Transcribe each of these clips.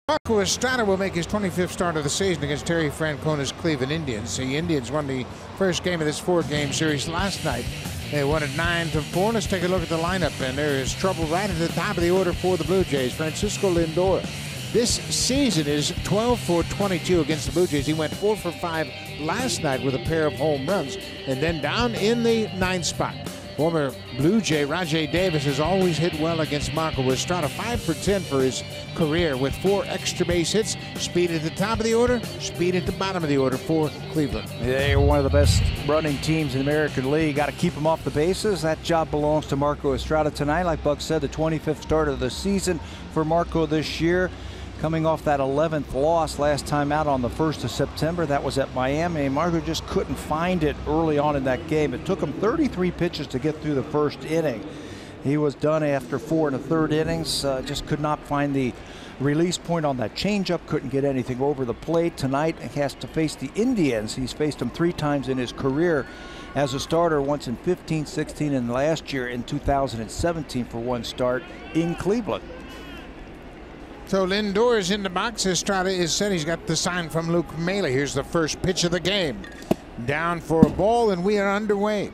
Marco Estrada will make his 25th start of the season against Terry Francona's Cleveland Indians. The Indians won the first game of this four-game series last night. They won it 9-4. Let's take a look at the lineup, and there is trouble right at the top of the order for the Blue Jays. Francisco Lindor. This season is 12 for 22 against the Blue Jays. He went 4 for 5 last night with a pair of home runs, and then down in the ninth spot. Former Blue Jay Rajay Davis has always hit well against Marco Estrada. 5 for 10 for his career with 4 extra base hits. Speed at the top of the order, speed at the bottom of the order for Cleveland. They're one of the best running teams in the American League. Got to keep them off the bases. That job belongs to Marco Estrada tonight. Like Buck said, the 25th start of the season for Marco this year. Coming off that 11th loss last time out on the 1st of September. That was at Miami. Marco just couldn't find it early on in that game. It took him 33 pitches to get through the first inning. He was done after 4 1/3 innings. Just could not find the release point on that changeup. Couldn't get anything over the plate. Tonight he has to face the Indians. He's faced them 3 times in his career as a starter, once in 15, 16, and last year in 2017 for one start in Cleveland. So Lindor is in the box. Estrada is set. He's got the sign from Luke Maile. Here's the first pitch of the game. Down for a ball, and we are underway.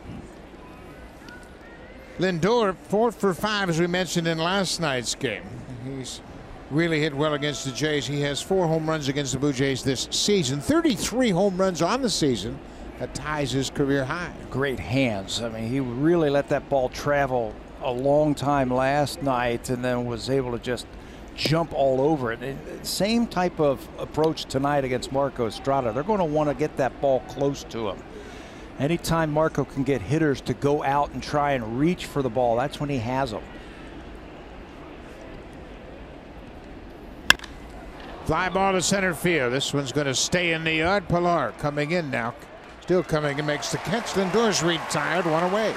Lindor 4 for 5, as we mentioned in last night's game. He's really hit well against the Jays. He has 4 home runs against the Blue Jays this season. 33 home runs on the season. That ties his career high. Great hands. I mean, he really let that ball travel a long time last night and then was able to just jump all over it. Same type of approach tonight against Marco Estrada. They're going to want to get that ball close to him. Anytime Marco can get hitters to go out and try and reach for the ball, that's when he has them. Fly ball to center field. This one's going to stay in the yard. Pilar coming in now. Still coming and makes the catch. Lindor's retired, 1 away.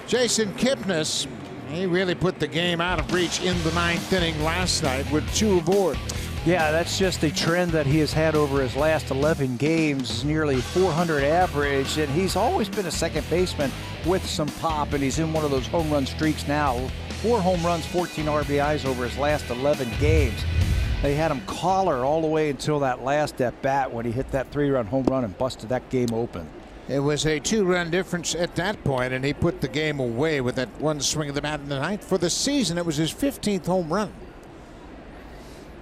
Jason Kipnis, he really put the game out of reach in the 9th inning last night with 2 aboard. Yeah, that's just a trend that he has had over his last 11 games, nearly 400 average, and he's always been a second baseman with some pop, and he's in one of those home run streaks now. 4 home runs, 14 RBIs over his last 11 games. They had him collar all the way until that last at bat when he hit that 3-run home run and busted that game open. It was a 2-run difference at that point, and he put the game away with that one swing of the bat in the ninth. For the season, it was his 15th home run.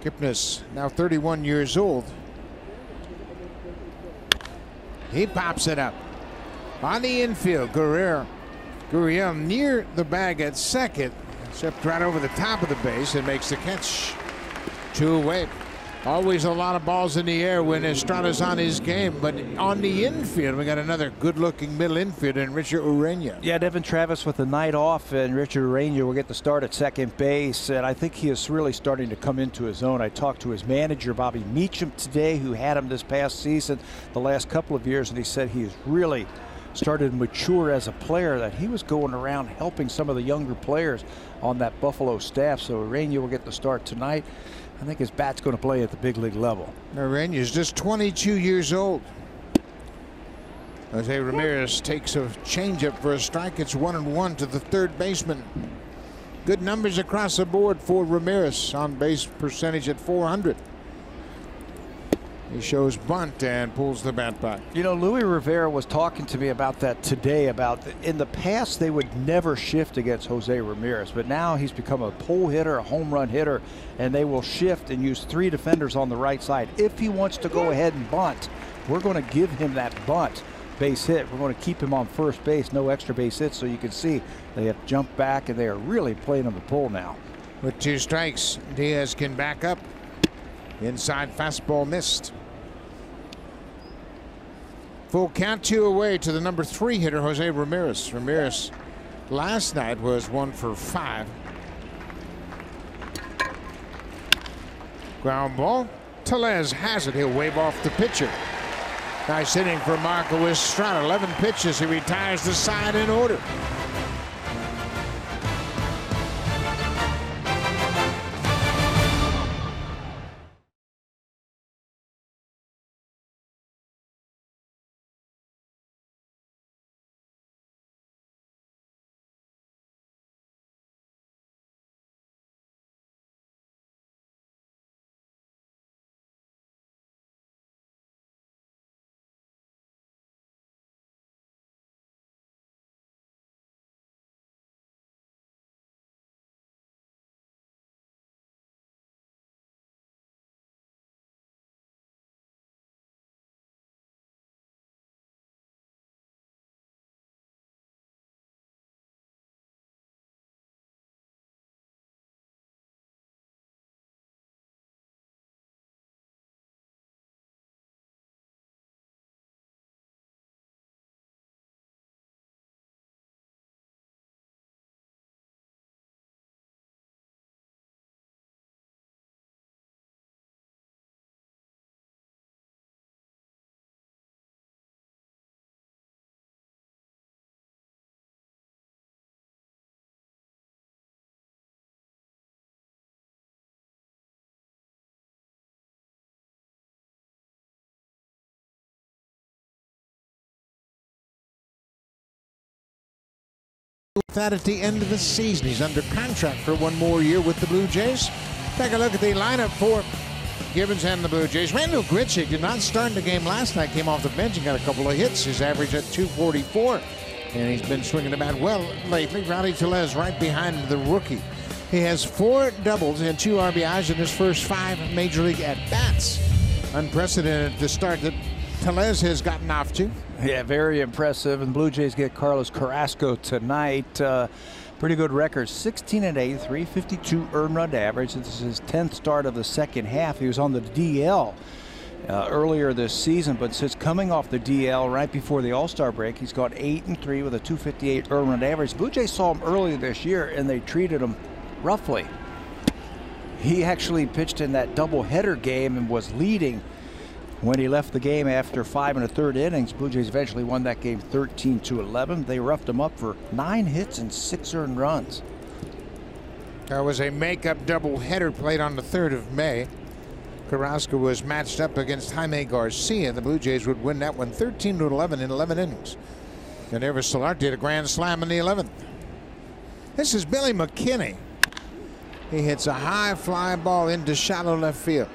Kipnis, now 31 years old. He pops it up. On the infield, Gurriel near the bag at second. Stepped right over the top of the base and makes the catch. 2 away. Always a lot of balls in the air when Estrada's on his game, but on the infield, we got another good-looking middle infielder in Richard Urena. Yeah, Devin Travis with the night off, and Richard Urena will get the start at second base, and I think he is really starting to come into his own. I talked to his manager, Bobby Meacham, today, who had him this past season, the last couple of years, and he said he has really started to mature as a player, that he was going around helping some of the younger players on that Buffalo staff. So Urena will get the start tonight. I think his bat's going to play at the big league level. Urena's just 22 years old. Jose Ramirez takes a changeup for a strike. It's 1-1 to the third baseman. Good numbers across the board for Ramirez. On base percentage at .400. He shows bunt and pulls the bat back. You know, Luis Rivera was talking to me about that today, about in the past they would never shift against Jose Ramirez, but now he's become a pull hitter, a home run hitter, and they will shift and use 3 defenders on the right side. If he wants to go ahead and bunt, we're going to give him that bunt base hit. We're going to keep him on first base, no extra base hits, so you can see they have jumped back and they are really playing on the pull now. With 2 strikes, Diaz can back up. Inside fastball missed. Full count, 2 away to the number 3 hitter, Jose Ramirez. Ramirez last night was 1 for 5. Ground ball. Tellez has it. He'll wave off the pitcher. Nice inning for Marco Estrada. 11 pitches. He retires the side in order. that at the end of the season. He's under contract for one more year with the Blue Jays. Take a look at the lineup for Gibbons and the Blue Jays. Randall Grichuk did not start in the game last night. Came off the bench and got a couple of hits. His average at .244. And he's been swinging the bat well lately. Rowdy Tellez right behind the rookie. He has 4 doubles and 2 RBIs in his first 5 Major League at-bats. Unprecedented the start that Tellez has gotten off to. Yeah, very impressive. And the Blue Jays get Carlos Carrasco tonight. Pretty good record, 16-8, 352 earned run average. This is his 10th start of the second half. He was on the DL earlier this season, but since coming off the DL right before the All-Star break, he's got 8-3 with a 258 earned run average. Blue Jays saw him earlier this year, and they treated him roughly. He actually pitched in that doubleheader game and was leading when he left the game after 5 1/3 innings. Blue Jays eventually won that game 13-11. They roughed him up for 9 hits and 6 earned runs. There was a makeup doubleheader played on the 3rd of May. Carrasco was matched up against Jaime Garcia. The Blue Jays would win that one 13-11 in 11 innings. And Ever Solarte did a grand slam in the 11th. This is Billy McKinney. He hits a high fly ball into shallow left field.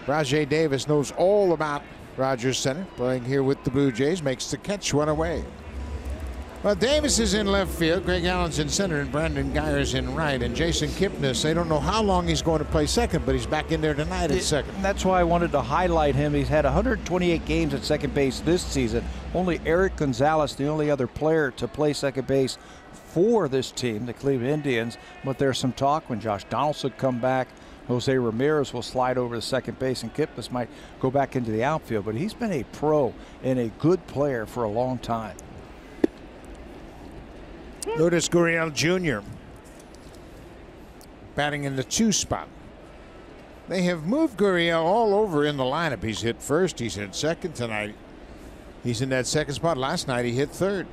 Rajay Davis knows all about Rogers Center, playing here with the Blue Jays, makes the catch, one away. Well, Davis is in left field, Greg Allen's in center, and Brandon Geyer's in right. And Jason Kipnis, they don't know how long he's going to play second, but he's back in there tonight at second. That's why I wanted to highlight him. He's had 128 games at second base this season. Only Eric Gonzalez, the only other player to play second base for this team, the Cleveland Indians. But there's some talk when Josh Donaldson come back, Jose Ramirez will slide over to second base, and Kipnis might go back into the outfield. But he's been a pro and a good player for a long time. Lourdes Gurriel Jr. batting in the 2 spot. They have moved Gurriel all over in the lineup. He's hit first, he's hit second tonight. He's in that second spot. Last night he hit third.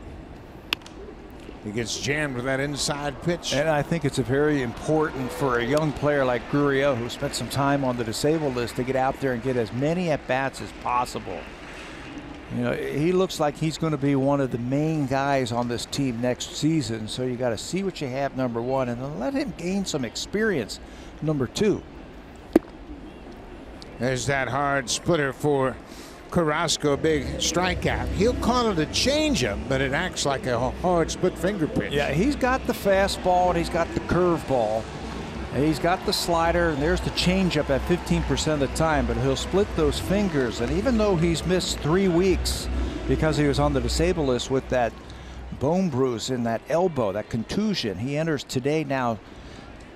He gets jammed with that inside pitch. And I think it's very important for a young player like Gurriel, who spent some time on the disabled list, to get out there and get as many at-bats as possible. You know, he looks like he's going to be one of the main guys on this team next season. So you got to see what you have, number one, and then let him gain some experience, number two. There's that hard splitter for Carrasco, big strikeout. He'll call it a changeup, but it acts like a hard split finger pitch. Yeah, he's got the fastball and he's got the curveball. And he's got the slider, and there's the changeup at 15% of the time, but he'll split those fingers. And even though he's missed 3 weeks because he was on the disabled list with that bone bruise in that elbow, that contusion, he enters today now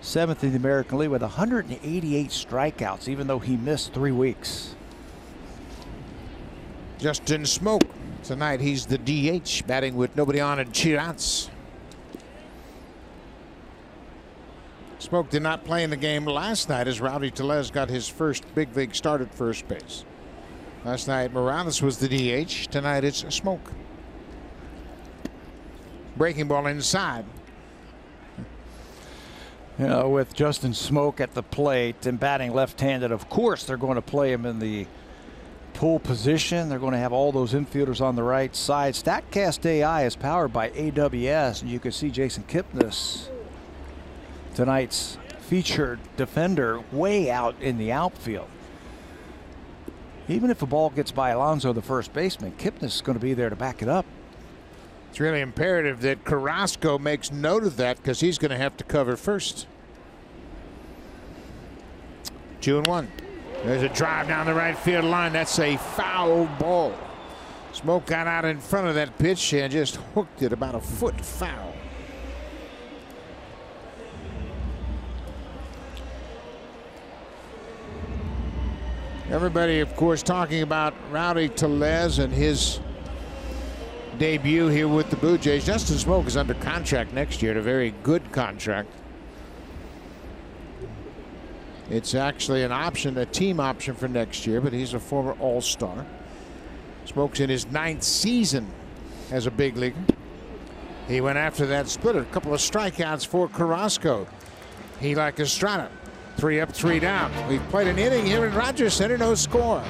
7th in the American League with 188 strikeouts, even though he missed 3 weeks. Justin Smoke. Tonight he's the DH, batting with nobody on at Chirats. Smoke did not play in the game last night as Rowdy Tellez got his first big league start at first base. Last night Morales was the DH. Tonight it's Smoke. Breaking ball inside. You know, with Justin Smoke at the plate and batting left-handed, of course they're going to play him in the pull position. They're going to have all those infielders on the right side. StatCast AI is powered by AWS, and you can see Jason Kipnis, tonight's featured defender, way out in the outfield. Even if a ball gets by Alonso, the first baseman, Kipnis is going to be there to back it up. It's really imperative that Carrasco makes note of that, because he's going to have to cover first. 2-1. There's a drive down the right field line. That's a foul ball. Smoke got out in front of that pitch and just hooked it about a foot foul. Everybody, of course, talking about Rowdy Tellez and his debut here with the Blue Jays. Justin Smoke is under contract next year, a very good contract. It's actually an option, a team option for next year, but he's a former All-Star. Smoke's in his 9th season as a big leaguer. He went after that splitter. A couple of strikeouts for Carrasco. He, like Estrada, 3 up, 3 down. We've played an inning here in Rogers Center, no score.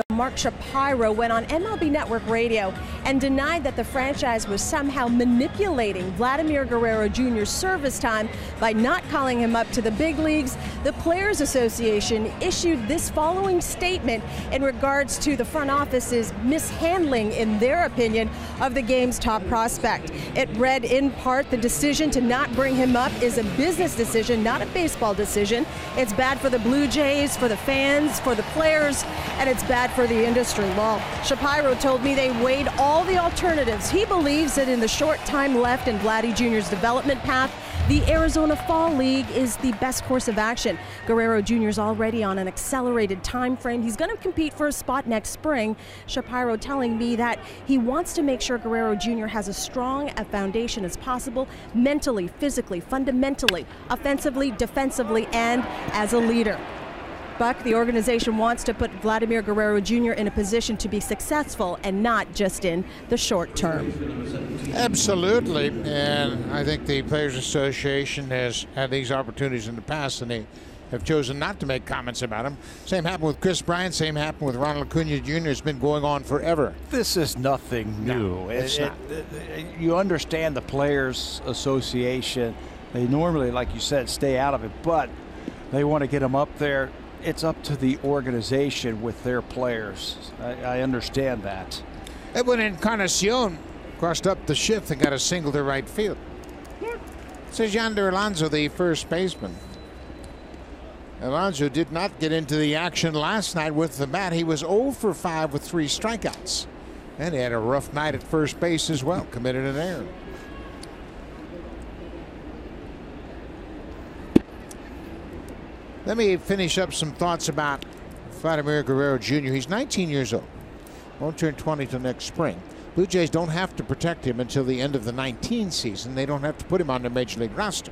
Mark Shapiro went on MLB Network Radio and denied that the franchise was somehow manipulating Vladimir Guerrero Jr.'s service time by not calling him up to the big leagues. The Players Association issued this following statement in regards to the front office's mishandling, in their opinion, of the game's top prospect. It read in part, the decision to not bring him up is a business decision, not a baseball decision. It's bad for the Blue Jays, for the fans, for the players, and it's bad for the industry. Well, Shapiro told me they weighed all the alternatives. He believes that in the short time left in Vladdy Jr.'s development path, the Arizona Fall League is the best course of action. Guerrero Jr. is already on an accelerated time frame. He's going to compete for a spot next spring. Shapiro telling me that he wants to make sure Guerrero Jr. has as strong a foundation as possible, mentally, physically, fundamentally, offensively, defensively, and as a leader. Buck, the organization wants to put Vladimir Guerrero Jr. in a position to be successful and not just in the short term. Absolutely, and I think the Players Association has had these opportunities in the past, and they have chosen not to make comments about them. Same happened with Chris Bryant, same happened with Ronald Acuna Jr. It's been going on forever. This is nothing new. No, it's not. You understand the Players Association. They normally, like you said, stay out of it, but they want to get them up there. It's up to the organization with their players. I understand that. Edwin Encarnacion crossed up the shift and got a single to right field. This is Yonder Alonso, the first baseman. Alonso did not get into the action last night with the bat. He was 0 for 5 with 3 strikeouts. And he had a rough night at first base as well. Committed an error. Let me finish up some thoughts about Vladimir Guerrero Jr. He's 19 years old. Won't turn 20 till next spring. Blue Jays don't have to protect him until the end of the 19 season. They don't have to put him on their major league roster.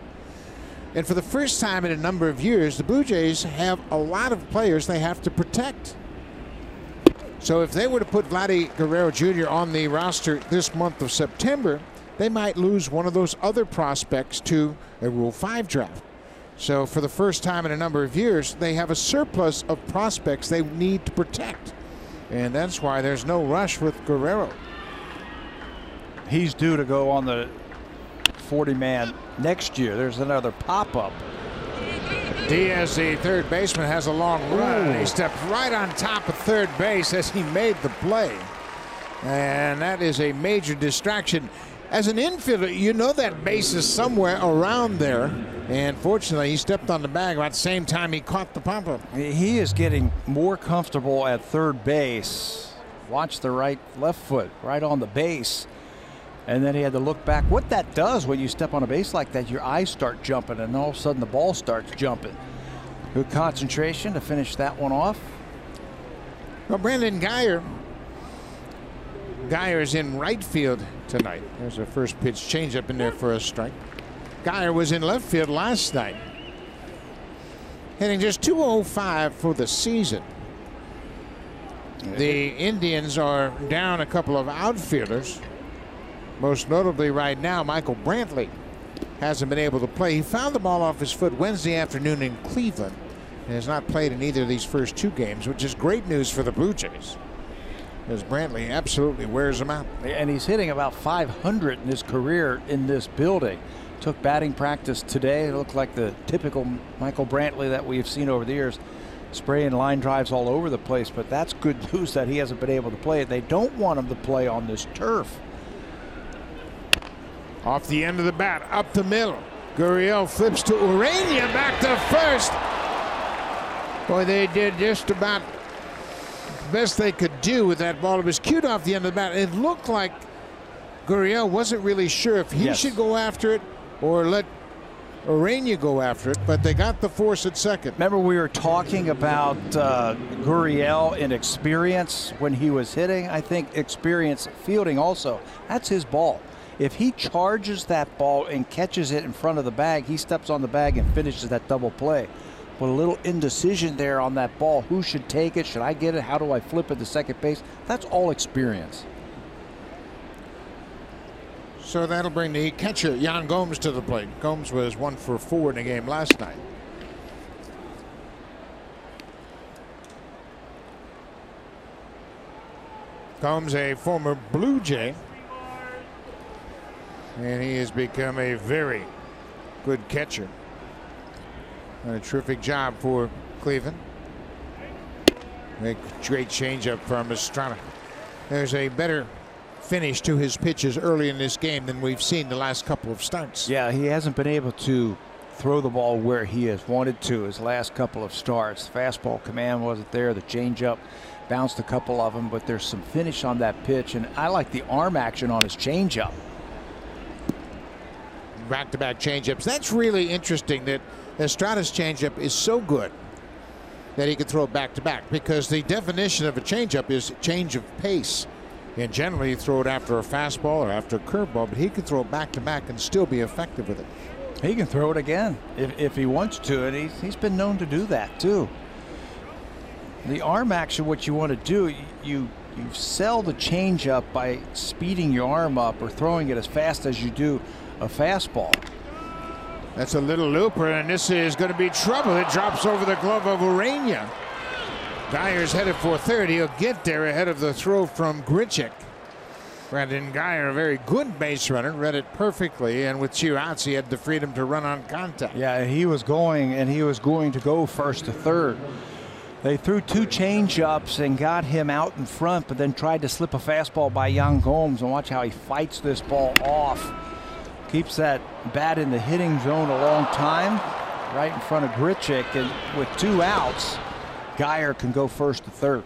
And for the first time in a number of years, the Blue Jays have a lot of players they have to protect. So if they were to put Vladdy Guerrero Jr. on the roster this month of September, they might lose one of those other prospects to a Rule 5 draft. So for the first time in a number of years, they have a surplus of prospects they need to protect. And that's why there's no rush with Guerrero. He's due to go on the 40-man next year. There's another pop-up. Diaz, the third baseman, has a long run. He stepped right on top of third base as he made the play. And that is a major distraction. As an infielder, you know that base is somewhere around there. And fortunately, he stepped on the bag about the same time he caught the pop-up. He is getting more comfortable at third base. Watch the left foot right on the base. And then he had to look back. What that does when you step on a base like that, your eyes start jumping, and all of a sudden the ball starts jumping. Good concentration to finish that one off. Well, Brandon Guyer is in right field tonight. There's a first pitch changeup in there for a strike. Guyer was in left field last night, hitting just .205 for the season. The Indians are down a couple of outfielders. Most notably right now, Michael Brantley hasn't been able to play. He found the ball off his foot Wednesday afternoon in Cleveland and has not played in either of these first 2 games, which is great news for the Blue Jays, because Brantley absolutely wears them out. And he's hitting about 500 in his career in this building. Took batting practice today. It looked like the typical Michael Brantley that we've seen over the years, spraying line drives all over the place. But that's good news that he hasn't been able to play. They don't want him to play on this turf. Off the end of the bat, up the middle. Gurriel flips to Urania, back to first. Boy, they did just about the best they could do with that ball. It was cued off the end of the bat. It looked like Gurriel wasn't really sure if he should go after it or let Urania go after it, but they got the force at second. Remember, we were talking about Gurriel in experience when he was hitting. I think experience fielding also. That's his ball. If he charges that ball and catches it in front of the bag, he steps on the bag and finishes that double play. But a little indecision there on that ball. Who should take it? Should I get it? How do I flip it to second base? That's all experience. So that'll bring the catcher, Yan Gomes, to the plate. Gomes was 1 for 4 in the game last night. Combs, a former Blue Jay, and he has become a very good catcher. And a terrific job for Cleveland. A great changeup from Estrada. There's a better finish to his pitches early in this game than we've seen the last couple of starts. Yeah, he hasn't been able to throw the ball where he has wanted to his last couple of starts. The fastball command wasn't there. The changeup bounced a couple of them, but there's some finish on that pitch, and I like the arm action on his changeup. Back-to-back changeups. That's really interesting that Estrada's changeup is so good that he can throw back-to-back, because the definition of a changeup is change of pace. And generally you throw it after a fastball or after a curveball, but he can throw it back-to-back and still be effective with it. He can throw it again if he wants to, and he's been known to do that too. The arm action, what you want to do, you sell the changeup by speeding your arm up or throwing it as fast as you do a fastball. That's a little looper, and this is going to be trouble. It drops over the glove of Urania. Geyer's headed for third. He'll get there ahead of the throw from Grichuk. Brandon Geyer, a very good base runner, read it perfectly, and with 2 outs, he had the freedom to run on contact. Yeah, he was going to go first to third. They threw 2 changeups and got him out in front, but then tried to slip a fastball by Yan Gomes, and watch how he fights this ball off. Keeps that bat in the hitting zone a long time, right in front of Grichuk, and with 2 outs, Geyer can go first to third.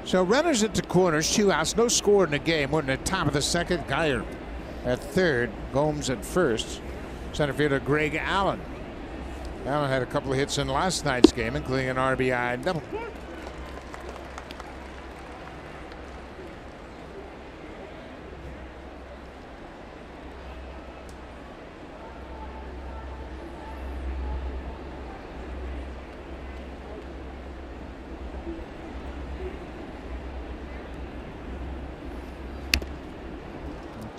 So runners at the corners, 2 outs, no score in the game. We're in the top of the second. Geyer at third, Gomes at first. Center fielder Greg Allen. Allen had a couple of hits in last night's game, including an RBI double.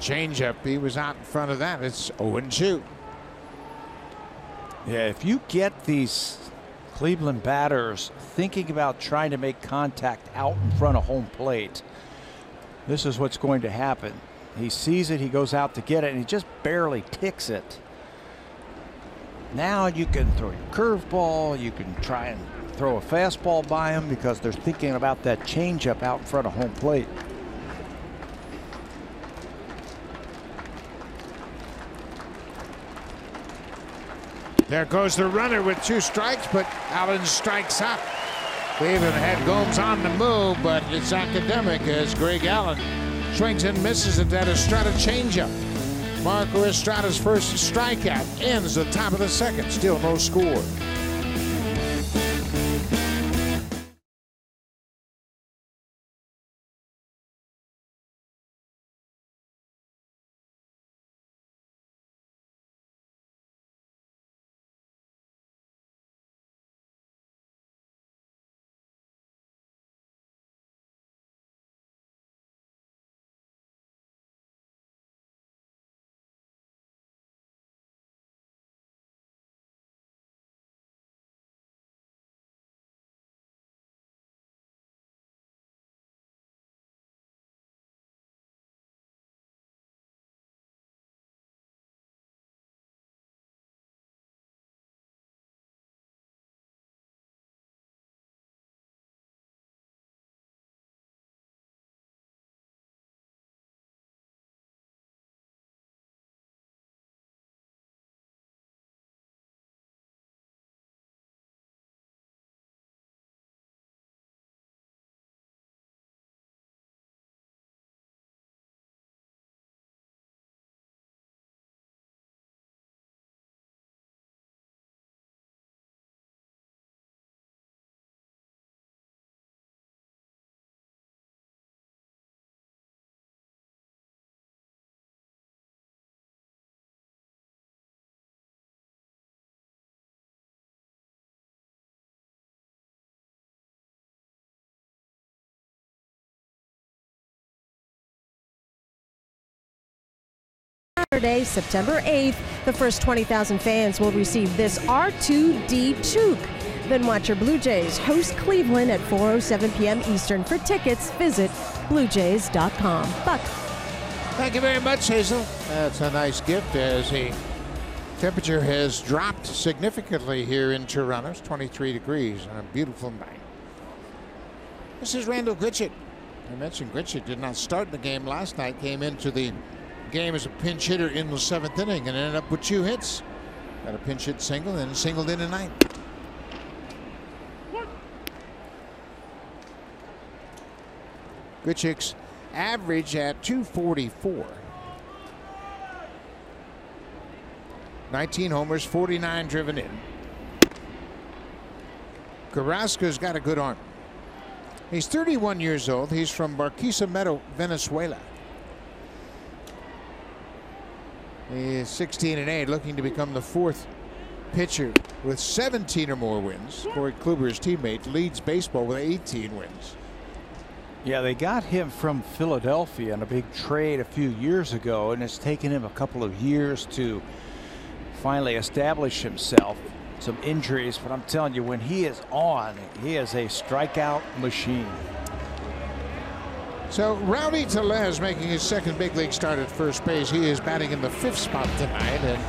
Changeup, he was out in front of that. It's 0-2. Yeah, if you get these Cleveland batters thinking about trying to make contact out in front of home plate, this is what's going to happen. He sees it, he goes out to get it, and he just barely ticks it. Now you can throw your curveball, you can try and throw a fastball by him, because they're thinking about that changeup out in front of home plate. There goes the runner with 2 strikes, but Allen strikes out. Cleveland had Gomes on the move, but it's academic as Greg Allen swings and misses at that Estrada changeup. Marco Estrada's first strikeout ends the top of the second. Still no score. Saturday, September 8th, the first 20,000 fans will receive this R2D Chook. Then watch your Blue Jays host Cleveland at 4:07 p.m. Eastern. For tickets, visit bluejays.com. Buck. Thank you very much, Hazel. That's a nice gift as the temperature has dropped significantly here in Toronto. It's 23 degrees on a beautiful night. This is Randall Gritchick. I mentioned Gritchick did not start the game last night, came into the game as a pinch hitter in the 7th inning and ended up with 2 hits. Got a pinch hit single and singled in a 9th. Gritchick's average at 244. 19 homers, 49 driven in. Carrasco's got a good arm. He's 31 years old. He's from Barquisimeto, Venezuela. He is 16-8, looking to become the 4th pitcher with 17 or more wins. Corey Kluber, his teammate, leads baseball with 18 wins. Yeah, they got him from Philadelphia in a big trade a few years ago, and it's taken him a couple of years to finally establish himself. Some injuries, but I'm telling you, when he is on, he is a strikeout machine. So Rowdy Tellez making his 2nd big league start at first base. He is batting in the 5th spot tonight, and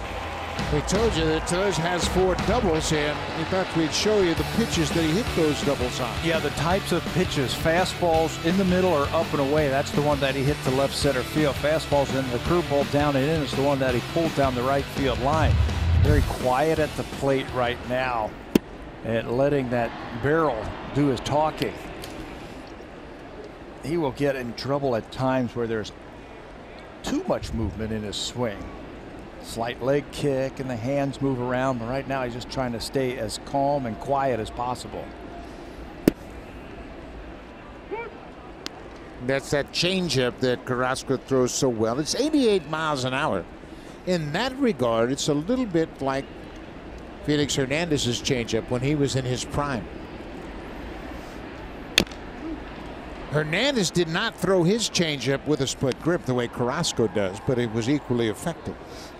we told you that Tellez has 4 doubles, and we thought we'd show you the pitches that he hit those doubles on. Yeah, the types of pitches, fastballs in the middle or up and away. That's the one that he hit to left center field. Fastballs in the curveball down and in is the one that he pulled down the right field line. Very quiet at the plate right now and letting that barrel do his talking. He will get in trouble at times where there's too much movement in his swing. Slight leg kick and the hands move around, but right now he's just trying to stay as calm and quiet as possible. That's that changeup that Carrasco throws so well. It's 88 miles an hour. In that regard, it's a little bit like Felix Hernandez's changeup when he was in his prime. Hernandez did not throw his changeup with a split grip the way Carrasco does, but it was equally effective.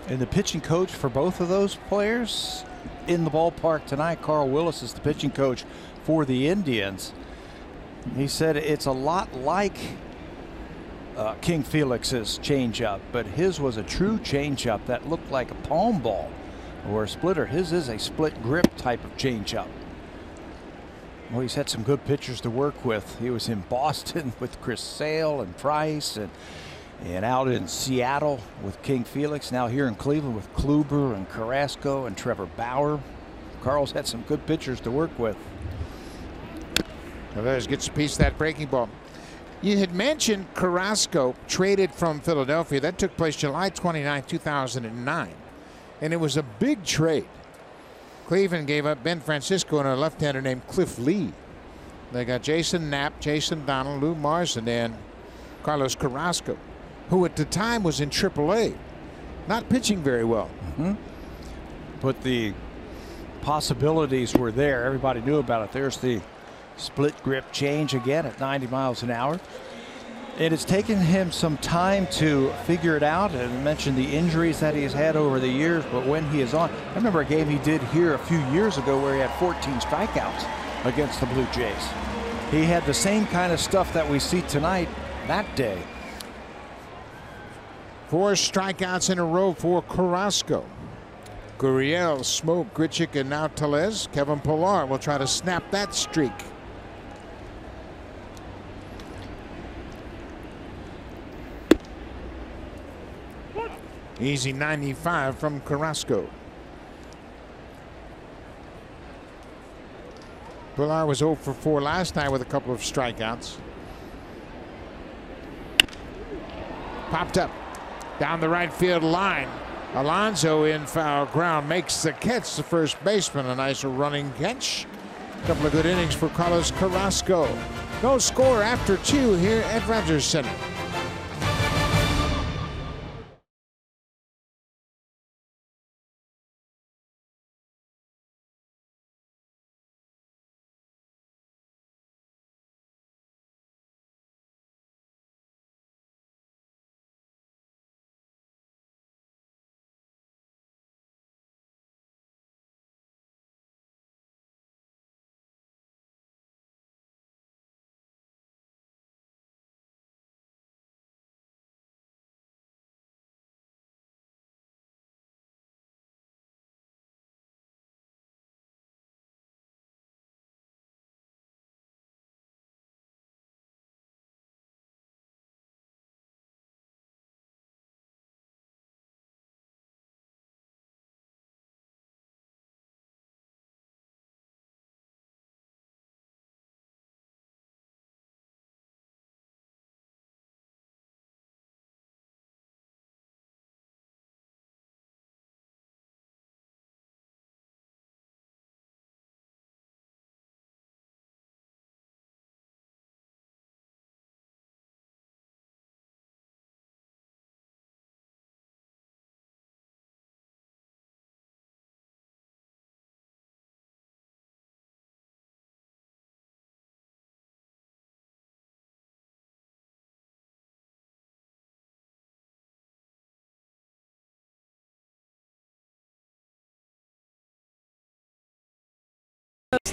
And the pitching coach for both of those players in the ballpark tonight, Carl Willis, is the pitching coach for the Indians. He said it's a lot like King Felix's changeup, but his was a true changeup that looked like a palm ball or a splitter. His is a split grip type of changeup. Well, he's had some good pitchers to work with. He was in Boston with Chris Sale and Price, and out in Seattle with King Felix. Now here in Cleveland with Kluber and Carrasco and Trevor Bauer. Carl's had some good pitchers to work with. Tellez gets a piece of that breaking ball. You had mentioned Carrasco traded from Philadelphia. That took place July 29, 2009. And it was a big trade. Cleveland gave up Ben Francisco and a left-hander named Cliff Lee. They got Jason Knapp, Jason Donald, Lou Marsden, and Carlos Carrasco, who at the time was in AAA, not pitching very well. But the possibilities were there. Everybody knew about it. There's the split grip change again at 90 miles an hour. And it's taken him some time to figure it out, and I mentioned the injuries that he's had over the years, but when he is on, I remember a game he did here a few years ago where he had 14 strikeouts against the Blue Jays. He had the same kind of stuff that we see tonight that day. 4 strikeouts in a row for Carrasco. Gurriel, Smoke, Gritchick, and now Tellez. Kevin Pillar will try to snap that streak. Easy 95 from Carrasco. Pillar was 0 for 4 last night with a couple of strikeouts. Popped up down the right field line. Alonso in foul ground makes the catch, the first baseman. A nice running catch. A couple of good innings for Carlos Carrasco. No score after 2 here at Rogers Center.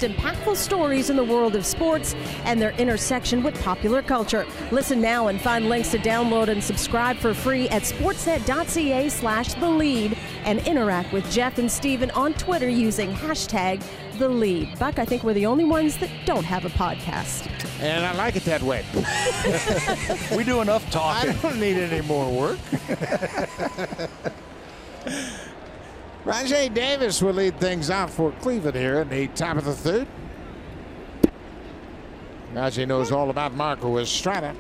impactful stories in the world of sports and their intersection with popular culture. Listen now and find links to download and subscribe for free at sportsnet.ca/thelead and interact with Jeff and Steven on Twitter using #TheLead. Buck, I think we're the only ones that don't have a podcast. And I like it that way. We do enough talking. I don't need any more work. Rajay Davis will lead things out for Cleveland here in the top of the third. Rajay knows all about Marco Estrada.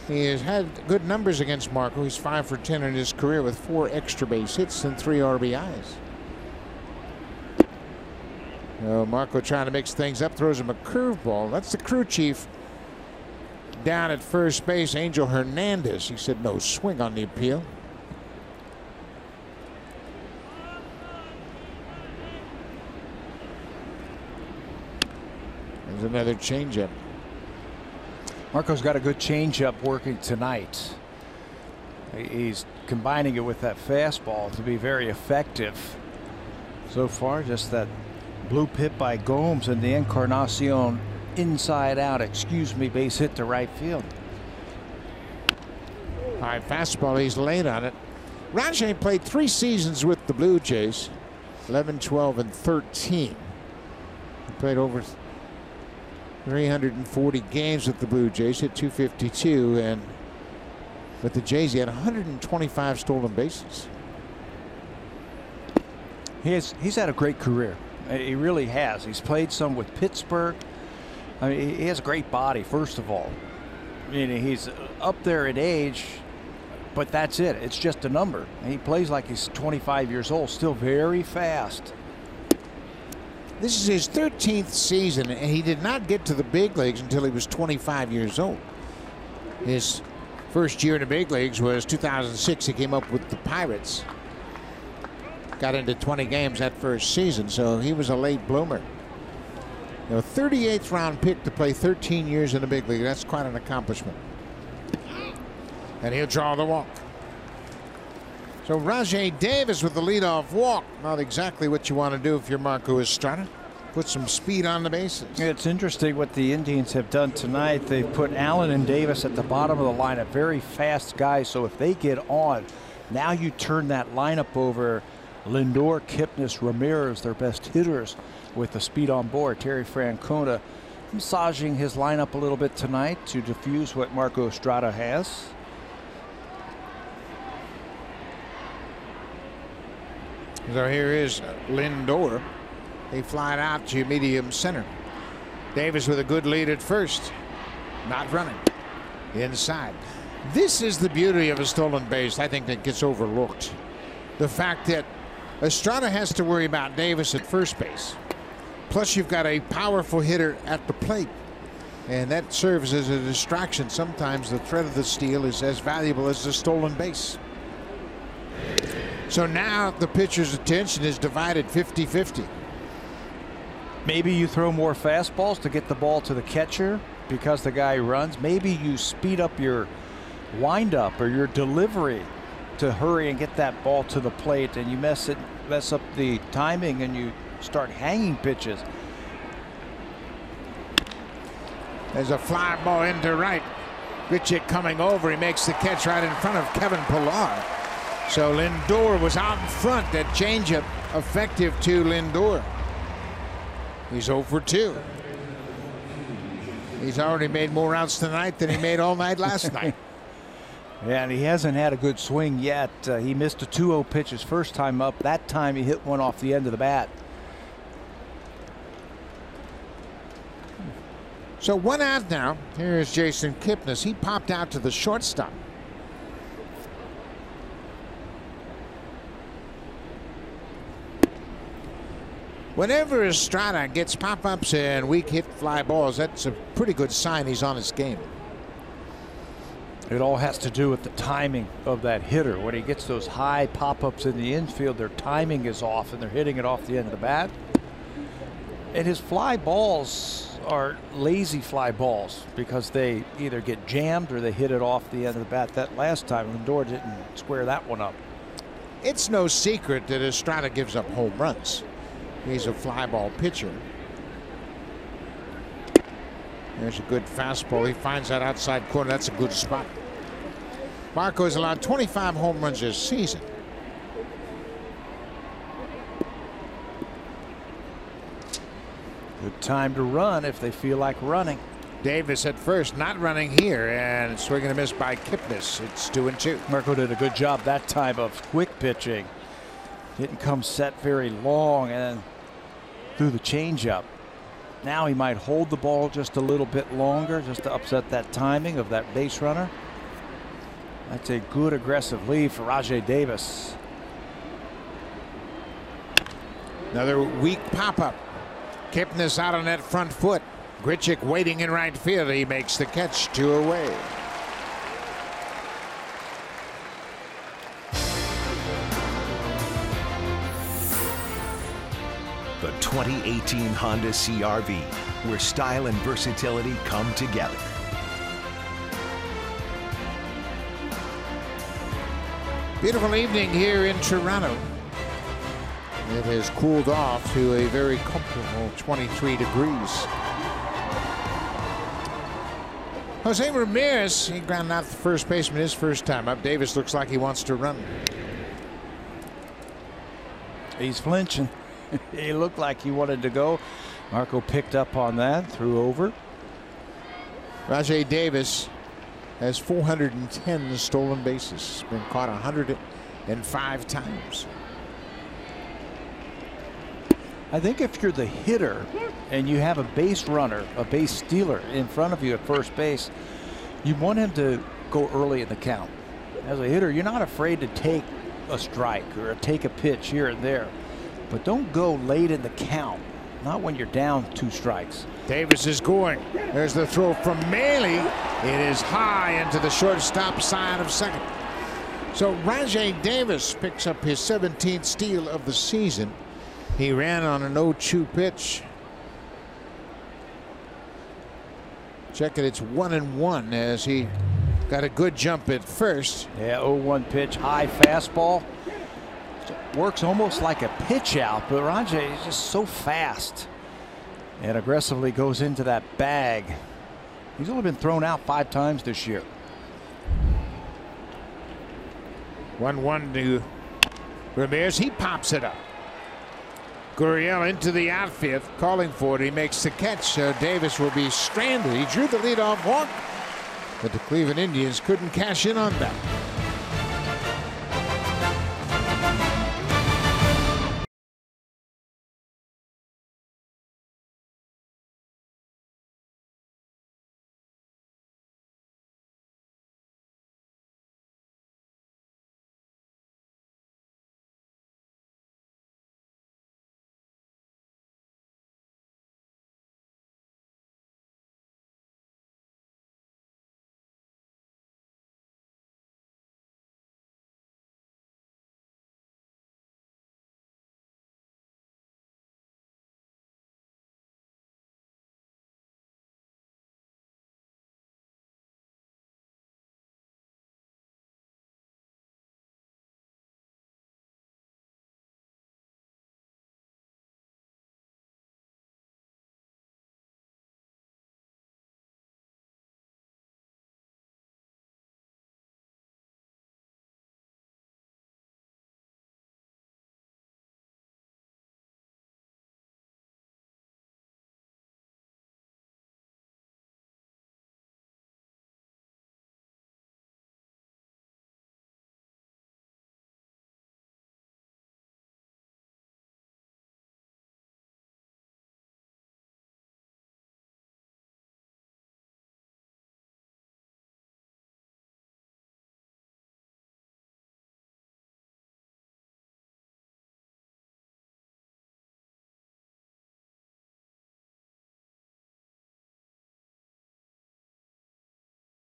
He has had good numbers against Marco. He's 5 for 10 in his career with 4 extra base hits and 3 RBIs. Marco trying to mix things up, throws him a curveball. That's the crew chief down at first base, Angel Hernandez. He said no swing on the appeal. There's another changeup. Marco's got a good changeup working tonight. He's combining it with that fastball to be very effective. So far, just that blue pit by Gomes and the Encarnacion inside out, base hit to right field. High fastball, he's late on it. Rajay played 3 seasons with the Blue Jays, 11, 12, and 13. He played over 340 games with the Blue Jays, hit .252, and with the Jays he had 125 stolen bases. He's had a great career. He really has. He's played some with Pittsburgh. I mean, he has a great body, first of all. I mean, he's up there in age, but that's it. It's just a number. And he plays like he's 25 years old, still very fast. This is his 13th season, and he did not get to the big leagues until he was 25 years old. His first year in the big leagues was 2006. He came up with the Pirates. Got into 20 games that first season, so he was a late bloomer. 38th round pick to play 13 years in the big league. That's quite an accomplishment. And he'll draw the walk. So Rajay Davis with the leadoff walk. Not exactly what you want to do if you're Marco Estrada. Put some speed on the bases. It's interesting what the Indians have done tonight. They've put Allen and Davis at the bottom of the lineup. Very fast guys, so if they get on, now you turn that lineup over. Lindor, Kipnis, Ramirez, their best hitters with the speed on board. Terry Francona massaging his lineup a little bit tonight to diffuse what Marco Estrada has. So here is Lindor. They fly it out to medium center. Davis with a good lead at first. Not running. Inside. This is the beauty of a stolen base, I think, that gets overlooked. The fact that Estrada has to worry about Davis at first base. Plus, you've got a powerful hitter at the plate. And that serves as a distraction. Sometimes the threat of the steal is as valuable as the stolen base. So now the pitcher's attention is divided 50-50. Maybe you throw more fastballs to get the ball to the catcher because the guy runs. Maybe you speed up your windup or your delivery to hurry and get that ball to the plate, and you mess up the timing and you start hanging pitches. There's a fly ball into right. Richard coming over. He makes the catch right in front of Kevin Pillar. So Lindor was out in front. That changeup effective to Lindor. He's 0 for 2. He's already made more outs tonight than he made all night last night. Yeah, and he hasn't had a good swing yet. He missed a 2-0 pitch his first time up. That time he hit one off the end of the bat. So 1 out now. Here's Jason Kipnis. He popped out to the shortstop. Whenever Estrada gets pop-ups and weak hit fly balls, that's a pretty good sign he's on his game. It all has to do with the timing of that hitter. When he gets those high pop-ups in the infield, their timing is off and they're hitting it off the end of the bat. And his fly balls are lazy fly balls because they either get jammed or they hit it off the end of the bat. That last time, Lindor didn't square that one up. It's no secret that Estrada gives up home runs. He's a fly ball pitcher. There's a good fastball. He finds that outside corner. That's a good spot. Marco has allowed 25 home runs this season. Good time to run if they feel like running. Davis at first, not running here, and swing and a miss by Kipnis. It's 2-2. Marco did a good job that time of quick pitching. Didn't come set very long and then threw the changeup. Now he might hold the ball just a little bit longer just to upset that timing of that base runner. That's a good aggressive lead for Rajai Davis. Another weak pop-up. Kipnis out on that front foot. Grichuk waiting in right field. He makes the catch, 2 away. The 2018 Honda CR-V, where style and versatility come together. Beautiful evening here in Toronto. It has cooled off to a very comfortable 23 degrees. Jose Ramirez, he grounded out the first baseman his first time up. Davis looks like he wants to run. He's flinching. He looked like he wanted to go. Marco picked up on that, threw over. Rajai Davis has 410 stolen bases. Been caught 105 times. I think if you're the hitter and you have a base runner, a base stealer in front of you at first base, you want him to go early in the count. As a hitter, you're not afraid to take a strike or take a pitch here and there, but don't go late in the count, not when you're down 2 strikes. Davis is going. There's the throw from Maley. It is high into the shortstop side of second. So Rajai Davis picks up his 17th steal of the season. He ran on an 0-2 pitch. Check it, it's 1-1 as he got a good jump at first. Yeah, 0-1 pitch, high fastball. Works almost like a pitch out, but Rajai is just so fast and aggressively goes into that bag. He's only been thrown out 5 times this year. 1-1 to Ramirez. He pops it up. Gurriel into the outfield, calling for it. He makes the catch. So Davis will be stranded. He drew the leadoff walk, but the Cleveland Indians couldn't cash in on that.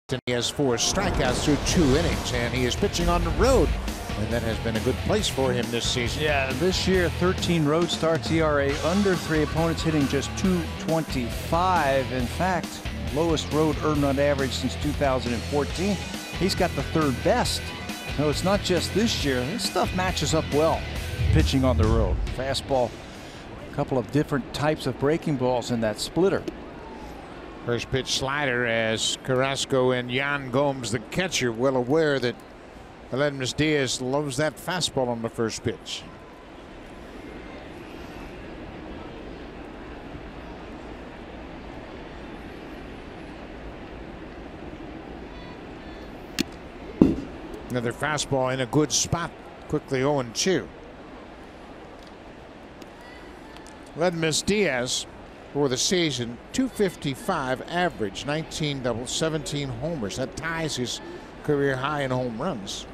And he has 4 strikeouts through 2 innings, and he is pitching on the road, and that has been a good place for him this season. Yeah, this year 13 road starts, ERA under 3, opponents hitting just .225. In fact, lowest road earned run average since 2014. He's got the 3rd best. So it's not just this year. This stuff matches up well pitching on the road. Fastball, a couple of different types of breaking balls in that splitter. First pitch slider as Carrasco and Yan Gomes, the catcher, well aware that Aledmus Diaz loves that fastball on the first pitch. Another fastball in a good spot. Quickly 0-2. Aledmus Diaz for the season, 255 average, 19 doubles, 17 homers. That ties his career high in home runs.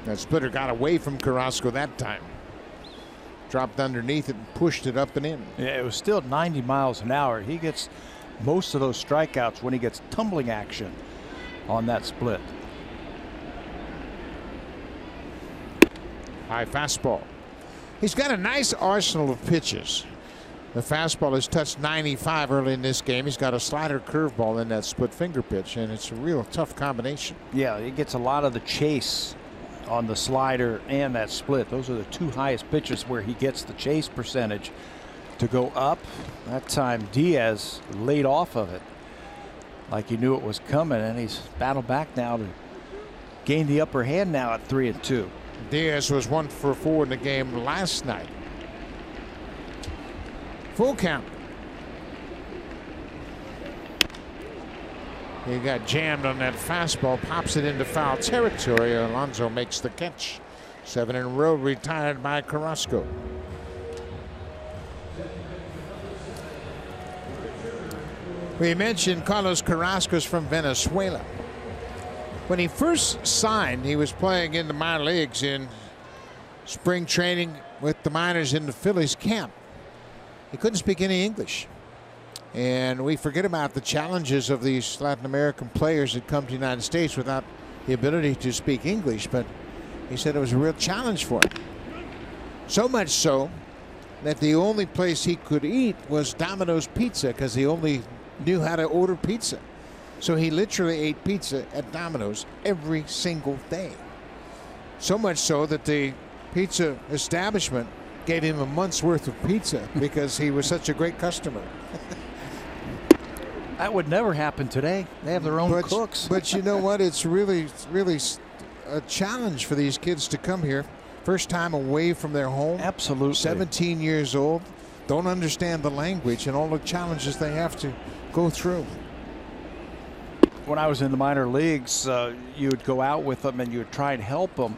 That splitter got away from Carrasco that time. Dropped underneath it and pushed it up and in. Yeah, it was still 90 miles an hour. He gets most of those strikeouts when he gets tumbling action on that split. High fastball. He's got a nice arsenal of pitches. The fastball has touched 95 early in this game. He's got a slider curveball in that split finger pitch, and it's a real tough combination. Yeah, he gets a lot of the chase on the slider and that split. Those are the two highest pitches where he gets the chase percentage to go up. That time Diaz laid off of it like he knew it was coming, and he's battled back now to gain the upper hand now at 3-2. Diaz was 1 for 4 in the game last night. Full count. He got jammed on that fastball, pops it into foul territory. Alonso makes the catch. 7 in a row retired by Carrasco. We mentioned Carlos Carrasco's from Venezuela. When he first signed, he was playing in the minor leagues in spring training with the minors in the Phillies camp. He couldn't speak any English. And we forget about the challenges of these Latin American players that come to the United States without the ability to speak English. But he said it was a real challenge for him. So much so that the only place he could eat was Domino's Pizza, because he only knew how to order pizza. So he literally ate pizza at Domino's every single day. So much so that the pizza establishment gave him a month's worth of pizza because he was such a great customer. That would never happen today. They have their own cooks. But you know what? It's really a challenge for these kids to come here. First time away from their home. Absolutely. 17 years old. Don't understand the language and all the challenges they have to go through. When I was in the minor leagues, you would go out with them and you would try and help them.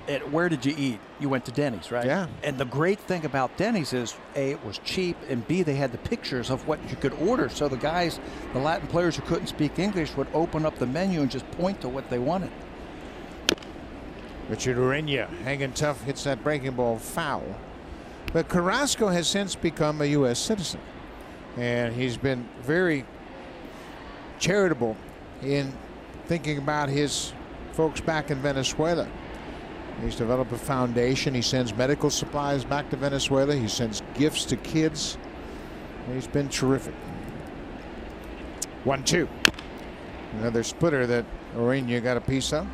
And where did you eat? You went to Denny's, right? Yeah. And the great thing about Denny's is, A, it was cheap, and B, they had the pictures of what you could order. So the guys, the Latin players who couldn't speak English, would open up the menu and just point to what they wanted. Richard Ureña hanging tough, hits that breaking ball foul. But Carrasco has since become a U.S. citizen. And he's been very charitable in thinking about his folks back in Venezuela. He's developed a foundation. He sends medical supplies back to Venezuela. He sends gifts to kids. He's been terrific. 1-2. Another splitter that Ureña got a piece of.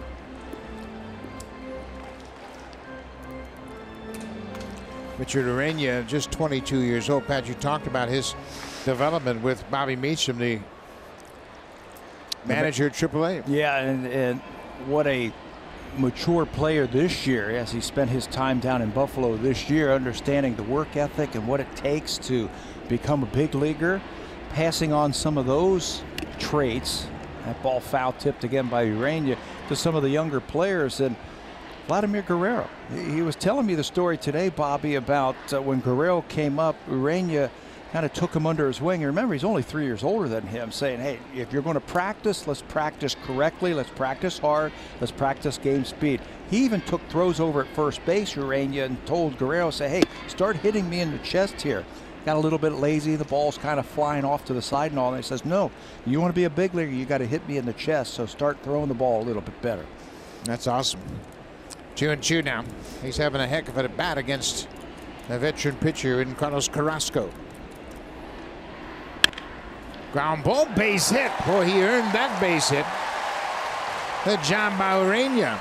Richard Ureña, just 22 years old. Pat, you talked about his development with Bobby Meacham, the manager at AAA. Yeah, and what a mature player this year, as he spent his time down in Buffalo this year, understanding the work ethic and what it takes to become a big leaguer, passing on some of those traits. That ball foul tipped again by Ureña to some of the younger players. And Vladimir Guerrero, he was telling me the story today, Bobby, about when Guerrero came up, Ureña kind of took him under his wing. And remember, he's only 3 years older than him, saying, hey, if you're going to practice, let's practice correctly. Let's practice hard. Let's practice game speed. He even took throws over at first base, Ureña, and told Guerrero, say, hey, start hitting me in the chest here. Got a little bit lazy. The ball's kind of flying off to the side and all. And he says, no, you want to be a big leaguer, you got to hit me in the chest. So start throwing the ball a little bit better. That's awesome. 2-2 now. He's having a heck of a bat against a veteran pitcher in Carlos Carrasco. Ground ball, base hit. Boy, he earned that base hit. Good job by Ureña.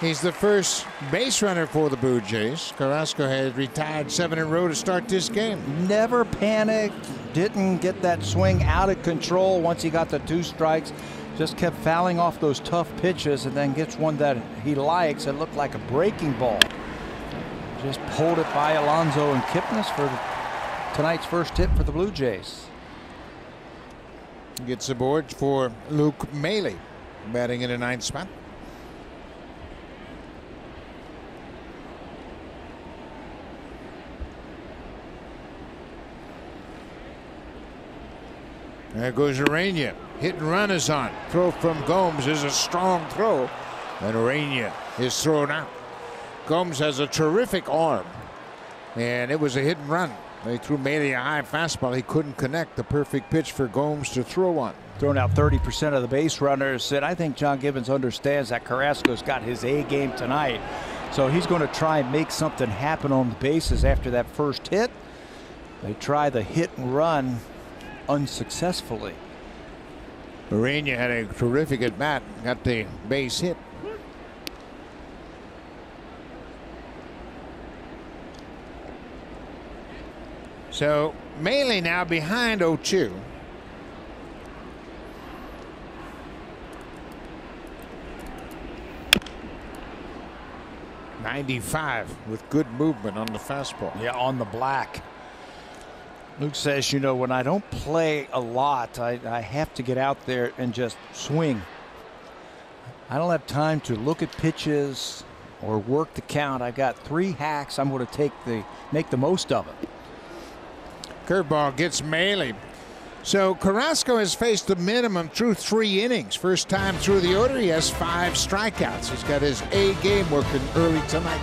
He's the first base runner for the Blue Jays. Carrasco had retired 7 in a row to start this game. Never panicked, didn't get that swing out of control once he got the 2 strikes. Just kept fouling off those tough pitches and then gets one that he likes. It looked like a breaking ball. Just pulled it by Alonso and Kipnis for tonight's first hit for the Blue Jays. Gets aboard for Luke Maile, batting in the 9th spot. There goes Urania. Hit and run is on. Throw from Gomes is a strong throw. And Urania is thrown out. Gomes has a terrific arm. And it was a hit and run. They threw Maile a high fastball. He couldn't connect. The perfect pitch for Gomes to throw on. Thrown out 30% of the base runners. And I think John Gibbons understands that Carrasco's got his A game tonight. So he's going to try and make something happen on the bases after that first hit. They try the hit and run unsuccessfully. Urania had a terrific at bat, got the base hit. So Maile now behind 0-2. .95 with good movement on the fastball. Yeah, on the black. Luke says, you know, when I don't play a lot, I have to get out there and just swing. I don't have time to look at pitches or work the count. I've got 3 hacks. I'm going to make the most of it. Curveball gets Maile. So Carrasco has faced the minimum through 3 innings. First time through the order, he has 5 strikeouts. He's got his A game working early tonight.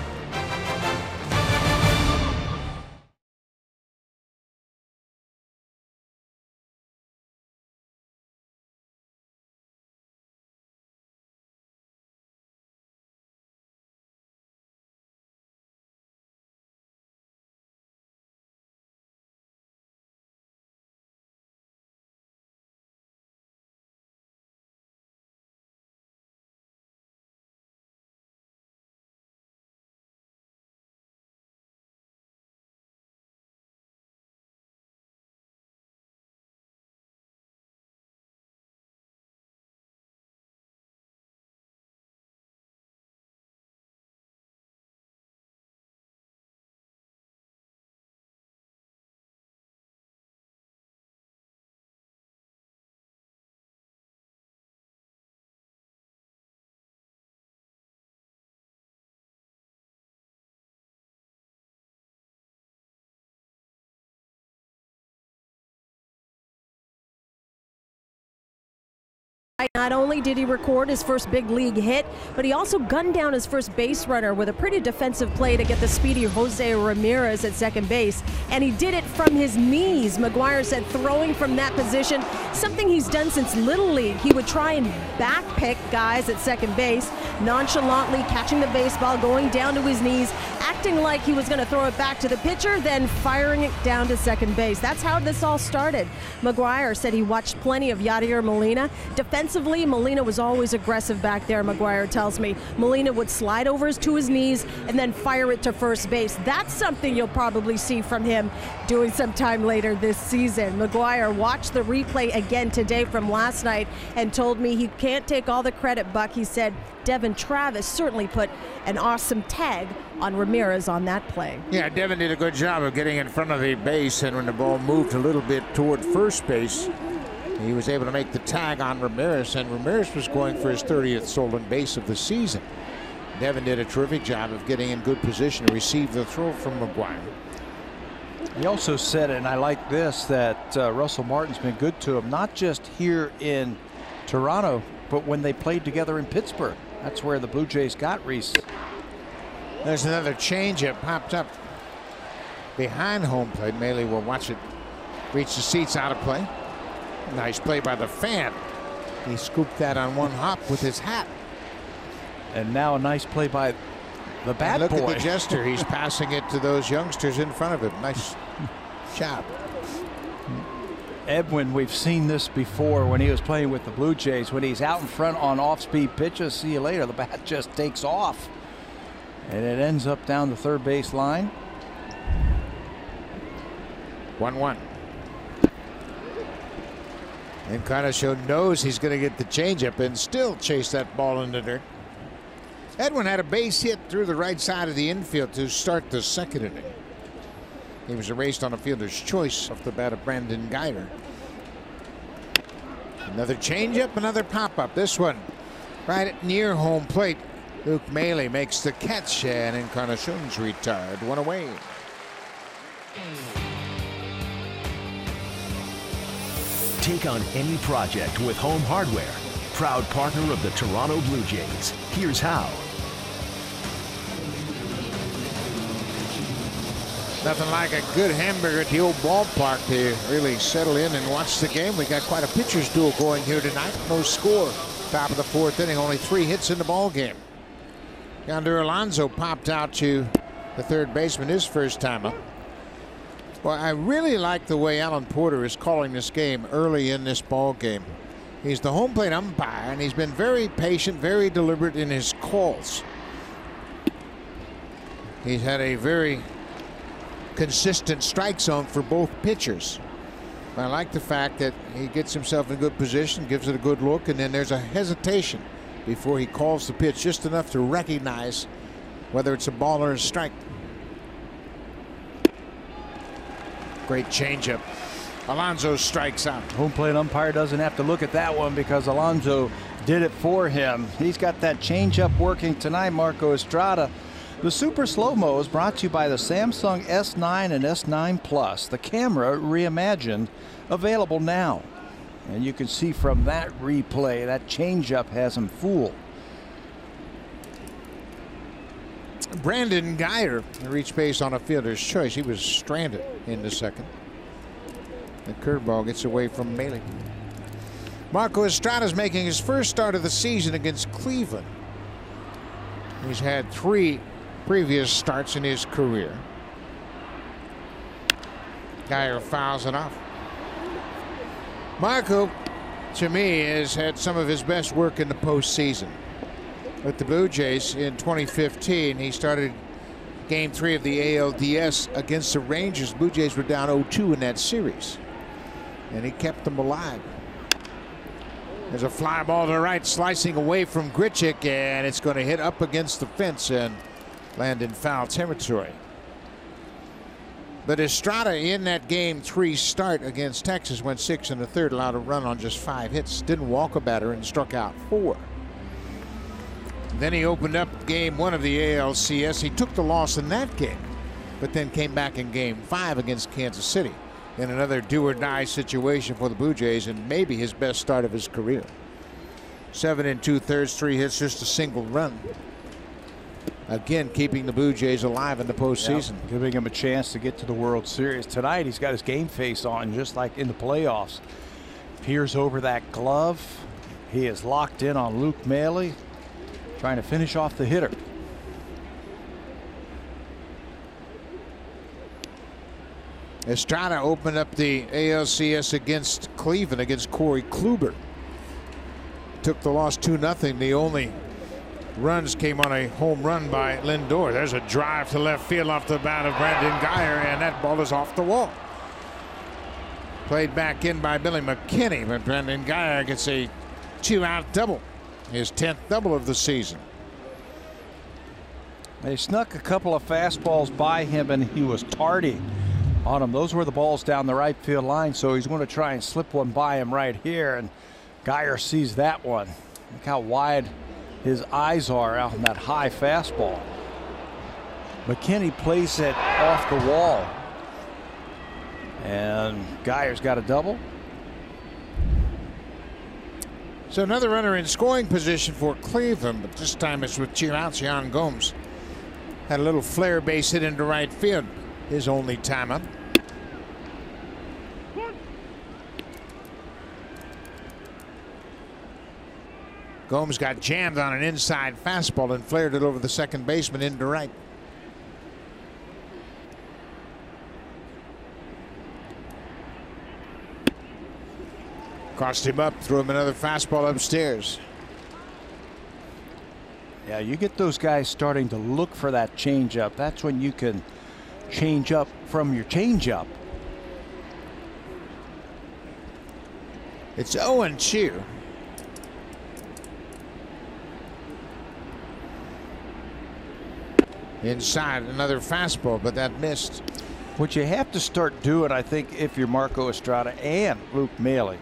Not only did he record his first big league hit, but he also gunned down his first base runner with a pretty defensive play to get the speedy Jose Ramirez at second base. And he did it from his knees. McGuire said throwing from that position, something he's done since Little League. He would try and backpick guys at second base, nonchalantly catching the baseball, going down to his knees, acting like he was going to throw it back to the pitcher, then firing it down to second base. That's how this all started. McGuire said he watched plenty of Yadier Molina. Defensively, Molina was always aggressive back there, McGuire tells me. Molina would slide over to his knees and then fire it to first base. That's something you'll probably see from him doing sometime later this season. McGuire watched the replay again today from last night and told me he can't take all the credit, Buck. He said Devin Travis certainly put an awesome tag on Ramirez on that play. Yeah, Devin did a good job of getting in front of the base, and when the ball moved a little bit toward first base, he was able to make the tag on Ramirez, and Ramirez was going for his 30th stolen base of the season. Devin did a terrific job of getting in good position to receive the throw from McGuire. He also said, and I like this, that Russell Martin's been good to him, not just here in Toronto, but when they played together in Pittsburgh. That's where the Blue Jays got Reese. There's another changeup popped up behind home plate. Maile will watch it reach the seats, out of play. Nice play by the fan. He scooped that on one hop with his hat. And now a nice play by the bat boy. Look at the gesture. He's passing it to those youngsters in front of him. Nice job. Edwin, we've seen this before when he was playing with the Blue Jays. When he's out in front on off-speed pitches, see you later, the bat just takes off. And it ends up down the third base line. 1-1. Encarnacion knows he's going to get the changeup and still chase that ball in the dirt. Edwin had a base hit through the right side of the infield to start the second inning. He was erased on a fielder's choice off the bat of Brandon Guyer. Another changeup, another pop-up. This one right near home plate. Luke Maley makes the catch, and Encarnacion's retired. One away. Take on any project with Home Hardware, proud partner of the Toronto Blue Jays. Here's how. Nothing like a good hamburger at the old ballpark to really settle in and watch the game. We got quite a pitcher's duel going here tonight. No score. Top of the fourth inning, only 3 hits in the ball game. Yonder Alonso popped out to the third baseman his first time up. Well, I really like the way Alan Porter is calling this game early in this ball game. He's the home plate umpire, and he's been very patient, very deliberate in his calls. He's had a very consistent strike zone for both pitchers. I like the fact that he gets himself in good position, gives it a good look, and then there's a hesitation before he calls the pitch, just enough to recognize whether it's a ball or a strike. Great changeup. Alonso strikes out. Home plate umpire doesn't have to look at that one because Alonso did it for him. He's got that changeup working tonight, Marco Estrada. The Super Slow-Mo is brought to you by the Samsung S9 and S9 Plus. The camera reimagined, available now. And you can see from that replay, that changeup has him fooled. Brandon Guyer reached base on a fielder's choice. He was stranded in the second. The curveball gets away from Maley. Marco Estrada's making his first start of the season against Cleveland. He's had 3 previous starts in his career. Guyer fouls it off. Marco, to me, has had some of his best work in the postseason. With the Blue Jays in 2015, he started Game 3 of the ALDS against the Rangers. Blue Jays were down 0-2 in that series, and he kept them alive. There's a fly ball to the right, slicing away from Grichuk, and it's going to hit up against the fence and land in foul territory. But Estrada in that Game 3 start against Texas went 6 1/3, allowed a run on just 5 hits, didn't walk a batter, and struck out 4. Then he opened up Game 1 of the ALCS. He took the loss in that game, but then came back in Game 5 against Kansas City in another do-or-die situation for the Blue Jays, and maybe his best start of his career. 7 2/3, 3 hits, just a single run. Again, keeping the Blue Jays alive in the postseason. Yep, giving him a chance to get to the World Series. Tonight, he's got his game face on, just like in the playoffs. Peers over that glove. He is locked in on Luke Maley, trying to finish off the hitter. Estrada opened up the ALCS against Cleveland, against Corey Kluber. Took the loss 2-0. The only runs came on a home run by Lindor. There's a drive to left field off the bat of Brandon Guyer, and that ball is off the wall. Played back in by Billy McKinney, but Brandon Guyer gets a 2-out double. His 10th double of the season. They snuck a couple of fastballs by him, and he was tardy on them. Those were the balls down the right field line, so he's going to try and slip one by him right here, and Guyer sees that one. Look how wide his eyes are out on that high fastball. McKinney plays it off the wall, and Guyer's got a double. So another runner in scoring position for Cleveland, but this time it's with 2 outs. Yan Gomes had a little flare base hit into right field, his only time up. Gomes got jammed on an inside fastball and flared it over the second baseman into right. Crossed him up, threw him another fastball upstairs. Yeah, you get those guys starting to look for that changeup. That's when you can change up from your changeup. It's 0-2. Inside, another fastball, but that missed. What you have to start doing, I think, if you're Marco Estrada and Luke Maile,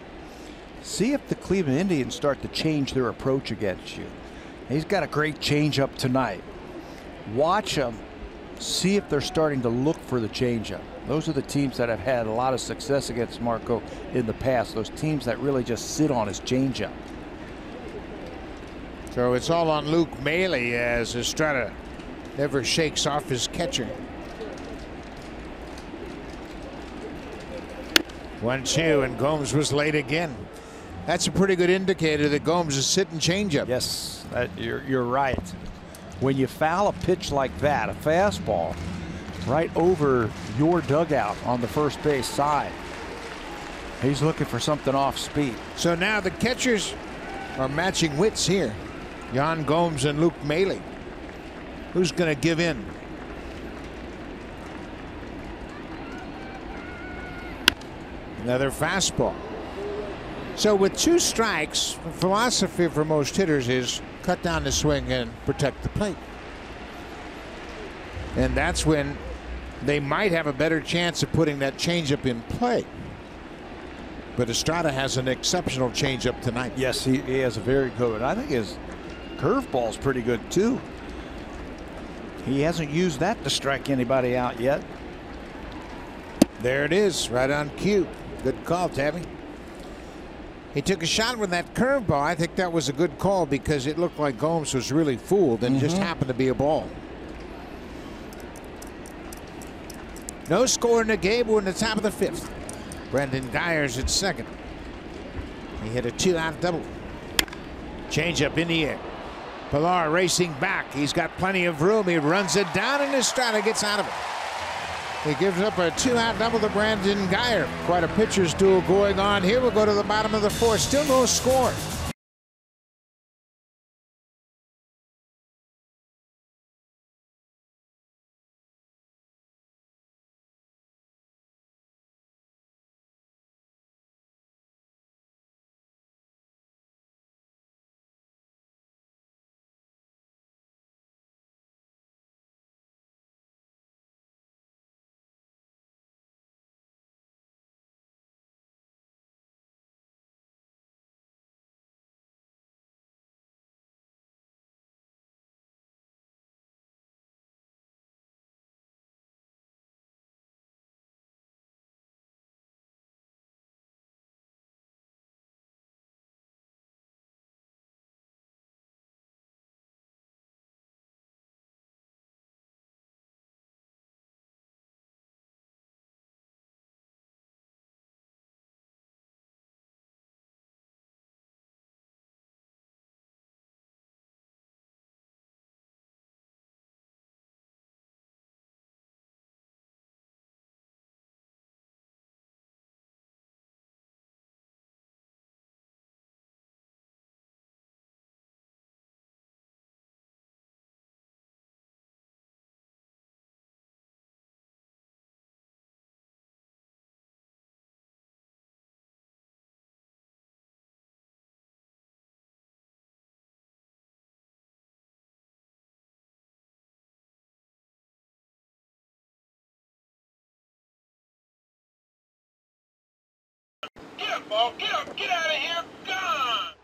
see if the Cleveland Indians start to change their approach against you. He's got a great changeup tonight. Watch them, see if they're starting to look for the changeup. Those are the teams that have had a lot of success against Marco in the past. Those teams that really just sit on his changeup. So it's all on Luke Maile as Estrada never shakes off his catcher. 1-2, and Gomes was late again. That's a pretty good indicator that Gomes is sitting changeup. Yes, you're right. When you foul a pitch like that, a fastball, right over your dugout on the first base side, he's looking for something off speed. So now the catchers are matching wits here. Yan Gomes and Luke Maile. Who's going to give in? Another fastball. So with 2 strikes, the philosophy for most hitters is cut down the swing and protect the plate. And that's when they might have a better chance of putting that changeup in play. But Estrada has an exceptional changeup tonight. Yes, he has a very good one. I think his curveball's pretty good too. He hasn't used that to strike anybody out yet. There it is, right on cue. Good call, Tabby. He took a shot with that curveball. I think that was a good call because it looked like Gomes was really fooled and just happened to be a ball. No score in the game. We're in the top of the 5th. Brendan Guyer's at second. He hit a 2-out double. Changeup in the air. Pilar racing back. He's got plenty of room. He runs it down and Estrada gets out of it. He gives up a 2-out double to Brandon Guyer. Quite a pitcher's duel going on here. We'll go to the bottom of the 4th. Still no score. Get up, get out of here, gone!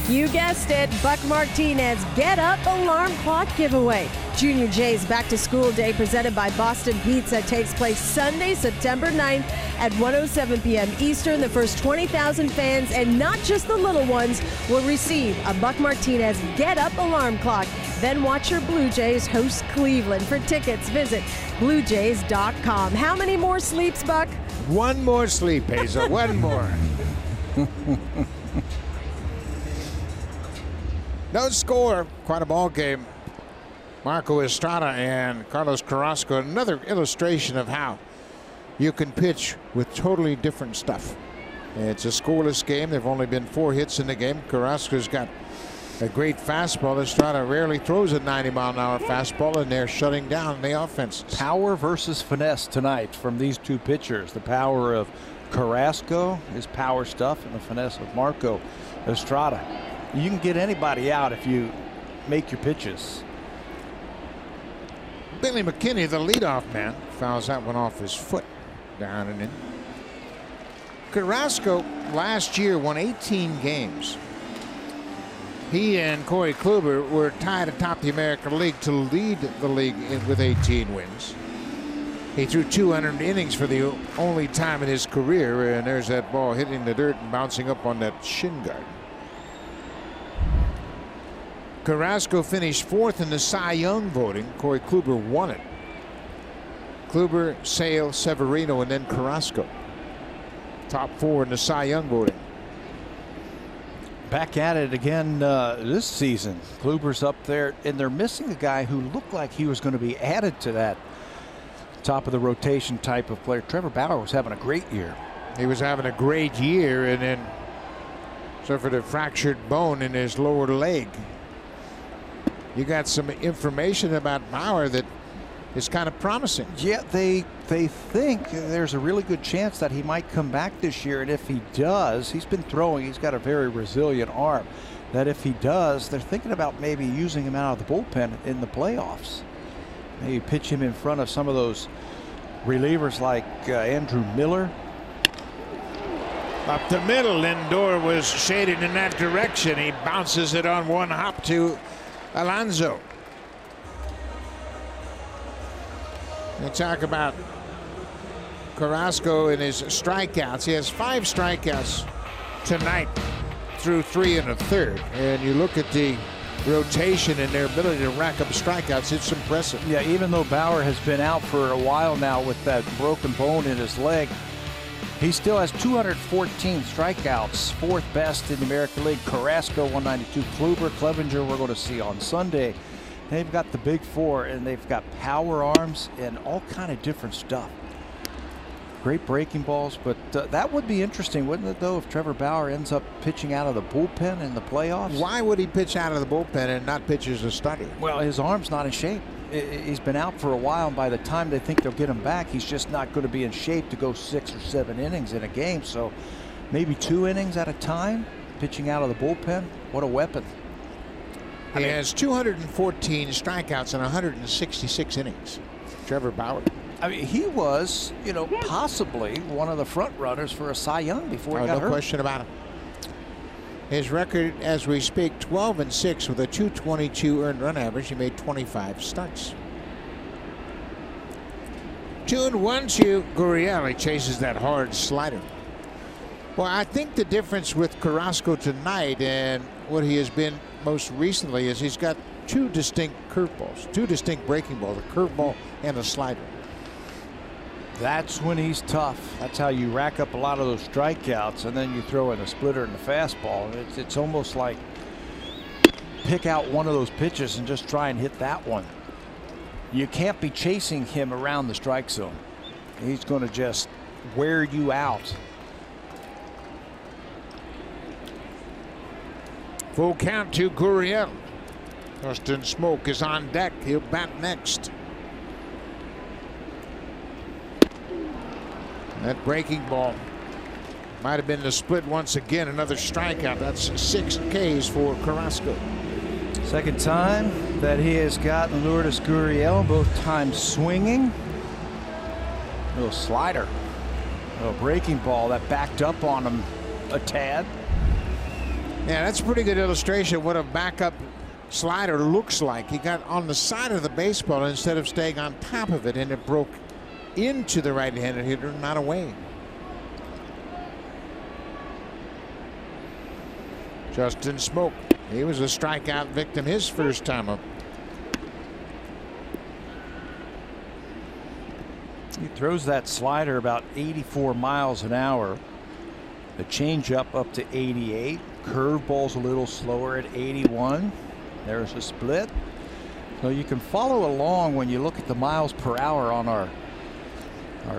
You guessed it, Buck Martinez Get Up Alarm Clock Giveaway. Junior J's Back to School Day presented by Boston Pizza takes place Sunday, September 9th at 1:07 p.m. Eastern. The first 20,000 fans, and not just the little ones, will receive a Buck Martinez Get Up Alarm Clock. Then watch your Blue Jays host Cleveland. For tickets, visit BlueJays.com. How many more sleeps, Buck? One more sleep, Hazel. One more. No score. Quite a ball game. Marco Estrada and Carlos Carrasco. Another illustration of how you can pitch with totally different stuff. It's a scoreless game. There've only been 4 hits in the game. Carrasco's got a great fastball. Estrada rarely throws a 90-mile-an-hour fastball, and they're shutting down the offense. Power versus finesse tonight from these two pitchers. The power of Carrasco, his power stuff, and the finesse of Marco Estrada. You can get anybody out if you make your pitches. Billy McKinney, the leadoff man, fouls that one off his foot. Down and in. Carrasco last year won 18 games. He and Corey Kluber were tied atop the American League to lead the league with 18 wins. He threw 200 innings for the only time in his career, and there's that ball hitting the dirt and bouncing up on that shin guard. Carrasco finished 4th in the Cy Young voting. Corey Kluber won it. Kluber, Sale, Severino, and then Carrasco. Top 4 in the Cy Young voting. Back at it again this season. Kluber's up there, and they're missing a guy who looked like he was going to be added to that top of the rotation type of player. Trevor Bauer was having a great year. He was having a great year, and then suffered a fractured bone in his lower leg. You got some information about Bauer that is kind of promising. Yeah, they think there's a really good chance that he might come back this year, and if he does, he's been throwing, he's got a very resilient arm, that if he does, they're thinking about maybe using him out of the bullpen in the playoffs. Maybe pitch him in front of some of those relievers like Andrew Miller. Up the middle, Lindor was shaded in that direction. He bounces it on one hop to Alonso. They talk about Carrasco and his strikeouts. He has 5 strikeouts tonight through 3 1/3. And you look at the rotation and their ability to rack up strikeouts, it's impressive. Yeah, even though Bauer has been out for a while now with that broken bone in his leg, he still has 214 strikeouts, 4th best in the American League. Carrasco 192, Kluber, Clevenger we're going to see on Sunday. They've got the big 4, and they've got power arms and all kind of different stuff. Great breaking balls, but that would be interesting, wouldn't it, though, if Trevor Bauer ends up pitching out of the bullpen in the playoffs? Why would he pitch out of the bullpen and not pitch as a starter? Well, his arm's not in shape. He's been out for a while, and by the time they think they'll get him back, he's just not going to be in shape to go 6 or 7 innings in a game. So maybe 2 innings at a time, pitching out of the bullpen. What a weapon. He has 214 strikeouts in 166 innings. Trevor Bauer. I mean, he was, you know, possibly one of the front runners for a Cy Young before he got hurt. No question about it. His record as we speak, 12-6 with a 222 earned run average. He made 25 starts. 2-1-2. Gurriel. He chases that hard slider. Well, I think the difference with Carrasco tonight and what he has been most recently is he's got 2 distinct curveballs, 2 distinct breaking balls, a curveball and a slider. That's when he's tough. That's how you rack up a lot of those strikeouts, and then you throw in a splitter and a fastball. It's almost like pick out one of those pitches and just try and hit that one. You can't be chasing him around the strike zone. He's going to just wear you out. Full count to Gurriel. Dustin Smoke is on deck. He'll bat next. That breaking ball might have been the split once again. Another strikeout. That's 6 Ks for Carrasco. Second time that he has gotten Lourdes Gurriel, both times swinging. Little slider. Little breaking ball that backed up on him a tad. Yeah, that's a pretty good illustration of what a backup slider looks like. He got on the side of the baseball instead of staying on top of it, and it broke into the right-handed hitter, not away. Justin Smoke. He was a strikeout victim his first time up. He throws that slider about 84 miles an hour. The changeup up to 88. Curveball's a little slower at 81. There's a split. So you can follow along when you look at the miles per hour on our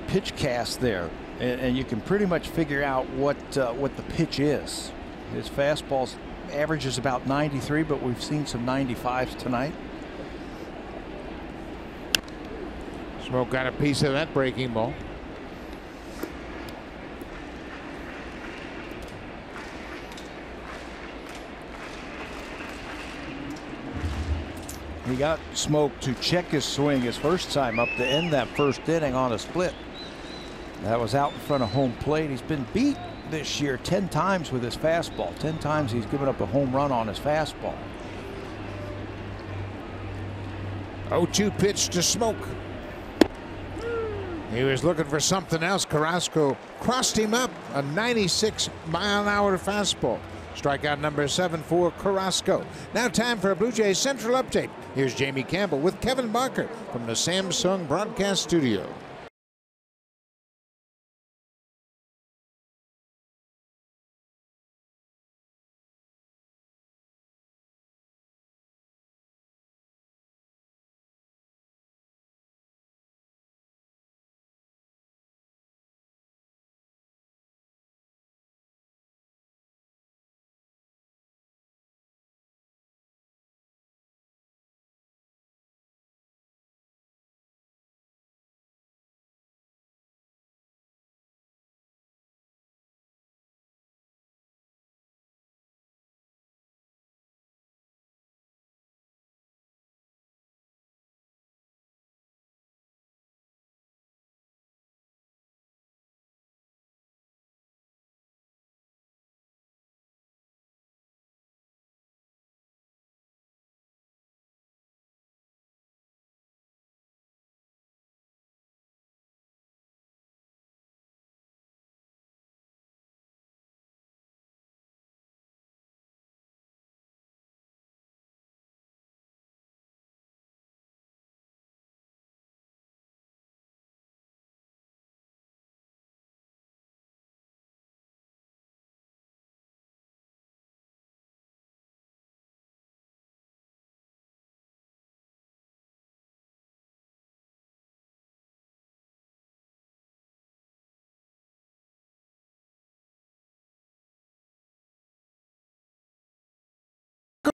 pitch cast there. and you can pretty much figure out what the pitch is. His fastball averages about 93, but we've seen some 95s tonight. Smoke got a piece of that breaking ball. He got Smoke to check his swing his first time up to end that first inning on a split. That was out in front of home plate. He's been beat this year 10 times with his fastball. 10 times he's given up a home run on his fastball. 0-2 pitch to Smoke. He was looking for something else. Carrasco crossed him up. A 96-mile-an-hour fastball. Strikeout number 7 for Carrasco. Now time for a Blue Jays Central update. Here's Jamie Campbell with Kevin Barker from the Samsung Broadcast Studio.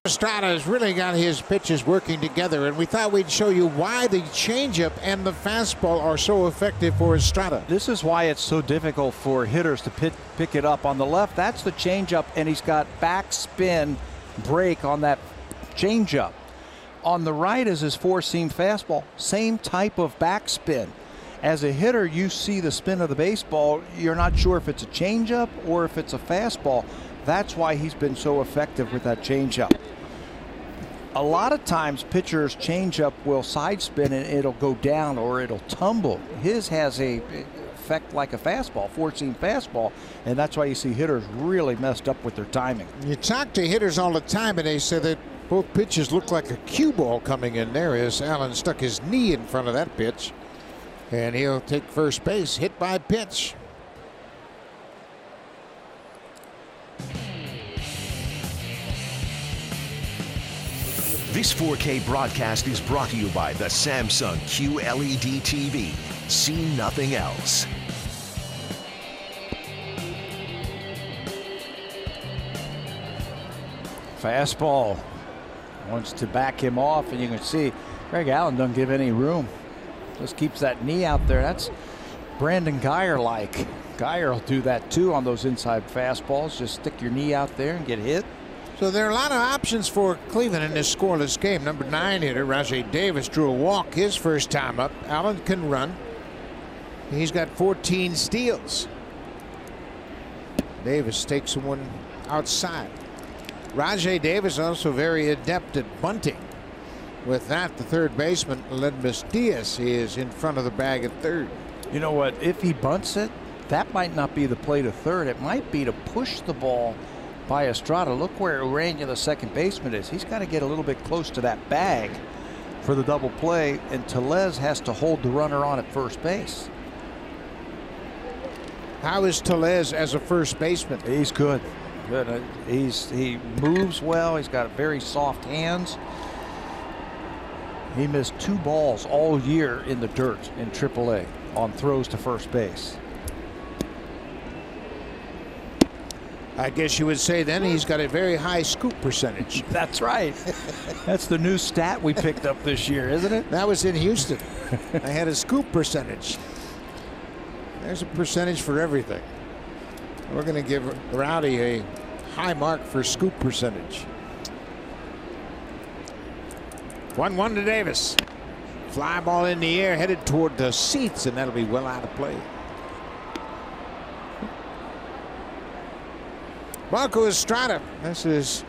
Estrada has really got his pitches working together, and we thought we'd show you why the changeup and the fastball are so effective for Estrada. This is why it's so difficult for hitters to pick it up. On the left, that's the changeup, and he's got backspin break on that changeup. On the right is his four-seam fastball, same type of backspin. As a hitter, you see the spin of the baseball. You're not sure if it's a changeup or if it's a fastball. That's why he's been so effective with that changeup. A lot of times pitchers' changeup will side spin and it'll go down or it'll tumble. His has a effect like a fastball, four-seam fastball, and that's why you see hitters really messed up with their timing. You talk to hitters all the time, and they say that both pitches look like a cue ball coming in there as Allen stuck his knee in front of that pitch, and he'll take first base, hit by pitch. This 4K broadcast is brought to you by the Samsung QLED TV. See nothing else. Fastball wants to back him off, and you can see Greg Allen doesn't give any room. Just keeps that knee out there. That's Brandon Guyer-like. Guyer will do that too on those inside fastballs. Just stick your knee out there and get hit. So there are a lot of options for Cleveland in this scoreless game. Number 9 hitter Rajay Davis drew a walk his first time up. Allen can run. He's got 14 steals. Davis takes one outside. Rajay Davis also very adept at bunting. With that, the third baseman, Ledmus Diaz, is in front of the bag at third. You know what? If he bunts it, that might not be the play to third. It might be to push the ball by Estrada. Look where Urania, the second baseman, is. He's got to get a little bit close to that bag for the double play, and Tellez has to hold the runner on at first base. How is Tellez as a first baseman? He's good. Good. He moves well. He's got very soft hands. He missed 2 balls all year in the dirt in AAA on throws to first base. I guess you would say then he's got a very high scoop percentage. That's right. That's the new stat we picked up this year, isn't it? That was in Houston. I had a scoop percentage. There's a percentage for everything. We're going to give Rowdy a high mark for scoop percentage. 1-1 to Davis. Fly ball in the air headed toward the seats, and that'll be well out of play. Marco Estrada. This is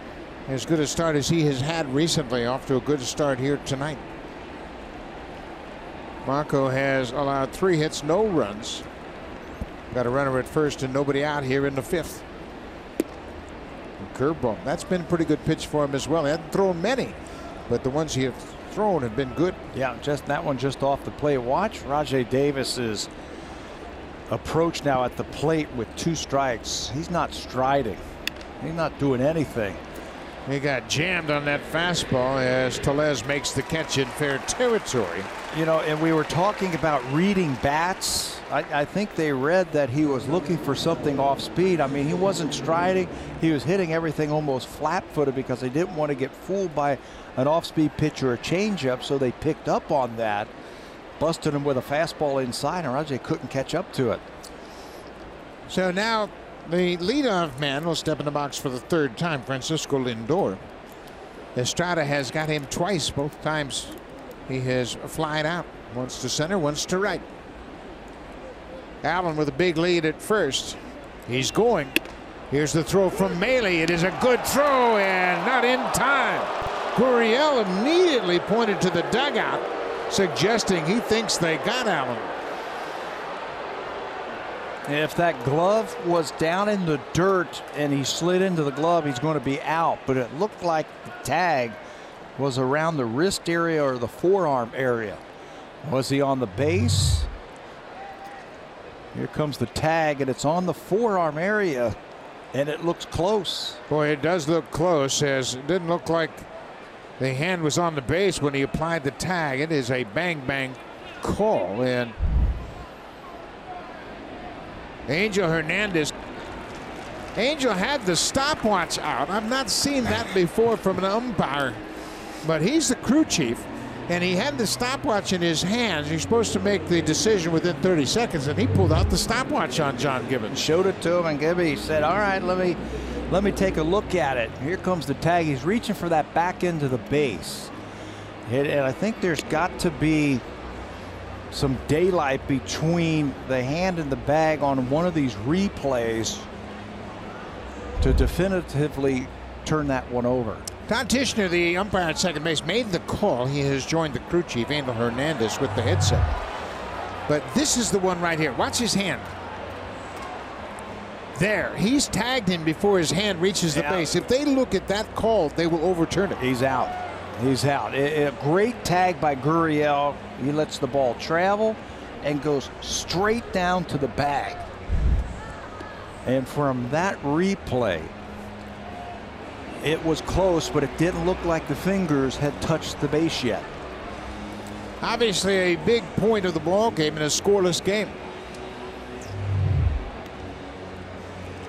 as good a start as he has had recently. Off to a good start here tonight. Marco has allowed 3 hits, no runs. Got a runner at first and nobody out here in the 5th. Curveball. That's been a pretty good pitch for him as well. He hasn't thrown many, but the ones he has thrown have been good. Yeah, just that one just off the plate. Watch Rajai Davis's approach now at the plate with 2 strikes. He's not striding. He's not doing anything. He got jammed on that fastball as Tellez makes the catch in fair territory. You know, and we were talking about reading bats. I think they read that he was looking for something off speed. I mean, he wasn't striding. He was hitting everything almost flat-footed because they didn't want to get fooled by an off-speed pitch or a changeup, so they picked up on that, busted him with a fastball inside, and Rajai couldn't catch up to it. So now the leadoff man will step in the box for the 3rd time, Francisco Lindor. Estrada has got him twice. Both times he has flied out. Once to center, once to right. Allen with a big lead at first. He's going. Here's the throw from Maile. It is a good throw and not in time. Gurriel immediately pointed to the dugout, suggesting he thinks they got Allen. If that glove was down in the dirt and he slid into the glove, he's going to be out. But it looked like the tag was around the wrist area or the forearm area. Was he on the base? Here comes the tag, and it's on the forearm area, and it looks close. Boy, it does look close, as it didn't look like the hand was on the base when he applied the tag. It is a bang-bang call, and Angel Hernandez. Angel had the stopwatch out. I've not seen that before from an umpire, but he's the crew chief, and he had the stopwatch in his hands. He's supposed to make the decision within 30 seconds, and he pulled out the stopwatch on John Gibbons. Showed it to him, and Gibby said, all right, let me take a look at it. Here comes the tag. He's reaching for that back end of the base. And I think there's got to be some daylight between the hand and the bag on one of these replays to definitively turn that one over. Todd Tishner, the umpire at second base, made the call. He has joined the crew chief, Angel Hernandez, with the headset. But this is the one right here. Watch his hand. There. He's tagged him before his hand reaches the base. If they look at that call, they will overturn it. He's out. He's out. A great tag by Gurriel. He lets the ball travel and goes straight down to the bag. And from that replay, it was close, but it didn't look like the fingers had touched the base yet. Obviously a big point of the ball game in a scoreless game.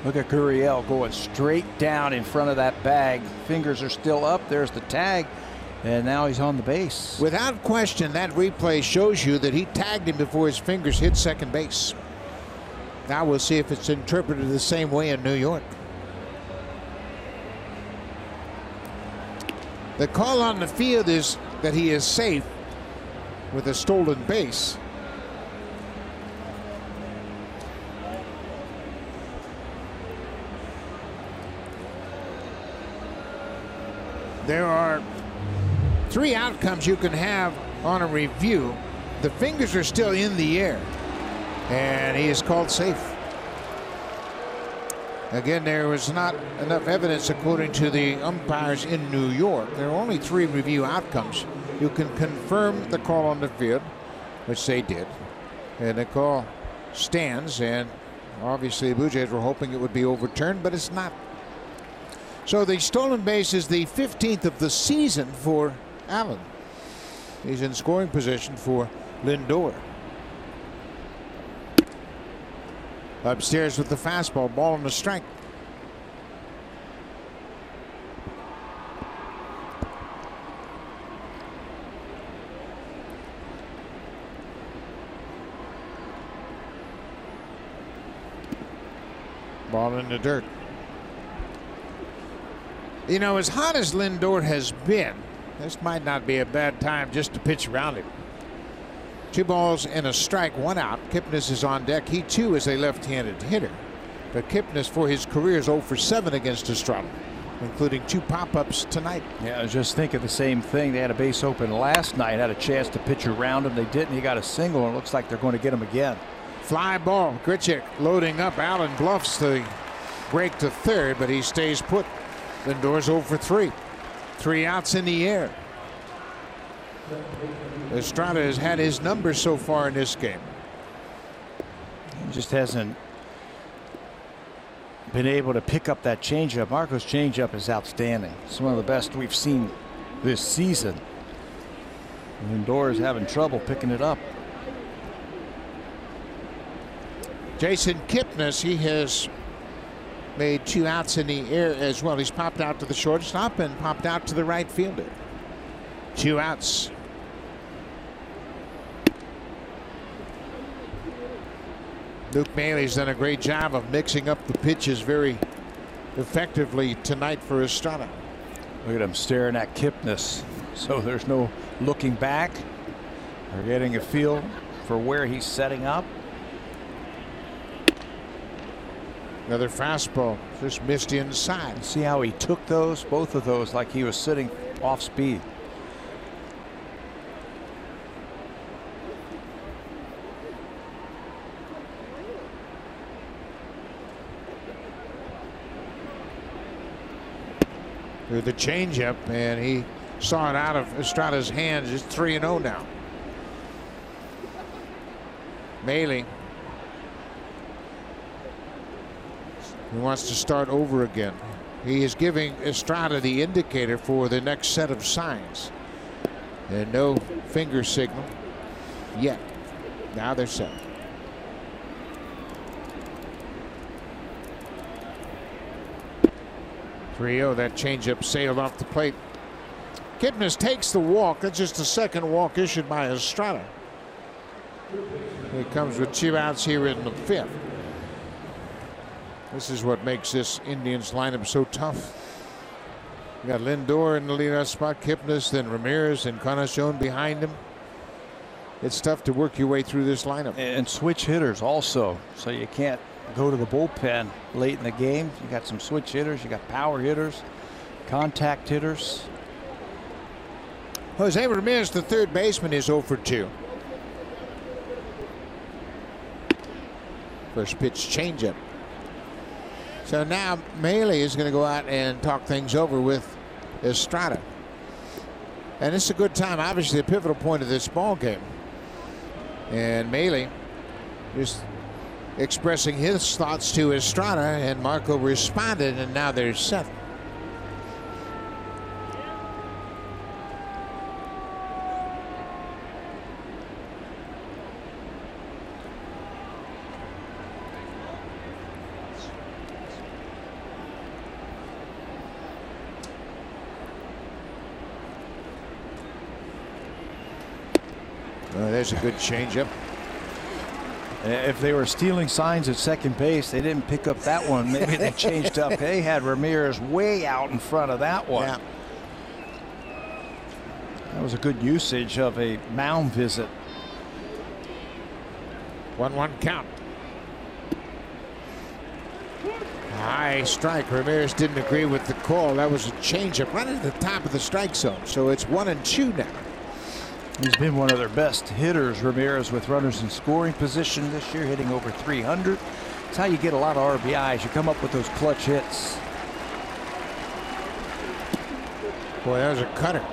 Look at Gurriel going straight down in front of that bag. Fingers are still up. There's the tag, and now he's on the base. Without question, that replay shows you that he tagged him before his fingers hit second base. Now we'll see if it's interpreted the same way in New York. The call on the field is that he is safe with a stolen base. There are 3 outcomes you can have on a review. The fingers are still in the air, and he is called safe. Again, there was not enough evidence, according to the umpires in New York. There are only 3 review outcomes. You can confirm the call on the field, which they did, and the call stands, and obviously the Blue Jays were hoping it would be overturned, but it's not. So the stolen base is the 15th of the season for Allen. He's in scoring position for Lindor. Upstairs with the fastball, ball on the strike. Ball in the dirt. You know, as hot as Lindor has been, this might not be a bad time just to pitch around him. 2 balls and a strike, 1 out. Kipnis is on deck. He too is a left-handed hitter. But Kipnis for his career is 0 for 7 against Estrada, including 2 pop-ups tonight. Yeah, I was just thinking the same thing. They had a base open last night, had a chance to pitch around him. They didn't. He got a single, and it looks like they're going to get him again. Fly ball. Grichuk loading up. Allen bluffs the break to third, but he stays put. Lindor's 0 for 3. 3 outs in the air. Estrada has had his number so far in this game. He just hasn't been able to pick up that changeup. Marco's changeup is outstanding. It's one of the best we've seen this season. Lindor is having trouble picking it up. Jason Kipnis, he has made 2 outs in the air as well. He's popped out to the shortstop and popped out to the right fielder. 2 outs. Luke Mailey's done a great job of mixing up the pitches very effectively tonight for Estrada. Look at him staring at Kipnis. So there's no looking back or getting a feel for where he's setting up. Another fastball just missed inside. See how he took those, both of those, like he was sitting off speed. With the changeup, and he saw it out of Estrada's hands. It's 3-0 now. Mailey. He wants to start over again. He is giving Estrada the indicator for the next set of signs. And no finger signal yet. Now they're set. That changeup sailed off the plate. Kipnis takes the walk. That's just the second walk issued by Estrada. He comes with 2 outs here in the 5th. This is what makes this Indians lineup so tough. You got Lindor in the leadoff spot, Kipnis, then Ramirez and Encarnacion behind him. It's tough to work your way through this lineup. And switch hitters also, so you can't go to the bullpen late in the game. You got some switch hitters, you got power hitters, contact hitters. Jose Ramirez, the third baseman, is 0 for 2. First pitch changeup. So now Mailey is going to go out and talk things over with Estrada. And it's a good time, obviously a pivotal point of this ball game. And Mailey just expressing his thoughts to Estrada, and Marco responded, and now they're set. There's a good changeup. If they were stealing signs at second base, they didn't pick up that one. Maybe they changed up. They had Ramirez way out in front of that one. Yeah. That was a good usage of a mound visit. 1-1 count. High strike. Ramirez didn't agree with the call. That was a changeup right at the top of the strike zone. So it's 1-2 now. He's been one of their best hitters, Ramirez, with runners in scoring position this year, hitting over 300. It's how you get a lot of RBIs. You come up with those clutch hits. Boy, that was a cutter.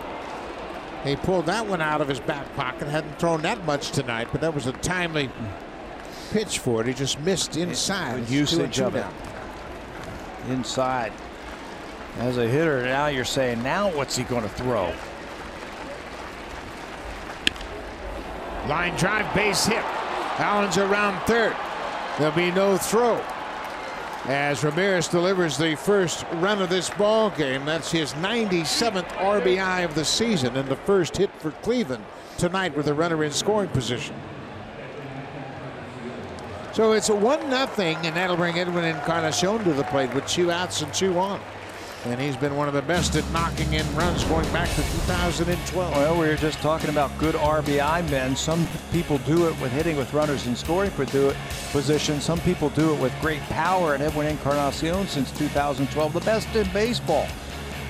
He pulled that one out of his back pocket. Hadn't thrown that much tonight, but that was a timely pitch for it. He just missed inside. Good usage of it. Inside. As a hitter, now you're saying, now what's he going to throw? Line drive, base hit. Allen's around third. There'll be no throw as Ramirez delivers the first run of this ball game. That's his 97th RBI of the season and the first hit for Cleveland tonight with a runner in scoring position. So it's a 1-0, and that'll bring Edwin Encarnacion to the plate with 2 outs and 2 on. And he's been one of the best at knocking in runs going back to 2012. Well, we were just talking about good RBI men. Some people do it with hitting with runners in scoring position. Some people do it with great power, and Edwin Encarnacion since 2012, the best in baseball.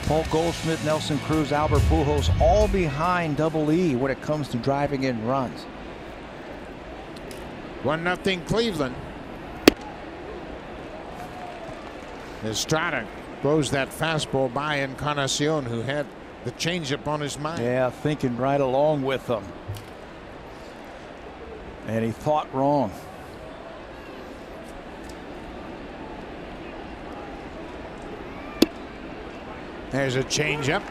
Paul Goldschmidt, Nelson Cruz, Albert Pujols, all behind Double E when it comes to driving in runs. 1-0 Cleveland. Estrada throws that fastball by Encarnacion, who had the changeup on his mind. Yeah, thinking right along with them. And he thought wrong. There's a changeup.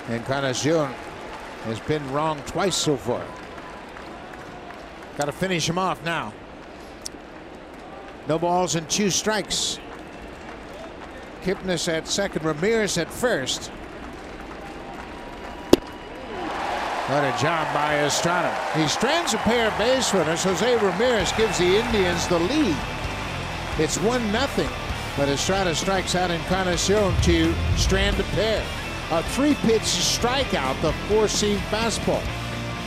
Encarnacion has been wrong twice so far. Got to finish him off now. No balls and 2 strikes. Kipnis at second, Ramirez at first. What a job by Estrada. He strands a pair of base runners. Jose Ramirez gives the Indians the lead. It's 1-0. But Estrada strikes out Encarnacion to strand a pair. A 3-pitch strikeout, the 4-seam fastball.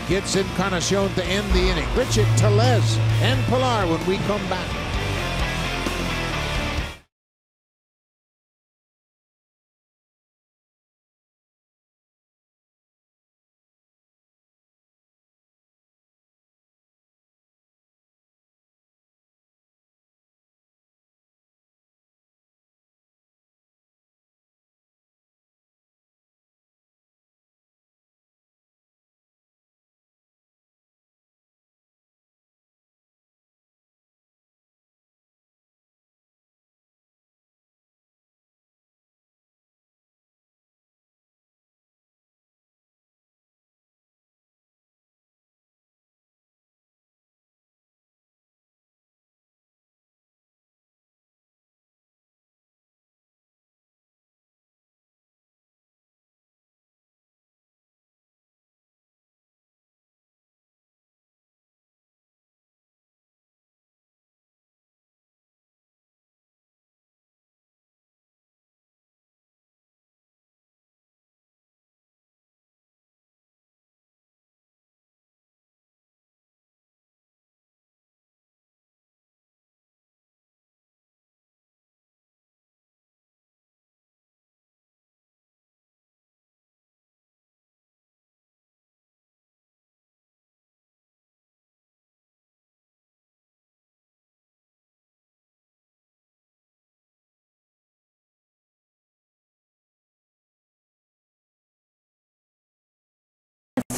Gets Encarnacion to end the inning. Richard, Tellez, and Pilar when we come back.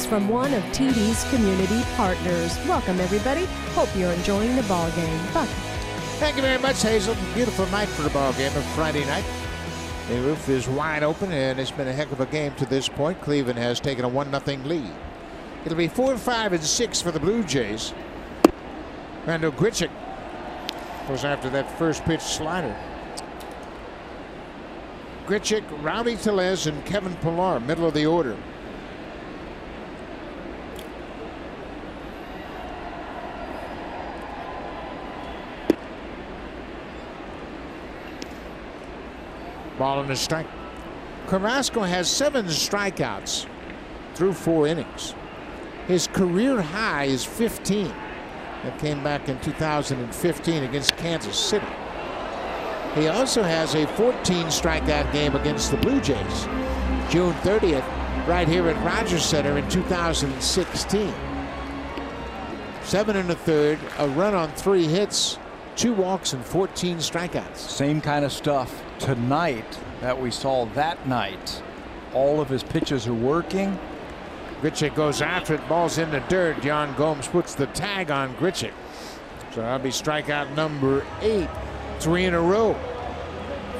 From one of TD's community partners. Welcome, everybody. Hope you're enjoying the ball game. Buck. Thank you very much, Hazel. Beautiful night for the ball game of Friday night. The roof is wide open, and it's been a heck of a game to this point. Cleveland has taken a 1-0 lead. It'll be 4, 5, and 6 for the Blue Jays. Randall Grichuk goes after that first pitch slider. Grichuk, Rowdy Tellez, and Kevin Pilar, middle of the order. Ball and a strike. Carrasco has 7 strikeouts through 4 innings. His career high is 15. That came back in 2015 against Kansas City. He also has a 14 strikeout game against the Blue Jays, June 30th, right here at Rogers Center in 2016. 7 1/3, a run on 3 hits, 2 walks, and 14 strikeouts. Same kind of stuff tonight that we saw that night. All of his pitches are working. Grichuk goes after it, ball's in the dirt. Jan Gomes puts the tag on Grichuk. So that'll be strikeout number 8, 3 in a row.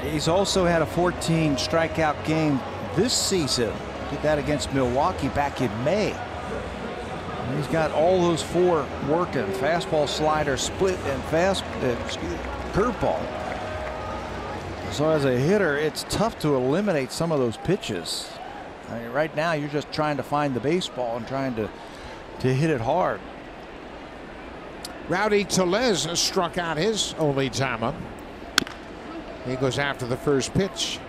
He's also had a 14 strikeout game this season. Did that against Milwaukee back in May. And he's got all those 4 working: fastball, slider, split, and curveball. So as a hitter, it's tough to eliminate some of those pitches. I mean, right now you're just trying to find the baseball and trying to hit it hard. Rowdy Tellez struck out his only time up. He goes after the first pitch.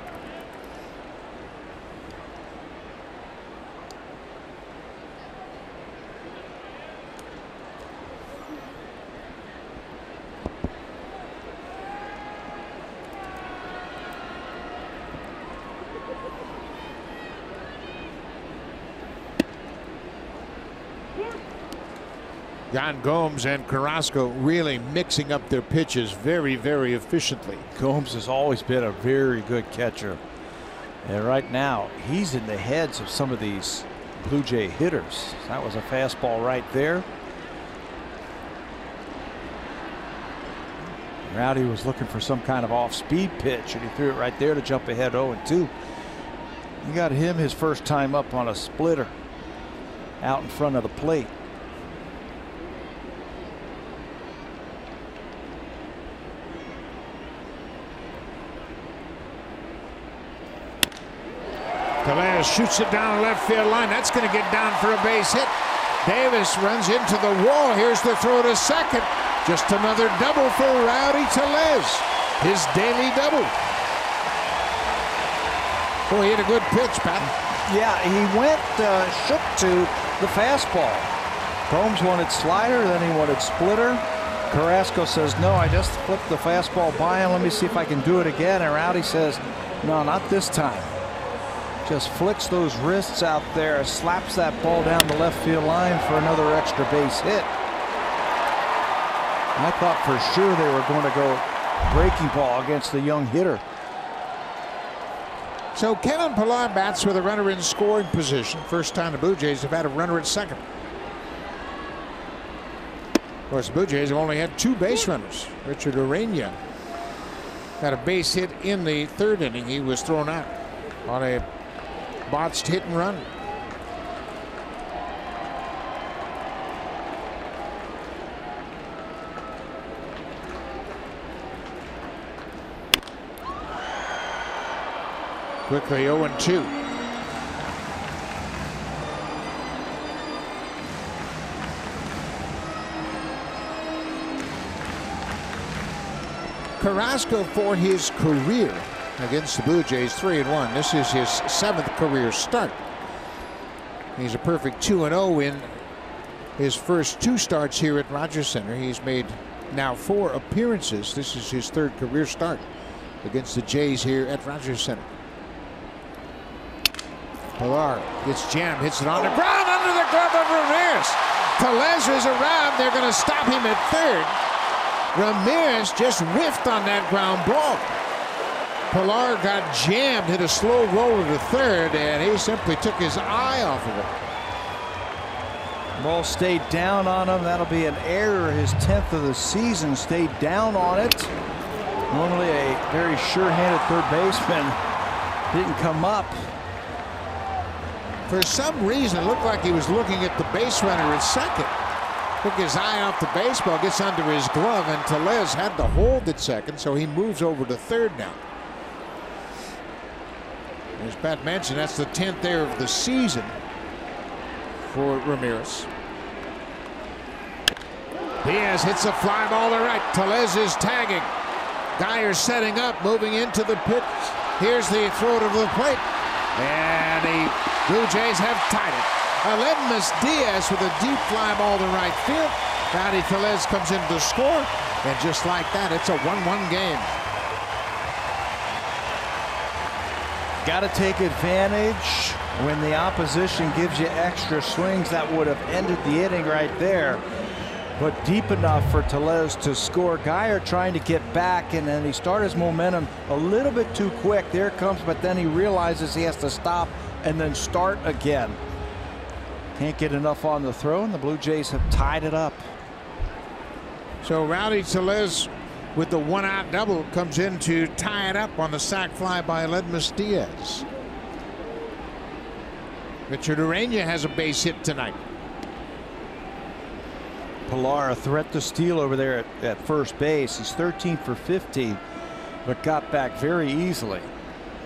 Jan Gomes and Carrasco really mixing up their pitches very, very efficiently. Gomes has always been a very good catcher. And right now, he's in the heads of some of these Blue Jay hitters. That was a fastball right there. Rowdy was looking for some kind of off-speed pitch, and he threw it right there to jump ahead 0-2. You got him his first time up on a splitter out in front of the plate. Tellez shoots it down the left field line. That's going to get down for a base hit. Davis runs into the wall. Here's the throw to second. Just another double for Rowdy Tellez. His daily double. Boy, he had a good pitch, Pat. Yeah, he went shook to the fastball. Gomes wanted slider, then he wanted splitter. Carrasco says, no, I just flipped the fastball by him. Let me see if I can do it again. And Rowdy says, no, not this time. Just flicks those wrists out there, slaps that ball down the left field line for another extra base hit. I thought for sure they were going to go breaking ball against the young hitter. So Kevin Pillar bats with a runner in scoring position. First time the Blue Jays have had a runner at second. Of course, the Blue Jays have only had 2 base runners. Richard Urania had a base hit in the 3rd inning. He was thrown out on a botched hit and run. Quickly 0-2. Carrasco for his career against the Blue Jays 3-1. This is his 7th career start. He's a perfect 2-0 in his first 2 starts here at Rogers Center. He's made now 4 appearances. This is his 3rd career start against the Jays here at Rogers Center. Pillar gets jammed, hits it on the ground under the glove of Ramirez. Tellez is around. They're going to stop him at 3rd. Ramirez just whiffed on that ground ball. Pillar got jammed, hit a slow roller to 3rd, and he simply took his eye off of it. Ball stayed down on him. That'll be an error. His 10th of the season. Stayed down on it. Normally a very sure-handed third baseman. Didn't come up. For some reason, it looked like he was looking at the base runner at second. Took his eye off the baseball, gets under his glove, and Tellez had to hold at second, so he moves over to 3rd now. As Pat mentioned, that's the 10th error of the season for Ramirez. Diaz hits a fly ball to right. Tellez is tagging. Geyer setting up, moving into the pitch. Here's the throw to the plate. And the Blue Jays have tied it. Aledmus Diaz with a deep fly ball to right field. Rowdy Tellez comes in to score. And just like that, it's a 1-1 game. Got to take advantage when the opposition gives you extra swings. That would have ended the inning right there. But deep enough for Tellez to score. Geyer trying to get back, and then he started his momentum a little bit too quick. There it comes, but then he realizes he has to stop and then start again. Can't get enough on the throw, and the Blue Jays have tied it up. So Rowdy Tellez with the 1-out double comes in to tie it up on the sac fly by Aledmus Diaz. Richard Urania has a base hit tonight. Pillar a threat to steal over there at first base. He's 13 for 15, but got back very easily.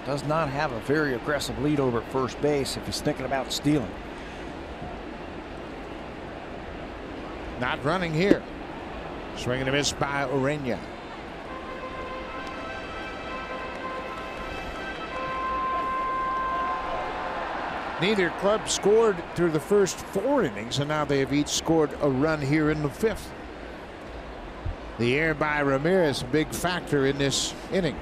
Does not have a very aggressive lead over at first base if he's thinking about stealing. Not running here. Swing and a miss by Urena. Neither club scored through the first 4 innings, and now they have each scored a run here in the 5th. The air by Ramirez, a big factor in this inning.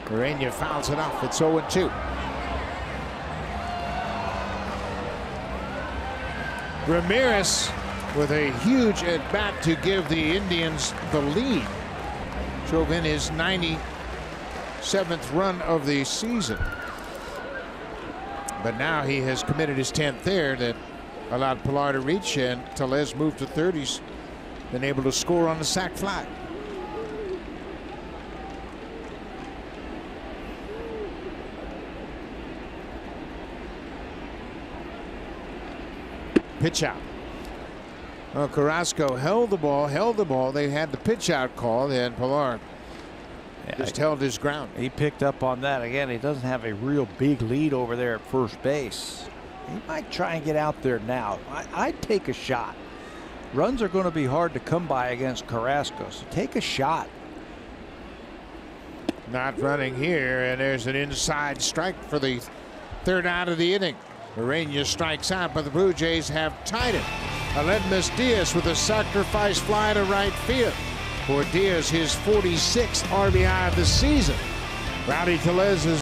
Urena fouls it off. It's 0-2. Ramirez with a huge at bat to give the Indians the lead. Drove in his 97th run of the season. But now he has committed his 10th there that allowed Pilar to reach, and Tellez moved to 3rd. He's been able to score on the sac fly. Pitch out. Well, Carrasco held the ball. They had the pitch out call, and Pilar just held his ground. He picked up on that. Again, he doesn't have a real big lead over there at first base. He might try and get out there now. I'd take a shot. Runs are going to be hard to come by against Carrasco, so take a shot. Not running here, and there's an inside strike for the 3rd out of the inning. Urena strikes out, but the Blue Jays have tied it. Aledmus Diaz with a sacrifice fly to right field. For Diaz, his 46th RBI of the season. Rowdy Tellez is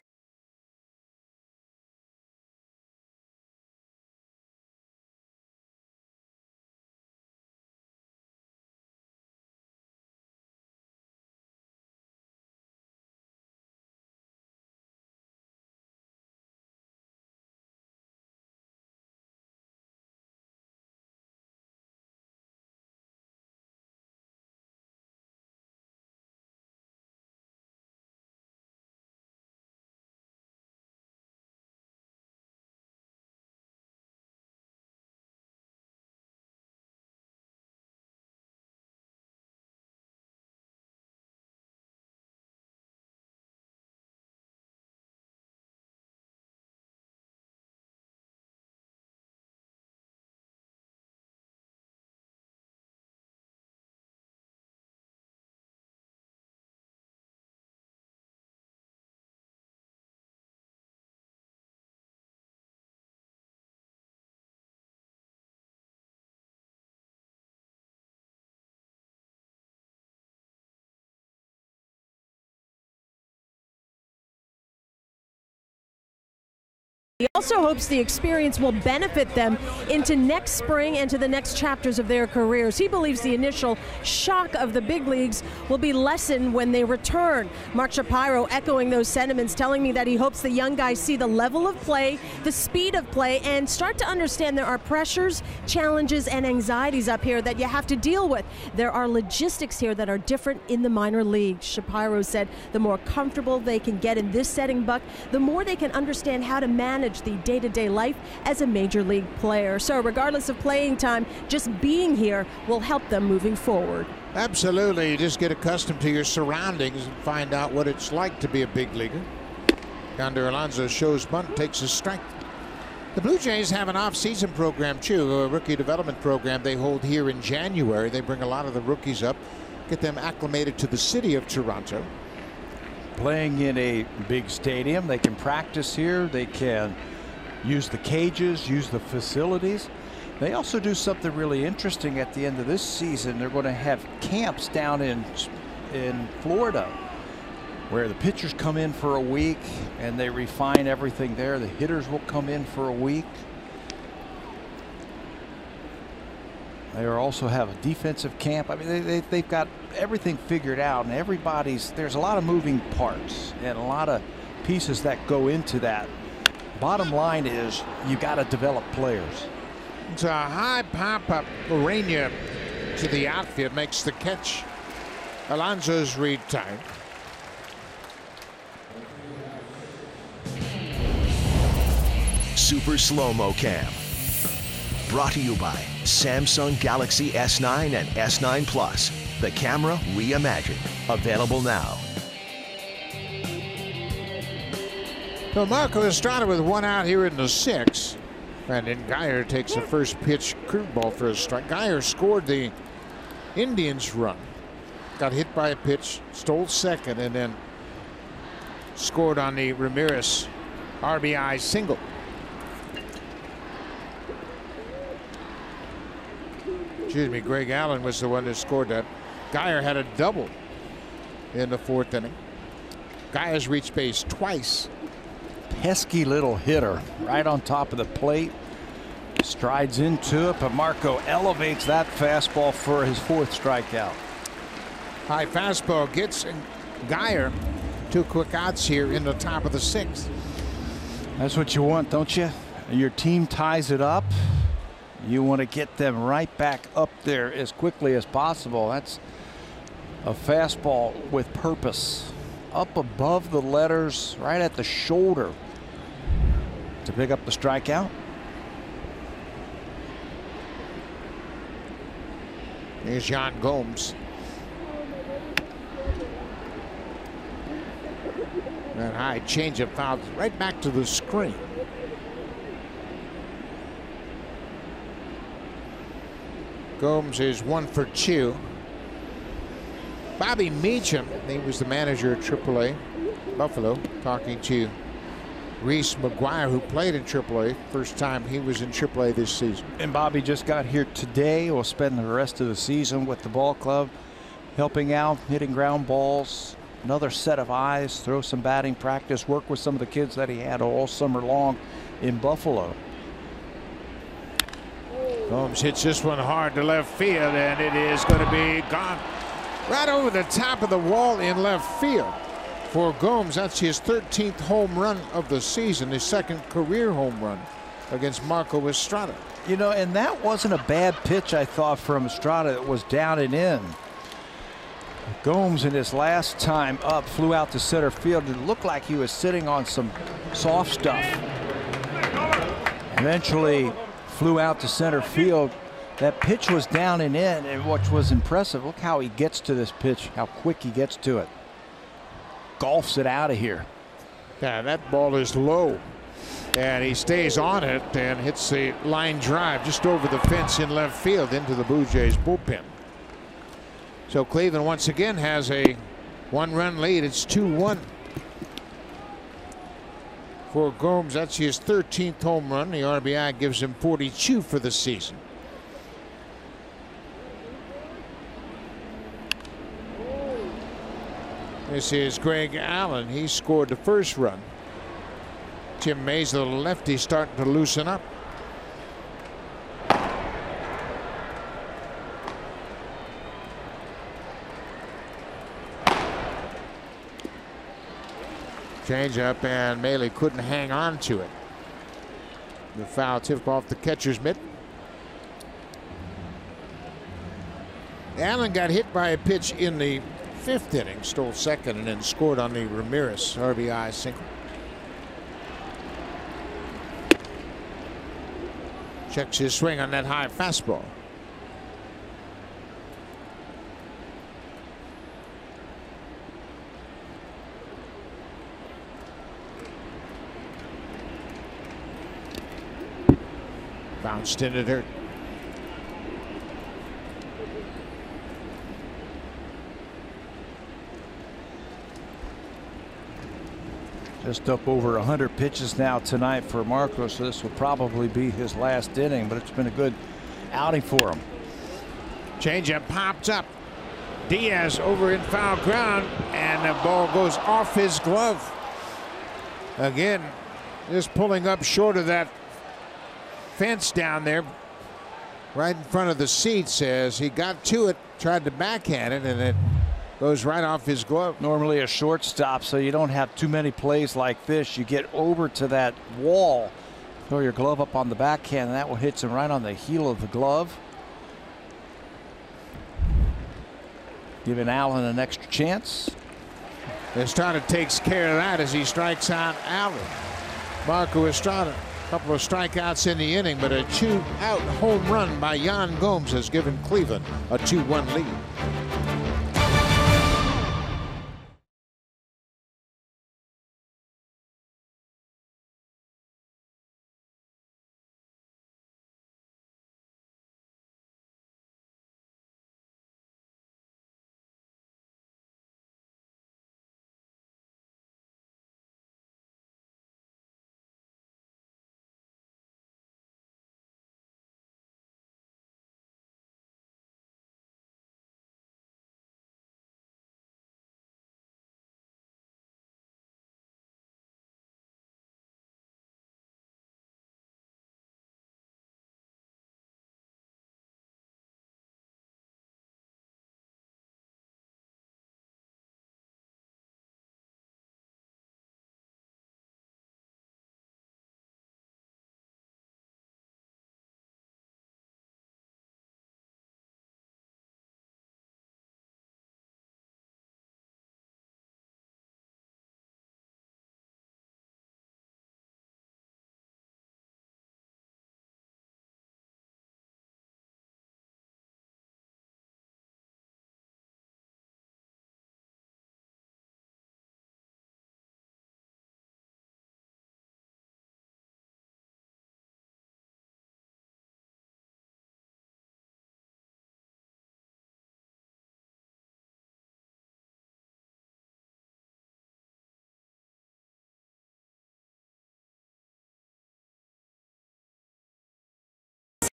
He also hopes the experience will benefit them into next spring and to the next chapters of their careers. He believes the initial shock of the big leagues will be lessened when they return. Mark Shapiro echoing those sentiments, telling me that he hopes the young guys see the level of play, the speed of play, and start to understand there are pressures, challenges, and anxieties up here that you have to deal with. There are logistics here that are different in the minor leagues. Shapiro said the more comfortable they can get in this setting, Buck, the more they can understand how to manage the day-to-day life as a major league player. So regardless of playing time, just being here will help them moving forward. Absolutely. You just get accustomed to your surroundings and find out what it's like to be a big leaguer. Yonder Alonso shows bunt, takes his strike. The Blue Jays have an off-season program too, a rookie development program they hold here in January. They bring a lot of the rookies up, get them acclimated to the city of Toronto. Playing in a big stadium, they can practice here, they can use the cages, use the facilities. They also do something really interesting at the end of this season. They're going to have camps down in Florida where the pitchers come in for a week and they refine everything there. The hitters will come in for a week. They also have a defensive camp. I mean, they've got everything figured out, and there's a lot of moving parts and a lot of pieces that go into that. Bottom line is you got to develop players. It's a high pop-up. Urena to the outfield makes the catch. Alonso's retired. Super Slow-Mo Cam. Brought to you by Samsung Galaxy S9 and S9 Plus. The camera reimagined. Available now. So Marco Estrada with one out here in the 6th. And then Geyer takes the first pitch curveball for a strike. Geyer scored the Indians run. Got hit by a pitch, stole second, and then scored on the Ramirez RBI single. Excuse me, Greg Allen was the one that scored that. Geyer had a double in the 4th inning. Geyer's reached base twice. Pesky little hitter right on top of the plate. Strides into it, but Marco elevates that fastball for his 4th strikeout. High fastball gets Geyer 2 quick outs here in the top of the 6th. That's what you want, don't you? Your team ties it up. You want to get them right back up there as quickly as possible. That's a fastball with purpose. Up above the letters, right at the shoulder to pick up the strikeout. Here's Jan Gomes. That high changeup fouled right back to the screen. Gomes is 1 for 2. Bobby Meacham, he was the manager at AAA Buffalo, talking to Reese McGuire, who played in AAA. First time he was in AAA this season. And Bobby just got here today. Will spend the rest of the season with the ball club, helping out, hitting ground balls. Another set of eyes, throw some batting practice, work with some of the kids that he had all summer long in Buffalo. Gomes hits this one hard to left field, and it is going to be gone right over the top of the wall in left field. For Gomes, that's his 13th home run of the season, his 2nd career home run against Marco Estrada. You know, and that wasn't a bad pitch, I thought, from Estrada. It was down and in. Gomes, in his last time up, flew out to center field. It looked like he was sitting on some soft stuff. Eventually flew out to center field. That pitch was down and in, and what was impressive, look how he gets to this pitch, how quick he gets to it. Golfs it out of here. Yeah, that ball is low, and he stays on it and hits the line drive just over the fence in left field into the Blue Jays bullpen. So Cleveland once again has a 1-run lead. It's 2-1 for Gomes. That's his 13th home run. The RBI gives him 42 for the season. This is Greg Allen. He scored the first run. Tim Mays, the lefty, starting to loosen up. Change up, and Maley couldn't hang on to it. The foul tip off the catcher's mitt. Allen got hit by a pitch in the 5th inning, stole second, and then scored on the Ramirez RBI single. Checks his swing on that high fastball. Bounced into dirt. Just up over 100 pitches now tonight for Marco, so this will probably be his last inning, but it's been a good outing for him. Changeup popped up. Diaz over in foul ground, and the ball goes off his glove. Again, just pulling up short of that fence down there right in front of the seats as he got to it, tried to backhand it, and it goes right off his glove. Normally a shortstop, so you don't have too many plays like this. You get over to that wall, throw your glove up on the backhand, and that will hit him right on the heel of the glove. Giving Allen an extra chance. Estrada takes care of that as he strikes out Allen. Marco Estrada, a couple of strikeouts in the inning, but a 2-out home run by Yan Gomes has given Cleveland a 2-1 lead.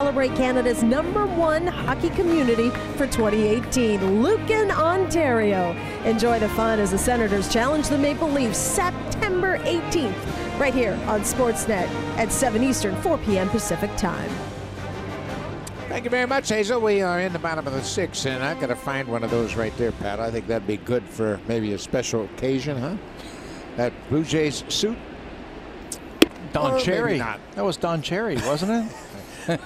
Celebrate Canada's #1 hockey community for 2018, Lucan, Ontario. Enjoy the fun as the Senators challenge the Maple Leafs September 18th, right here on Sportsnet at 7 Eastern, 4 p.m. Pacific time. Thank you very much, Hazel. We are in the bottom of the 6th, and I've got to find one of those right there, Pat. I think that'd be good for maybe a special occasion, huh? That Blue Jays suit. Don Cherry. Not. That was Don Cherry, wasn't it?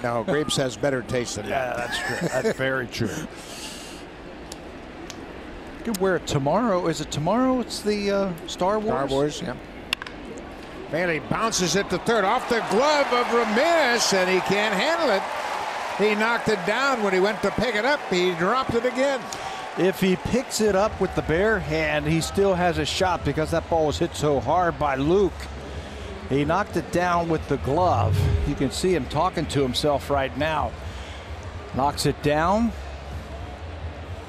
No, Grapes has better taste than that. Yeah, that's true. That's very true. Could wear it tomorrow. Is it tomorrow? It's the Star Wars? Star Wars, yeah. Bailey bounces it to third off the glove of Ramirez, and he can't handle it. He knocked it down when he went to pick it up. He dropped it again. If he picks it up with the bare hand, he still has a shot because that ball was hit so hard by Luke. He knocked it down with the glove. You can see him talking to himself right now. Knocks it down,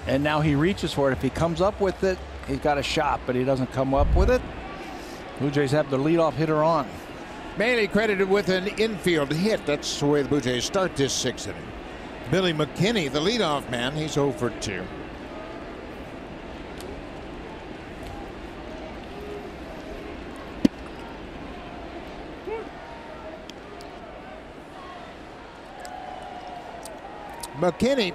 and now he reaches for it. If he comes up with it, he's got a shot, but he doesn't come up with it. Blue Jays have the leadoff hitter on. Bailey credited with an infield hit. That's the way the Blue Jays start this 6th inning. Billy McKinney, the leadoff man, he's 0 for 2. McKinney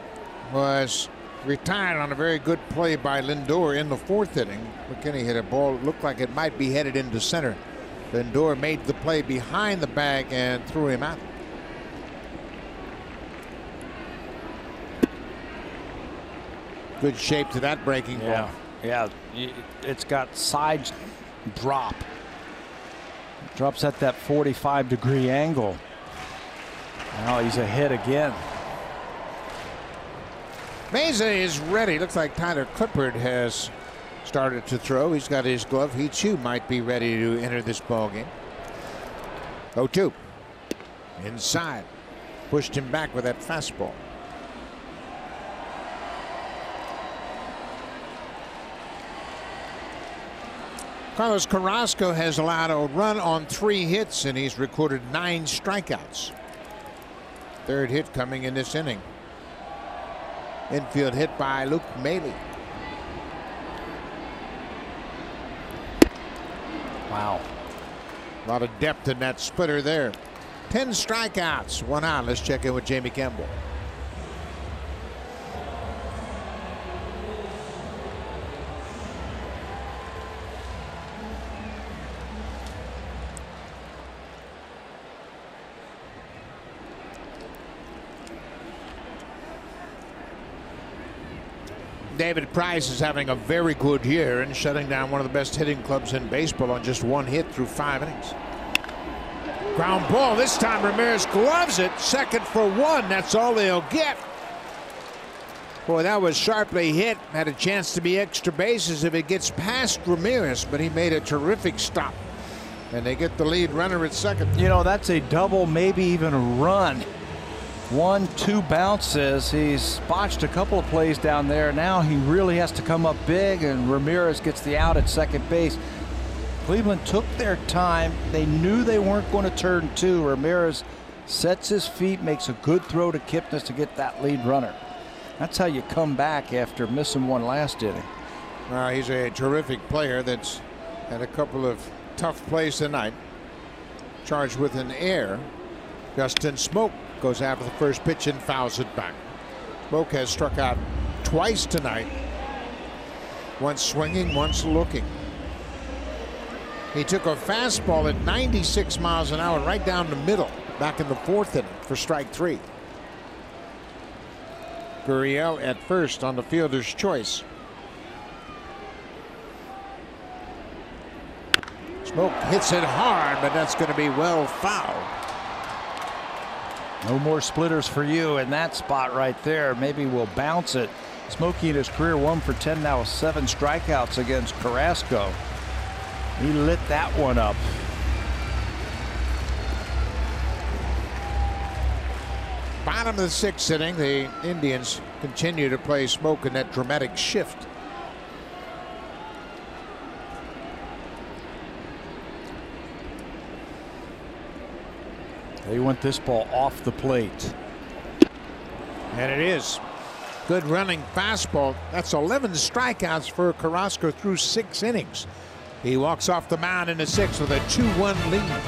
was retired on a very good play by Lindor in the 4th inning. McKinney hit a ball that looked like it might be headed into center. Lindor made the play behind the bag and threw him out. Good shape to that breaking ball. Yeah, it's got side drop. Drops at that 45-degree angle. Now he's ahead again. Meza is ready. Looks like Tyler Clippard has started to throw. He's got his glove. He too might be ready to enter this ball game. 0-2. Inside. Pushed him back with that fastball. Carlos Carrasco has allowed a run on 3 hits, and he's recorded 9 strikeouts. 3rd hit coming in this inning. Infield hit by Luke Maile. Wow. A lot of depth in that splitter there. 10 strikeouts, 1 out. Let's check in with Jamie Campbell. David Price is having a very good year and shutting down one of the best hitting clubs in baseball on just 1 hit through 5 innings. Ground ball. This time Ramirez gloves it. 2nd for 1. That's all they'll get. Boy, that was sharply hit. Had a chance to be extra bases if it gets past Ramirez, but he made a terrific stop. And they get the lead runner at 2nd. You know, that's a double, maybe even a run. 1-2 bounces. He's botched a couple of plays down there. Now he really has to come up big, and Ramirez gets the out at 2nd base. Cleveland took their time. They knew they weren't going to turn 2. Ramirez sets his feet, makes a good throw to Kipnis to get that lead runner. That's how you come back after missing 1 last inning. He's a terrific player that's had a couple of tough plays tonight. Charged with an error. Justin Smoke goes after the first pitch and fouls it back. Smoke has struck out twice tonight. Once swinging, once looking. He took a fastball at 96 miles an hour right down the middle back in the 4th inning for strike 3. Gurriel at first on the fielder's choice. Smoke hits it hard, but that's going to be well fouled. No more splitters for you in that spot right there. Maybe we'll bounce it. Smokey in his career 1 for 10 now, 7 strikeouts against Carrasco. He lit that one up. Bottom of the 6th inning, the Indians continue to play Smoke in that dramatic shift. They want this ball off the plate. And it is. Good running fastball. That's 11 strikeouts for Carrasco through 6 innings. He walks off the mound in the 6th with a 2-1 lead.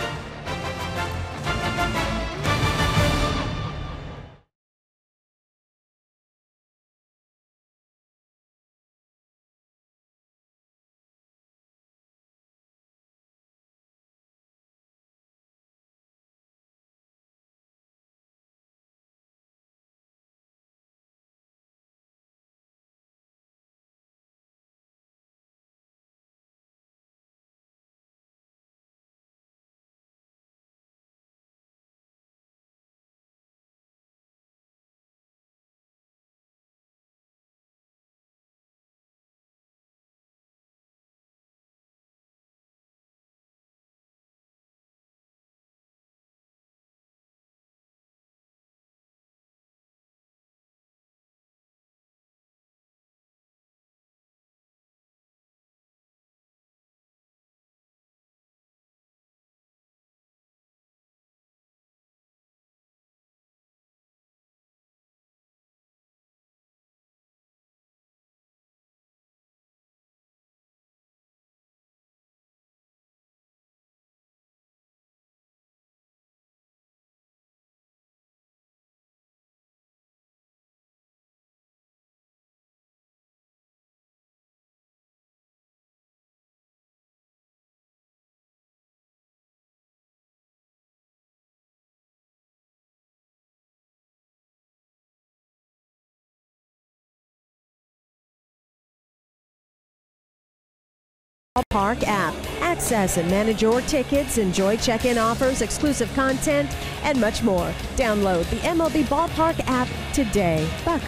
Ballpark app. Access and manage your tickets, enjoy check-in offers, exclusive content, and much more. Download the MLB Ballpark app today. Buck.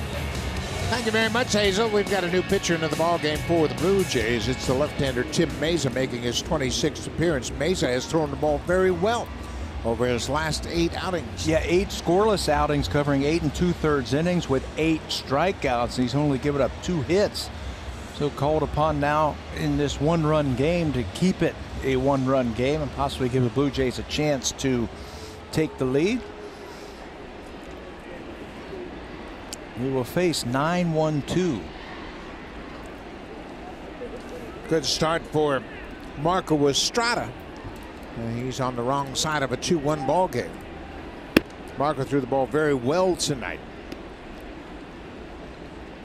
Thank you very much, Hazel. We've got a new pitcher into the ballgame for the Blue Jays. It's the left-hander Tim Mesa making his 26th appearance. Mesa has thrown the ball very well over his last 8 outings. Yeah, 8 scoreless outings covering 8 2/3 innings with 8 strikeouts. He's only given up 2 hits. So called upon now in this 1-run game to keep it a 1-run game and possibly give the Blue Jays a chance to take the lead. We will face 9-1-2. Good start for Marco Estrada. He's on the wrong side of a 2-1 ball game. Marco threw the ball very well tonight.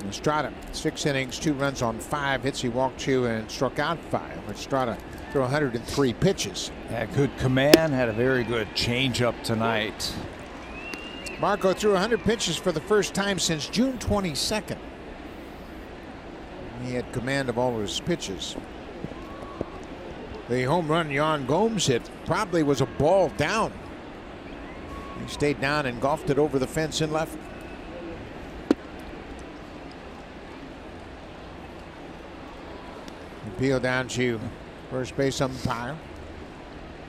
Estrada, 6 innings, 2 runs on 5 hits. He walked 2 and struck out 5. Estrada threw 103 pitches. Had good command, had a very good changeup tonight. Marco threw 100 pitches for the first time since June 22nd. He had command of all of his pitches. The home run Yan Gomes hit probably was a ball down. He stayed down and golfed it over the fence and left. Appeal down to first base umpire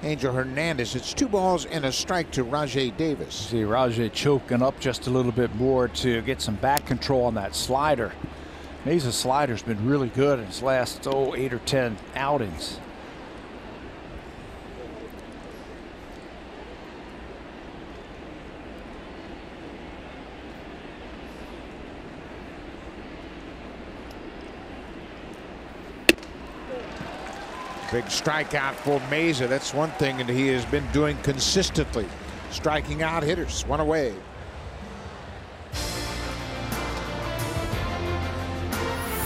Angel Hernandez. It's 2 balls and a strike to Rajay Davis. See Rajay choking up just a little bit more to get some back control on that slider. Mesa's slider's been really good in his last 8 or 10 outings. Big strikeout for Mesa. That's one thing that he has been doing consistently. Striking out hitters. 1 away.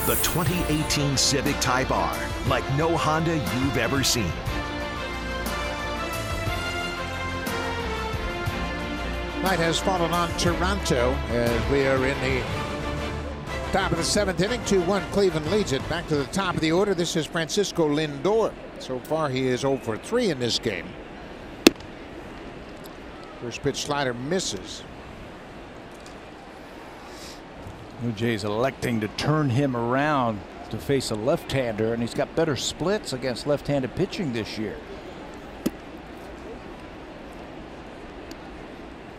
The 2018 Civic Type R, like no Honda you've ever seen. Night has fallen on Toronto as we are in the top of the 7th inning. 2-1. Cleveland leads it. Back to the top of the order. This is Francisco Lindor. So far he is 0 for 3 in this game. First pitch slider misses. Blue Jays electing to turn him around to face a left-hander, and he's got better splits against left-handed pitching this year.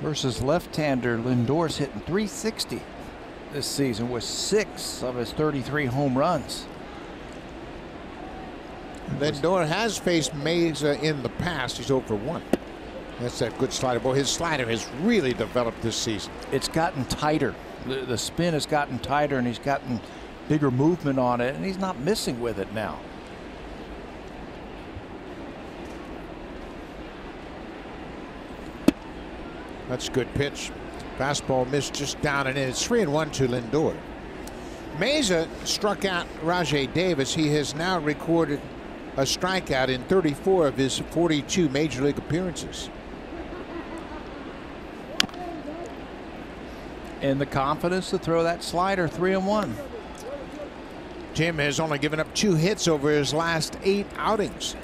Versus left-hander, Lindor's hitting .360 this season with 6 of his 33 home runs. Lindor has faced Mesa in the past. He's 0 for 1. That's that good slider. Boy, his slider has really developed this season. It's gotten tighter. The spin has gotten tighter, and he's gotten bigger movement on it, and he's not missing with it now. That's a good pitch. Fastball missed just down and in. It's 3-1 to Lindor. Meza struck out Rajay Davis. He has now recorded a strikeout in 34 of his 42 major league appearances. And the confidence to throw that slider. 3-1. Tim has only given up 2 hits over his last 8 outings.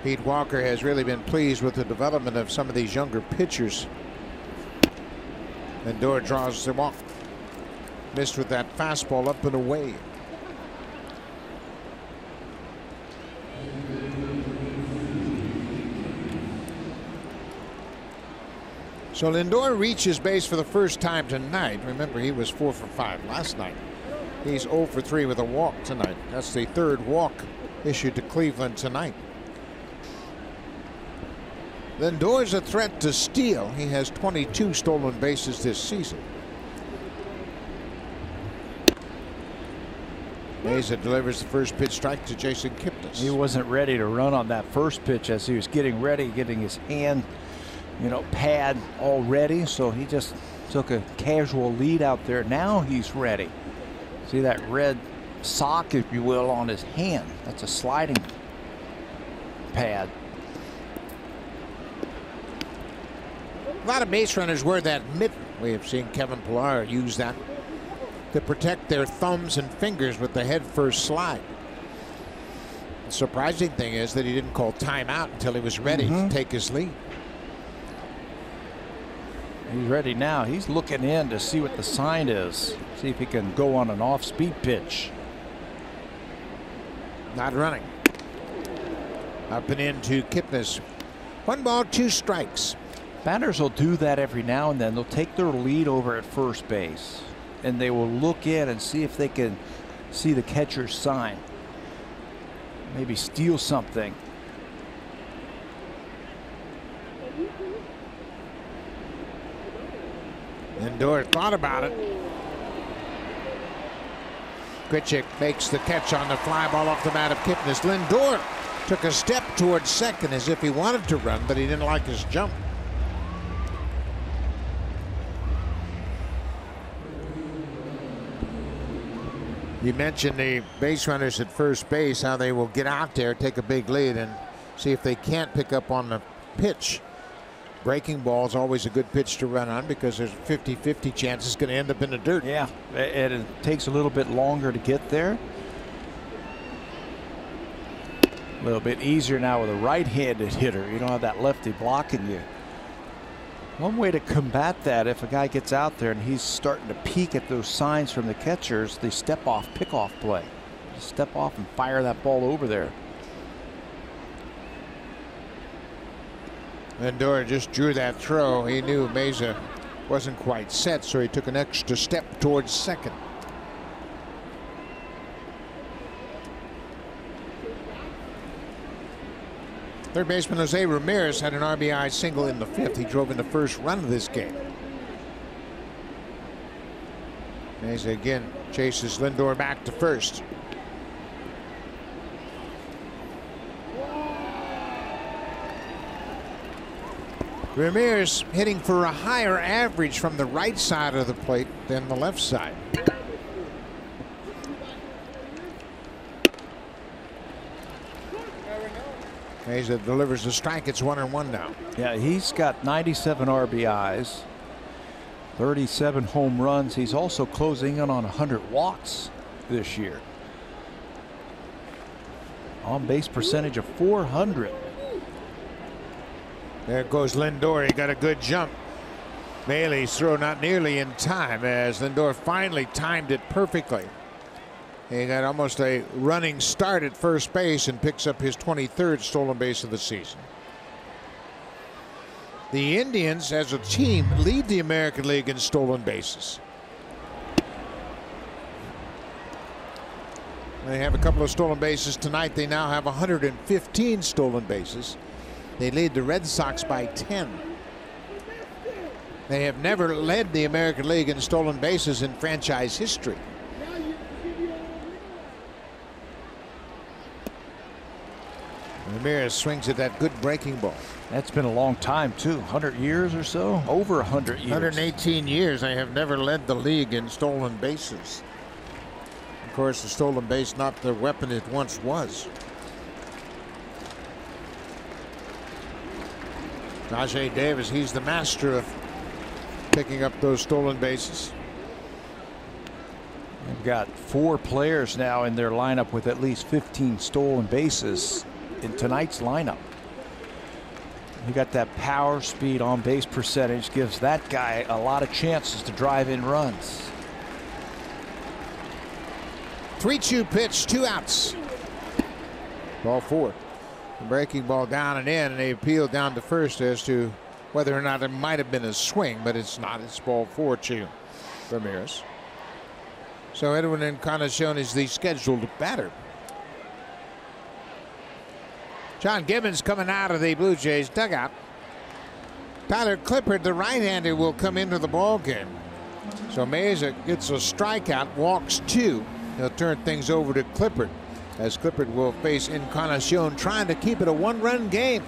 Pete Walker has really been pleased with the development of some of these younger pitchers. Lindor draws the walk. Missed with that fastball up and away. So Lindor reaches base for the first time tonight. Remember, he was 4 for 5 last night. He's 0 for 3 with a walk tonight. That's the 3rd walk issued to Cleveland tonight. Lindor's a threat to steal. He has 22 stolen bases this season. Meza delivers the first pitch strike to Jason Kipnis. He wasn't ready to run on that first pitch as he was getting ready, getting his hand, pad all ready. So he just took a casual lead out there. Now he's ready. See that red sock, if you will, on his hand? That's a sliding pad. A lot of base runners wear that mitten. We have seen Kevin Pillar use that to protect their thumbs and fingers with the head first slide. The surprising thing is that he didn't call timeout until he was ready to take his lead. He's ready now. He's looking in to see what the sign is. See if he can go on an off-speed pitch. Not running. Up and into Kipnis. 1 ball, 2 strikes. Batters will do that every now and then. They'll take their lead over at first base, and they will look in and see if they can see the catcher's sign. Maybe steal something. Lindor thought about it. Grichuk makes the catch on the fly ball off the bat of Kipnis. Lindor took a step towards second as if he wanted to run, but he didn't like his jump. You mentioned the base runners at first base, how they will get out there, take a big lead, and see if they can't pick up on the pitch. Breaking ball is always a good pitch to run on because there's a 50-50 chance it's going to end up in the dirt. Yeah, it takes a little bit longer to get there. A little bit easier now with a right-handed hitter. You don't have that lefty blocking you. One way to combat that, if a guy gets out there and he's starting to peek at those signs from the catchers, the step-off, pick-off play. Just step off and fire that ball over there. Lindor just drew that throw. He knew Meza wasn't quite set, so he took an extra step towards second. Third baseman Jose Ramirez had an RBI single in the 5th. He drove in the first run of this game. Meza again chases Lindor back to first. Ramirez hitting for a higher average from the right side of the plate than the left side. Meza delivers the strike. It's 1-1 now. Yeah, he's got 97 RBIs, 37 home runs. He's also closing in on 100 walks this year. On base percentage of .400. There goes Lindor. He got a good jump. Bailey's throw not nearly in time as Lindor finally timed it perfectly. He got almost a running start at first base and picks up his 23rd stolen base of the season. The Indians as a team lead the American League in stolen bases. They have a couple of stolen bases tonight. They now have 115 stolen bases. They lead the Red Sox by 10. They have never led the American League in stolen bases in franchise history. Ramirez swings at that good breaking ball. That's been a long time, too. 100 years or so? Over 100 years. 118 years. They have never led the league in stolen bases. Of course, the stolen base not the weapon it once was. Rajay Davis, he's the master of picking up those stolen bases. They've got 4 players now in their lineup with at least 15 stolen bases in tonight's lineup. You got that power, speed, on base percentage, gives that guy a lot of chances to drive in runs. 3-2 pitch, 2 outs. Ball 4. The breaking ball down and in, and they appeal down to first as to whether or not it might have been a swing, but it's not. It's ball 4 to Ramirez. So Edwin Encarnacion is the scheduled batter. John Gibbons coming out of the Blue Jays dugout. Tyler Clippard, the right-hander, will come into the ball game. So Meza gets a strikeout, walks 2. He'll turn things over to Clippard, as Clippard will face Encarnacion, trying to keep it a 1-run game.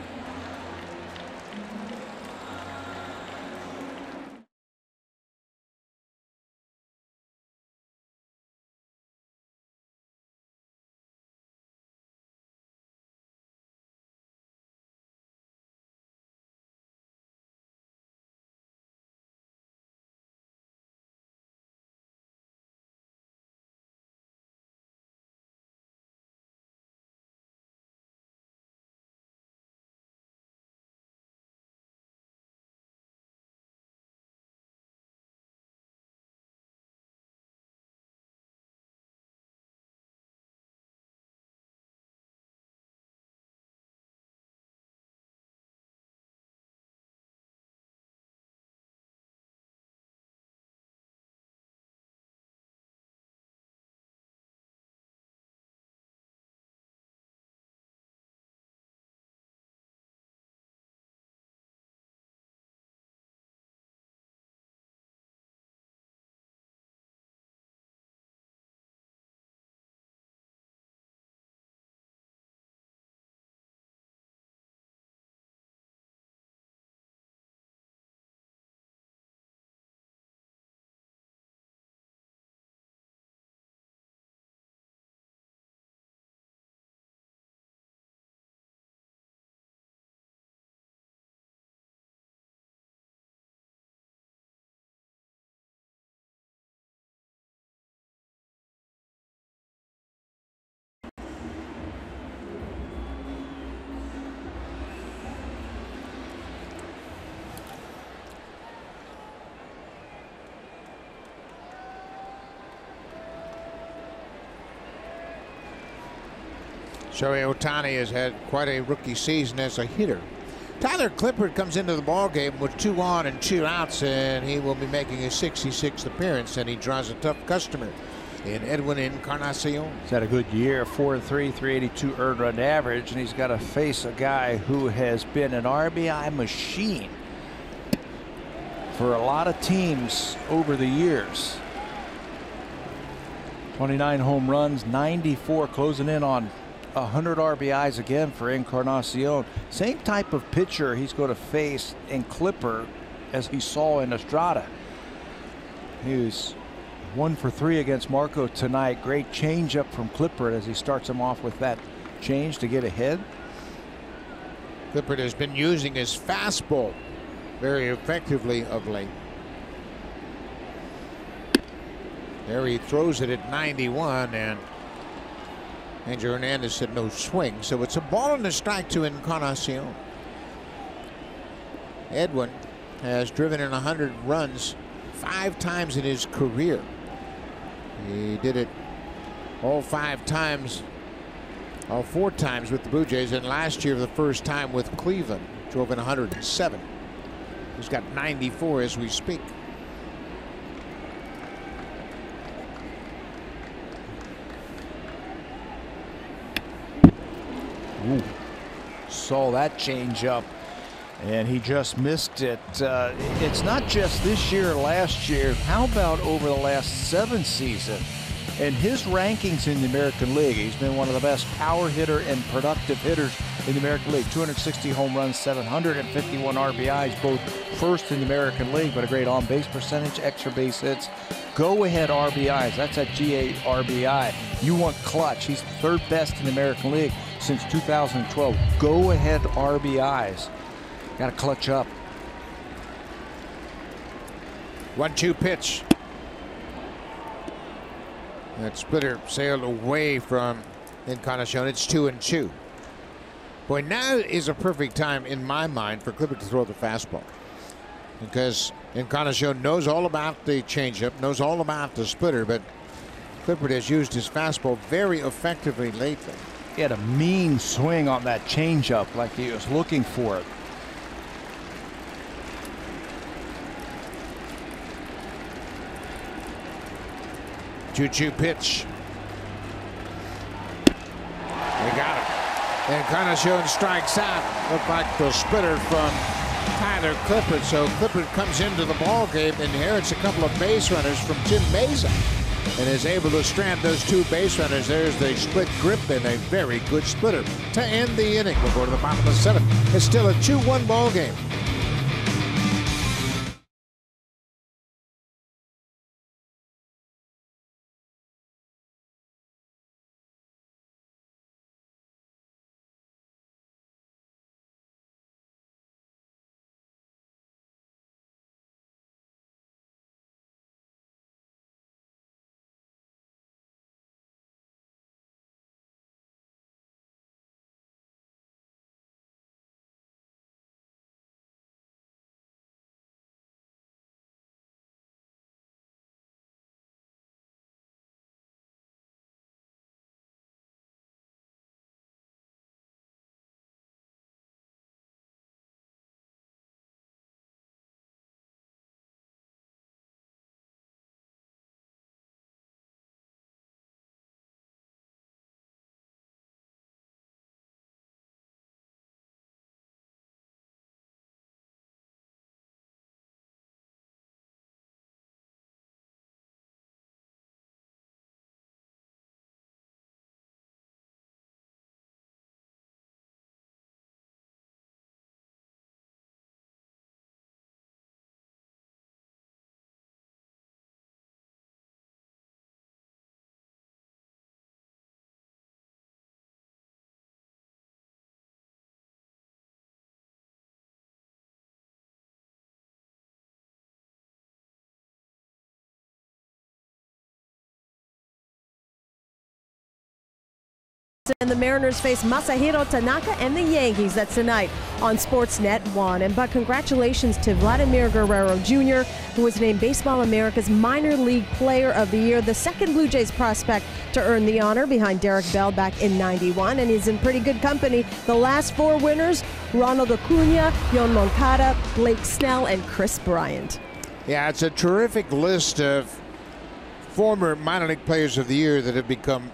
Shohei Ohtani has had quite a rookie season as a hitter. Tyler Clippard comes into the ballgame with 2 on and 2 outs, and he will be making his 66th appearance, and he draws a tough customer in Edwin Encarnacion. He's had a good year, 4-3, 382 earned run average, and he's got to face a guy who has been an RBI machine for a lot of teams over the years. 29 home runs, 94, closing in on 100 RBIs again for Encarnacion. Same type of pitcher he's going to face in Clipper as he saw in Estrada. He was 1 for 3 against Marco tonight. Great changeup from Clippard as he starts him off with that change to get ahead. Clippard has been using his fastball very effectively of late. There he throws it at 91, and Angel Hernandez said no swing, so it's a ball and a strike to Encarnacion. Edwin has driven in 100 runs 5 times in his career. He did it all 5 times, all 4 times with the Blue Jays, and last year the first time with Cleveland. Drove in 107. He's got 94 as we speak. Ooh, saw that change up, and he just missed it. It's not just this year or last year. How about over the last 7 seasons? In his rankings in the American League, he's been one of the best power hitter and productive hitters in the American League. 260 home runs, 751 RBIs, both first in the American League, but a great on-base percentage, extra base hits, go-ahead RBIs. That's that GA RBI. You want clutch. He's third best in the American League since 2012. Go-ahead RBIs. Got to clutch up. 1-2 pitch. That splitter sailed away from Encarnacion. It's 2-2. Boy, now is a perfect time in my mind for Clippard to throw the fastball, because Encarnacion knows all about the changeup, knows all about the splitter, but Clippard has used his fastball very effectively lately. He had a mean swing on that changeup, like he was looking for it. Two pitch. They got him. Encarnacion strikes out. Looked like the splitter from Tyler Clippard. So Clippard comes into the ball game, inherits a couple of base runners from Tim Mesa, and is able to strand those 2 base runners. There's the split grip and a very good splitter to end the inning. We'll go to the bottom of the 7th. It's still a 2-1 ball game. And the Mariners face Masahiro Tanaka and the Yankees. That's tonight on Sportsnet 1. But congratulations to Vladimir Guerrero Jr., who was named Baseball America's Minor League Player of the Year, the second Blue Jays prospect to earn the honor behind Derek Bell back in '91. And he's in pretty good company. The last 4 winners, Ronald Acuna, Yon Moncada, Blake Snell, and Chris Bryant. Yeah, it's a terrific list of former minor league players of the year that have become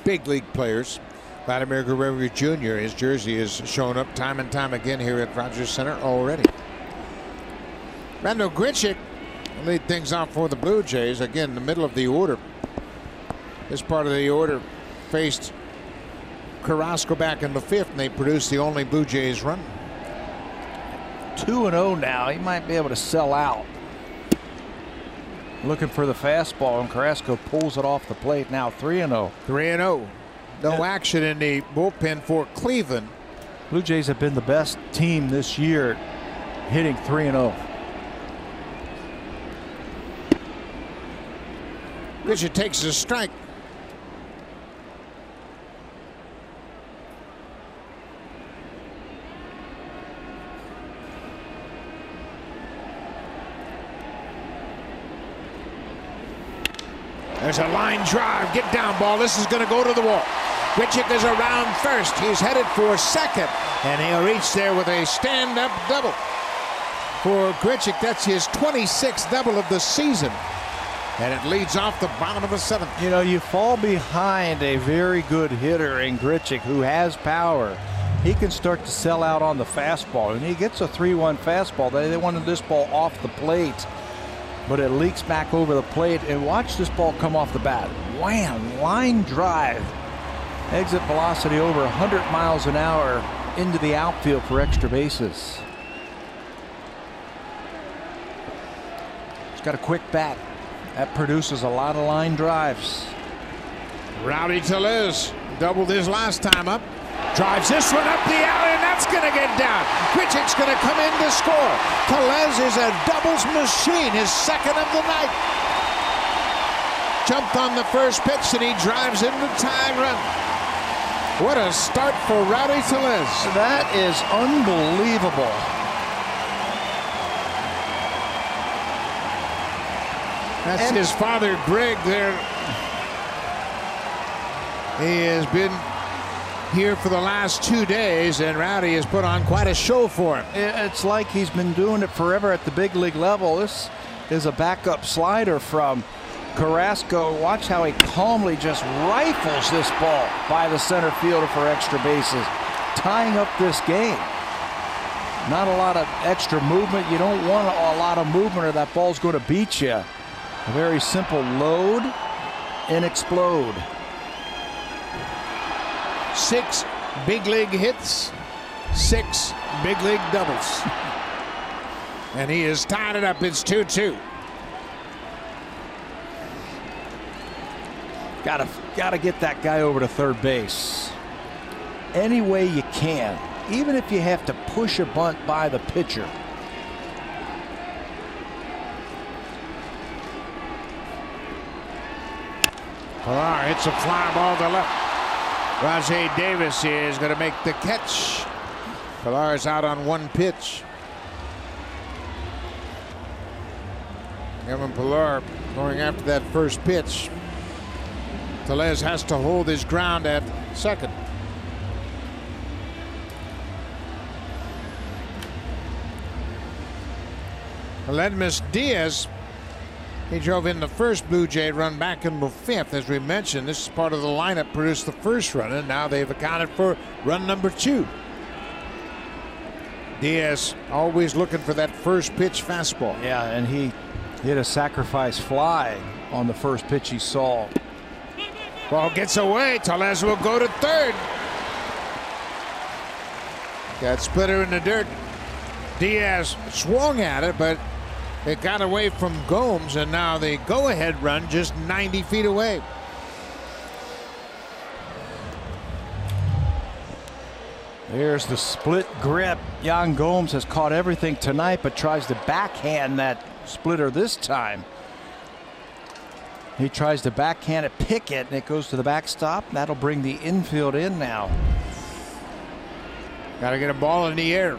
big league players. Vladimir Guerrero Jr., his jersey has shown up time and time again here at Rogers Center already. Randall Grichuk will lead things off for the Blue Jays. Again, the middle of the order. This part of the order faced Carrasco back in the 5th, and they produced the only Blue Jays run. 2-0 now. He might be able to sell out. Looking for the fastball, and Carrasco pulls it off the plate. Now 3-0. 3-0. No action in the bullpen for Cleveland. Blue Jays have been the best team this year, hitting 3-0. Grichuk takes a strike. There's a line drive. Get down ball. This is going to go to the wall. Grichuk is around first. He's headed for second, and he'll reach there with a stand-up double. For Grichuk, that's his 26th double of the season, and it leads off the bottom of the 7th. You know, you fall behind a very good hitter in Grichuk, who has power, he can start to sell out on the fastball. And he gets a 3-1 fastball. They wanted this ball off the plate, but it leaks back over the plate. And watch this ball come off the bat. Wham! Line drive. Exit velocity over 100 miles an hour into the outfield for extra bases. He's got a quick bat. That produces a lot of line drives. Rowdy Tellez doubled his last time up. Drives this one up the alley, and that's going to get down. Grichuk's going to come in to score. Tellez is a doubles machine, his second of the night. Jumped on the first pitch, and he drives in the tying run. What a start for Rowdy Tellez. That is unbelievable. That's his father, Greg, there. He has been here for the last 2 days, and Rowdy has put on quite a show for him. It's like he's been doing it forever at the big league level. This is a backup slider from Carrasco. Watch how he calmly just rifles this ball by the center fielder for extra bases, tying up this game. Not a lot of extra movement. You don't want a lot of movement or that ball's going to beat you. A very simple load and explode. 6 big league hits, 6 big league doubles. And he has tied it up. It's 2-2. Gotta get that guy over to third base any way you can, even if you have to push a bunt by the pitcher. Pilar hits a fly ball to left. Rajay Davis is going to make the catch. Pilar's out on 1 pitch. Kevin Pilar going after that first pitch. Tellez has to hold his ground at second. Aledmus Diaz, he drove in the first Blue Jay run back in the 5th. As we mentioned, this is part of the lineup produced the first run, and now they've accounted for run number 2. Diaz always looking for that first pitch fastball. Yeah, and he hit a sacrifice fly on the first pitch he saw. Ball gets away. Tellez will go to third. Got splitter in the dirt. Diaz swung at it, but it got away from Gomes, and now the go-ahead run just 90 feet away. There's the split grip. Yan Gomes has caught everything tonight, but tries to backhand that splitter this time. He tries to backhand it, pick it, and it goes to the backstop. That'll bring the infield in now. Got to get a ball in the air.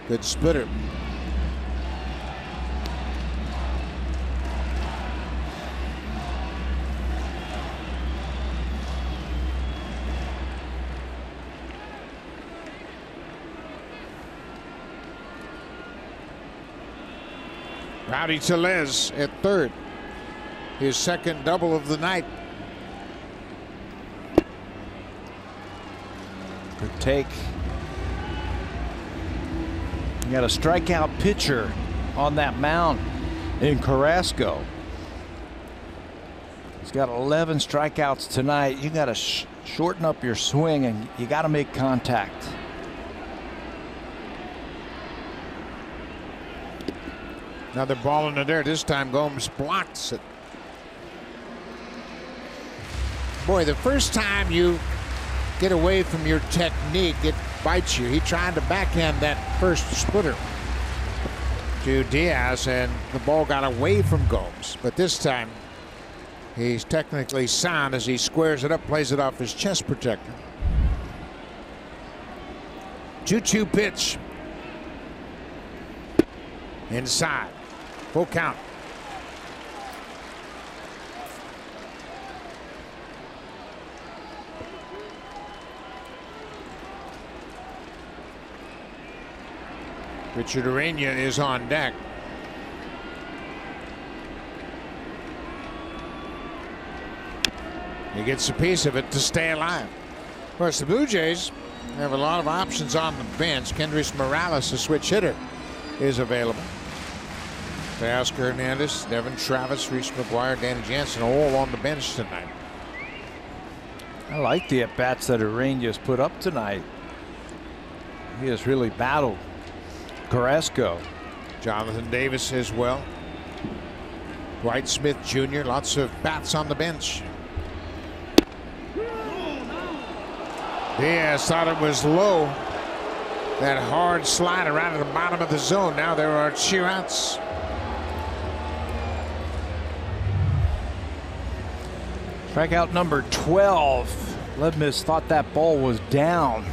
Good splitter. Rowdy Tellez at third. His second double of the night. Good take. You got a strikeout pitcher on that mound in Carrasco. He's got 11 strikeouts tonight. You got to shorten up your swing, and you got to make contact. Another ball in the dirt. This time Gomes blocks it. Boy, the first time you get away from your technique, it bites you. He tried to backhand that first splitter to Diaz, and the ball got away from Gomes. But this time, he's technically sound as he squares it up, plays it off his chest protector. 2-2 pitch. Inside. Full count. Richard Urania is on deck. He gets a piece of it to stay alive. Of course, the Blue Jays have a lot of options on the bench. Kendrys Morales, a switch hitter, is available. Oscar Hernandez, Devin Travis, Reese McGuire, Danny Jansen, all on the bench tonight. I like the at-bats that Ureña's put up tonight. He has really battled Carrasco. Jonathan Davis as well. Dwight Smith Jr., lots of bats on the bench. Diaz thought it was low. That hard slider out of the bottom of the zone. Now there are 2 outs. Strikeout number 12. Ledmus thought that ball was down.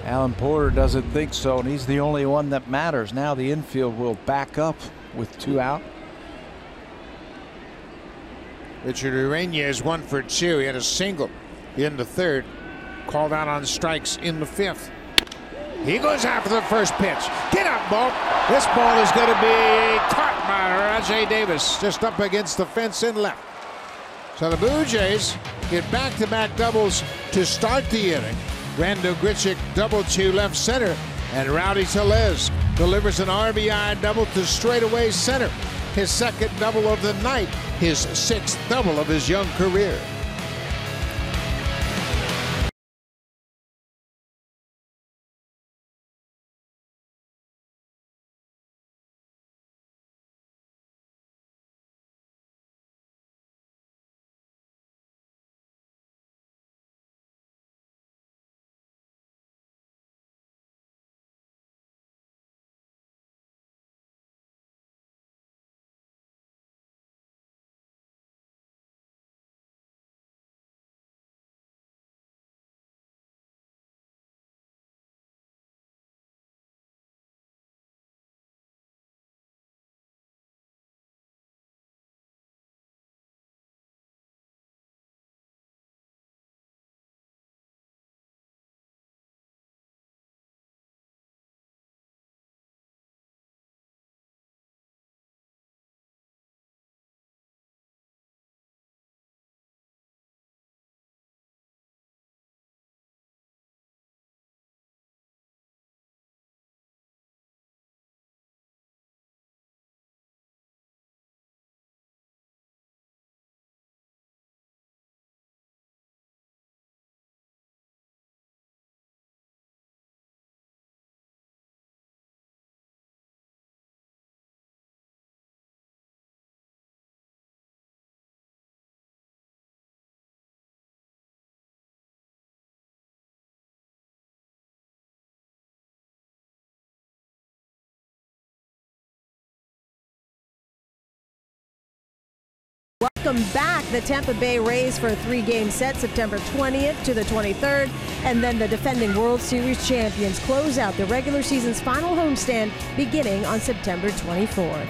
Alan Porter doesn't think so, and he's the only one that matters. Now the infield will back up with 2 out. Richard Ureña is 1 for 2. He had a single in the 3rd. Called out on strikes in the 5th. He goes after the first pitch. Get up, ball. This ball is going to be caught by Rajay Davis, just up against the fence in left. So the Blue Jays get back-to-back doubles to start the inning. Rando Grichuk double to left center, and Rowdy Tellez delivers an RBI double to straightaway center. His 2nd double of the night, his 6th double of his young career. Welcome back. The Tampa Bay Rays for a 3-game set, September 20th to the 23rd. And then the defending World Series champions close out the regular season's final homestand beginning on September 24th.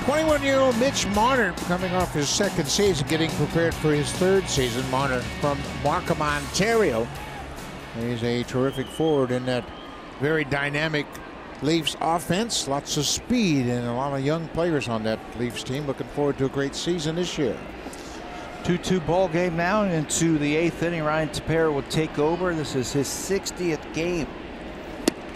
21-year-old Mitch Marner coming off his 2nd season, getting prepared for his 3rd season. Marner from Markham, Ontario. He's a terrific forward in that very dynamic Leafs offense. Lots of speed and a lot of young players on that Leafs team. Looking forward to a great season this year. 2-2 ball game now into the 8th inning. Ryan Tepera will take over. This is his 60th game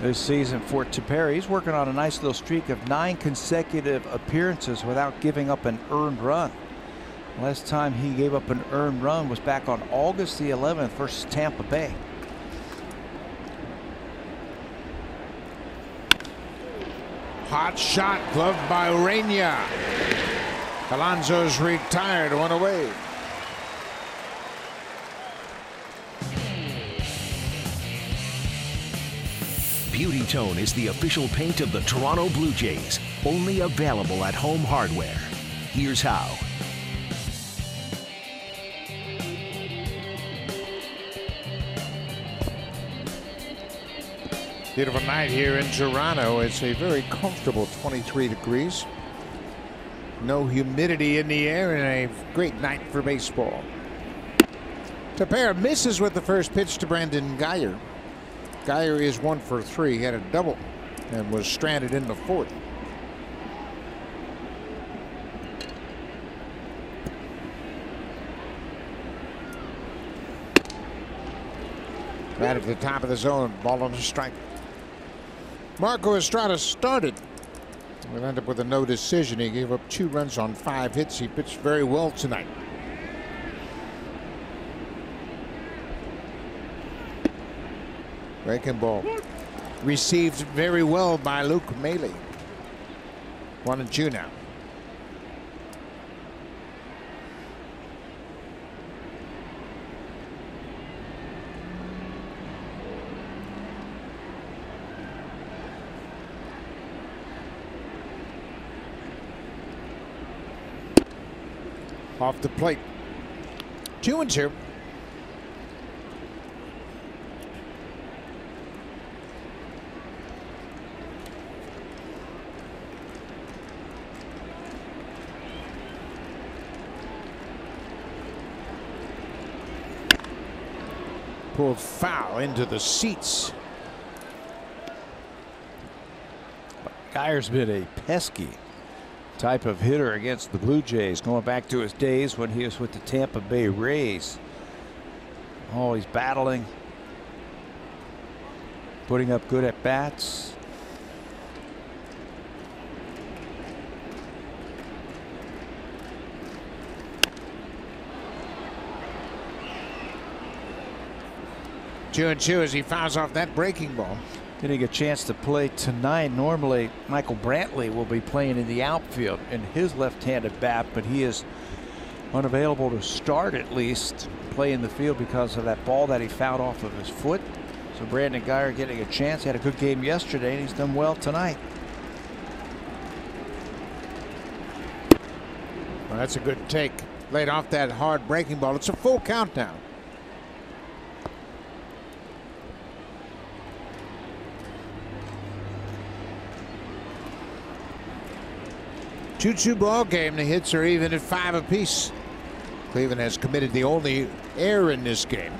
this season for Tepera. He's working on a nice little streak of 9 consecutive appearances without giving up an earned run. Last time he gave up an earned run was back on August the 11th versus Tampa Bay. Hot shot, gloved by Ureña. Alonso's retired, 1 away. Beauty Tone is the official paint of the Toronto Blue Jays. Only available at Home Hardware. Here's how. Beautiful night here in Toronto. It's a very comfortable 23 degrees. No humidity in the air and a great night for baseball. Tepera misses with the first pitch to Brandon Guyer. Guyer is 1 for 3. He had a double and was stranded in the 4th. Right at the top of the zone, ball on the strike. Marco Estrada started. We'll end up with a no decision. He gave up 2 runs on 5 hits. He pitched very well tonight. Breaking ball received very well by Luke Maley. 1-2 now. Off the plate. 2-2. Pulled foul into the seats. Geyer's been a pesky type of hitter against the Blue Jays, going back to his days when he was with the Tampa Bay Rays. Oh, he's battling, putting up good at bats. Two and two as he fouls off that breaking ball. Getting a chance to play tonight. Normally Michael Brantley will be playing in the outfield in his left-handed bat, but he is unavailable to start, at least play in the field, because of that ball that he fouled off of his foot. So Brandon Geyer getting a chance. He had a good game yesterday and he's done well tonight. Well, that's a good take. Laid off that hard breaking ball. It's a full count now. Two-two ball game. The hits are even at 5 apiece. Cleveland has committed the only error in this game.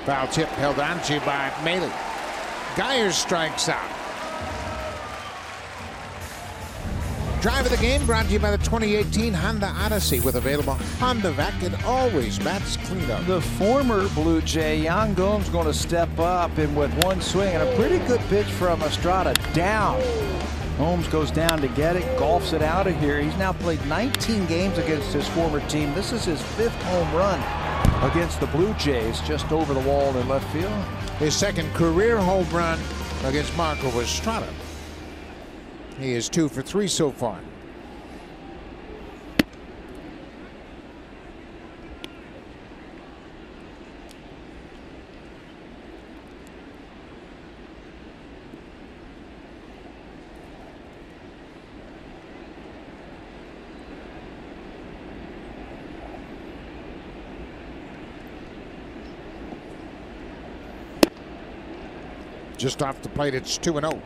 Foul tip held on to by Maley. Geyer strikes out. Drive of the game brought to you by the 2018 Honda Odyssey with available Honda Vac and always bats clean up. The former Blue Jay, Yan Gomes, going to step up, and with one swing and a pretty good pitch from Estrada down. Holmes goes down to get it, golfs it out of here. He's now played 19 games against his former team. This is his 5th home run against the Blue Jays, just over the wall in left field. His 2nd career home run against Marco Estrada. He is 2 for 3 so far. Just off the plate, it's 2-0.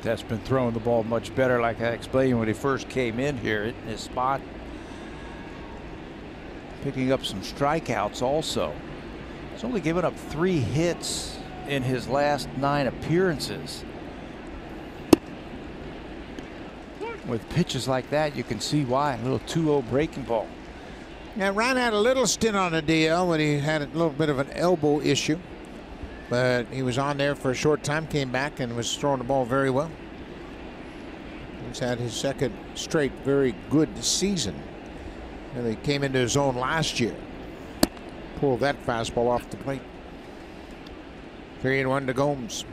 That's been throwing the ball much better, like I explained when he first came in here in his spot. Picking up some strikeouts also. He's only given up 3 hits in his last 9 appearances. With pitches like that, you can see why. A little 2-0 breaking ball. Now, Ryan had a little stint on the DL when he had a little bit of an elbow issue, but he was on there for a short time, came back and was throwing the ball very well. He's had his 2nd straight very good season. And he came into his own last year. Pulled that fastball off the plate. 3-1 to Gomes.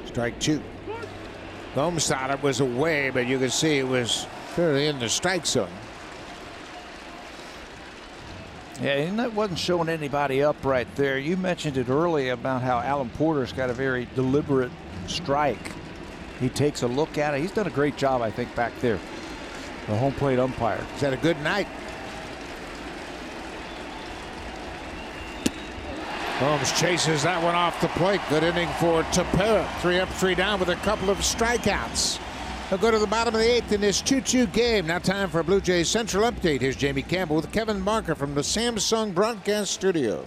Strike 2. Gomes thought it was away, but you could see it was fairly in the strike zone. Yeah, and that wasn't showing anybody up right there. You mentioned it earlier about how Alan Porter's got a very deliberate strike. He takes a look at it. He's done a great job, I think, back there. The home plate umpire. He's had a good night. Gomes chases that one off the plate. Good inning for Tepera. 3 up, 3 down with a couple of strikeouts. We'll go to the bottom of the 8th in this 2-2 game. Now time for a Blue Jays Central update. Here's Jamie Campbell with Kevin Barker from the Samsung broadcast studio.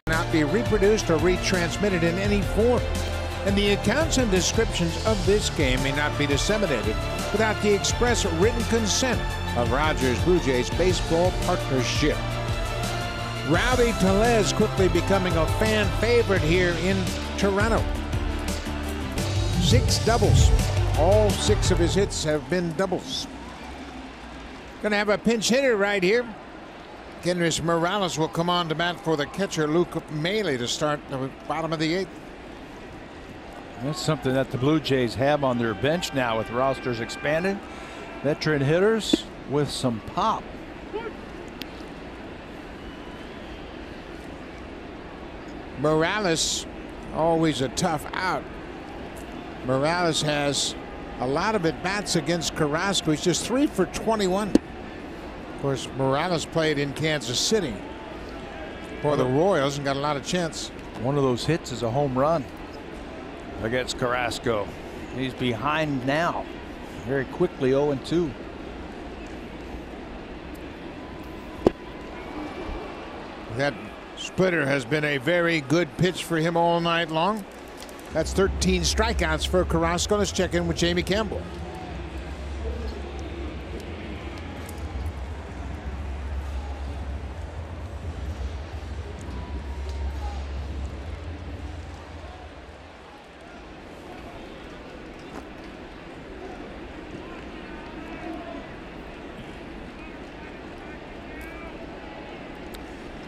Cannot be reproduced or retransmitted in any form, and the accounts and descriptions of this game may not be disseminated without the express written consent of Rogers Blue Jays Baseball Partnership. Rowdy Tellez quickly becoming a fan favorite here in Toronto. 6 doubles. All 6 of his hits have been doubles. Gonna have a pinch hitter right here. Kendrys Morales will come on to bat for the catcher Luke Maile to start the bottom of the 8th. That's something that the Blue Jays have on their bench now with rosters expanded. Veteran hitters with some pop. Morales, always a tough out. Morales has a lot of at-bats against Carrasco. He's just 3 for 21. Of course, Morales played in Kansas City for the Royals and got a lot of chance. One of those hits is a home run against Carrasco. He's behind now very quickly, 0-2. That splitter has been a very good pitch for him all night long. That's 13 strikeouts for Carrasco. Let's check in with Jamie Campbell.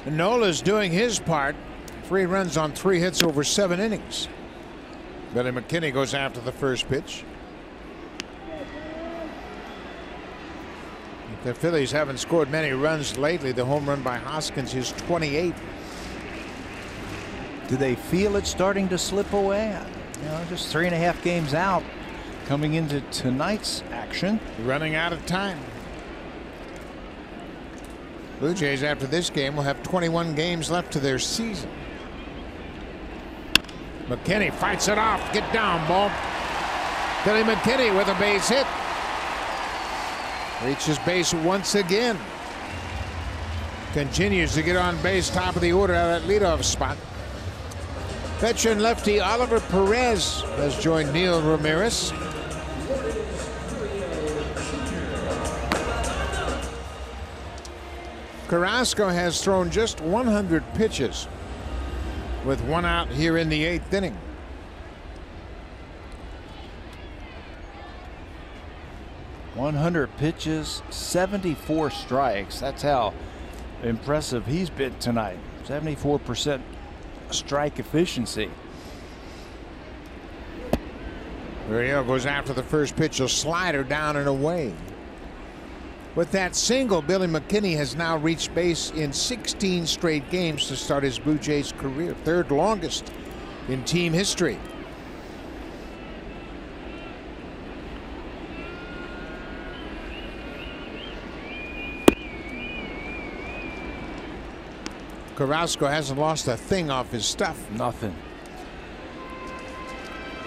Nola's doing his part. 3 runs on 3 hits over 7 innings. Billy McKinney goes after the first pitch. The Phillies haven't scored many runs lately. The home run by Hoskins is 28. Do they feel it starting to slip away? You know, just 3.5 games out coming into tonight's action. Running out of time. Blue Jays after this game will have 21 games left to their season. McKinney fights it off. Get down, ball. Billy McKinney with a base hit. Reaches base once again. Continues to get on base, top of the order out of that leadoff spot. Veteran lefty Oliver Perez has joined Neil Ramirez. Carrasco has thrown just 100 pitches with 1 out here in the 8th inning. .100 pitches, 74 strikes. That's how impressive he's been tonight. 74% strike efficiency. Uriel goes after the first pitch, a slider down and away. With that single, Billy McKinney has now reached base in 16 straight games to start his Blue Jays career, third longest in team history. Carrasco hasn't lost a thing off his stuff. Nothing.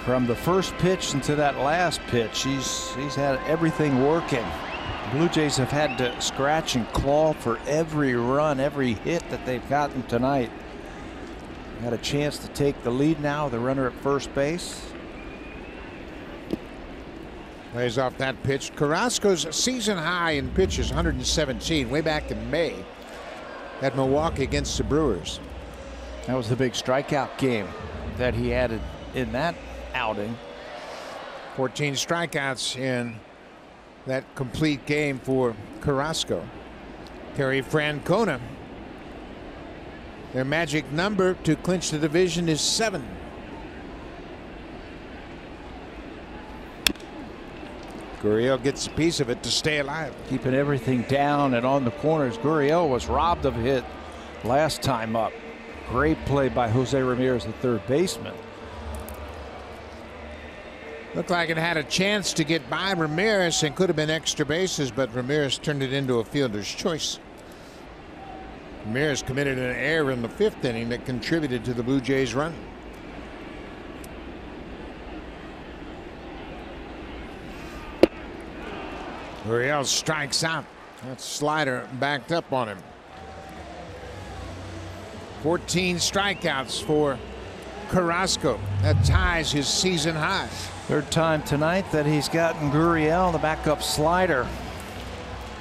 From the first pitch into that last pitch, he's had everything working. Blue Jays have had to scratch and claw for every run, every hit that they've gotten tonight. Got a chance to take the lead now, the runner at first base. Lays off that pitch. Carrasco's season high in pitches, 117, way back in May at Milwaukee against the Brewers. That was the big strikeout game that he added in that outing. 14 strikeouts in that complete game for Carrasco. Terry Francona, their magic number to clinch the division is 7. Gurriel gets a piece of it to stay alive. Keeping everything down and on the corners. Gurriel was robbed of a hit last time up. Great play by Jose Ramirez, the third baseman. Looked like it had a chance to get by Ramirez and could have been extra bases, but Ramirez turned it into a fielder's choice. Ramirez committed an error in the 5th inning that contributed to the Blue Jays' run. Gurriel strikes out. That slider backed up on him. 14 strikeouts for Carrasco. That ties his season high. Third time tonight that he's gotten Gurriel, the backup slider,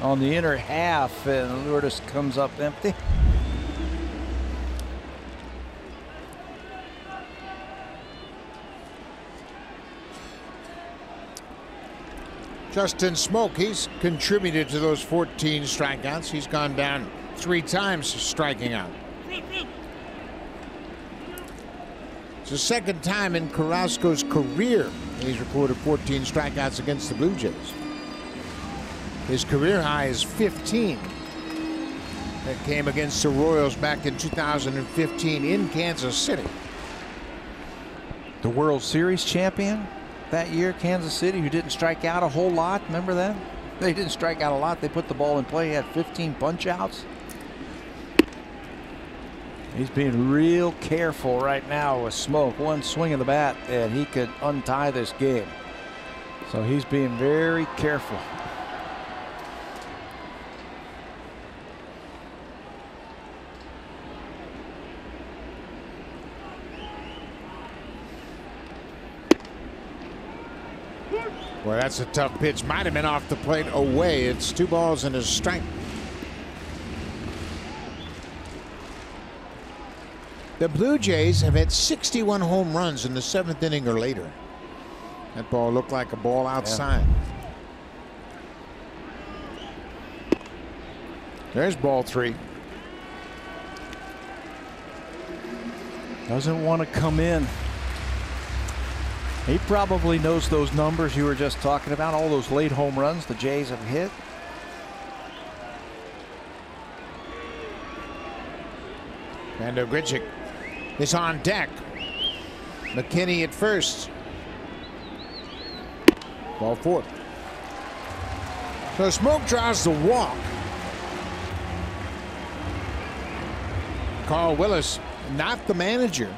on the inner half, and Lourdes comes up empty. Justin Smoke, he's contributed to those 14 strikeouts. He's gone down 3 times striking out. It's the second time in Carrasco's career he's recorded 14 strikeouts against the Blue Jays. His career high is 15. That came against the Royals back in 2015 in Kansas City. The World Series champion that year, Kansas City, who didn't strike out a whole lot. Remember that? They didn't strike out a lot. They put the ball in play. He had 15 punch outs. He's being real careful right now with Smoke. One swing of the bat and he could untie this game. So he's being very careful. Well, that's a tough pitch. Might have been off the plate away. It's 2 balls and a strike. The Blue Jays have had 61 home runs in the 7th inning or later. That ball looked like a ball outside. Yeah. There's ball 3. Doesn't want to come in. He probably knows those numbers you were just talking about, all those late home runs the Jays have hit. Brando Grichuk is on deck. McKinney at first. Ball 4. So Smoke draws the walk. Carl Willis, not the manager,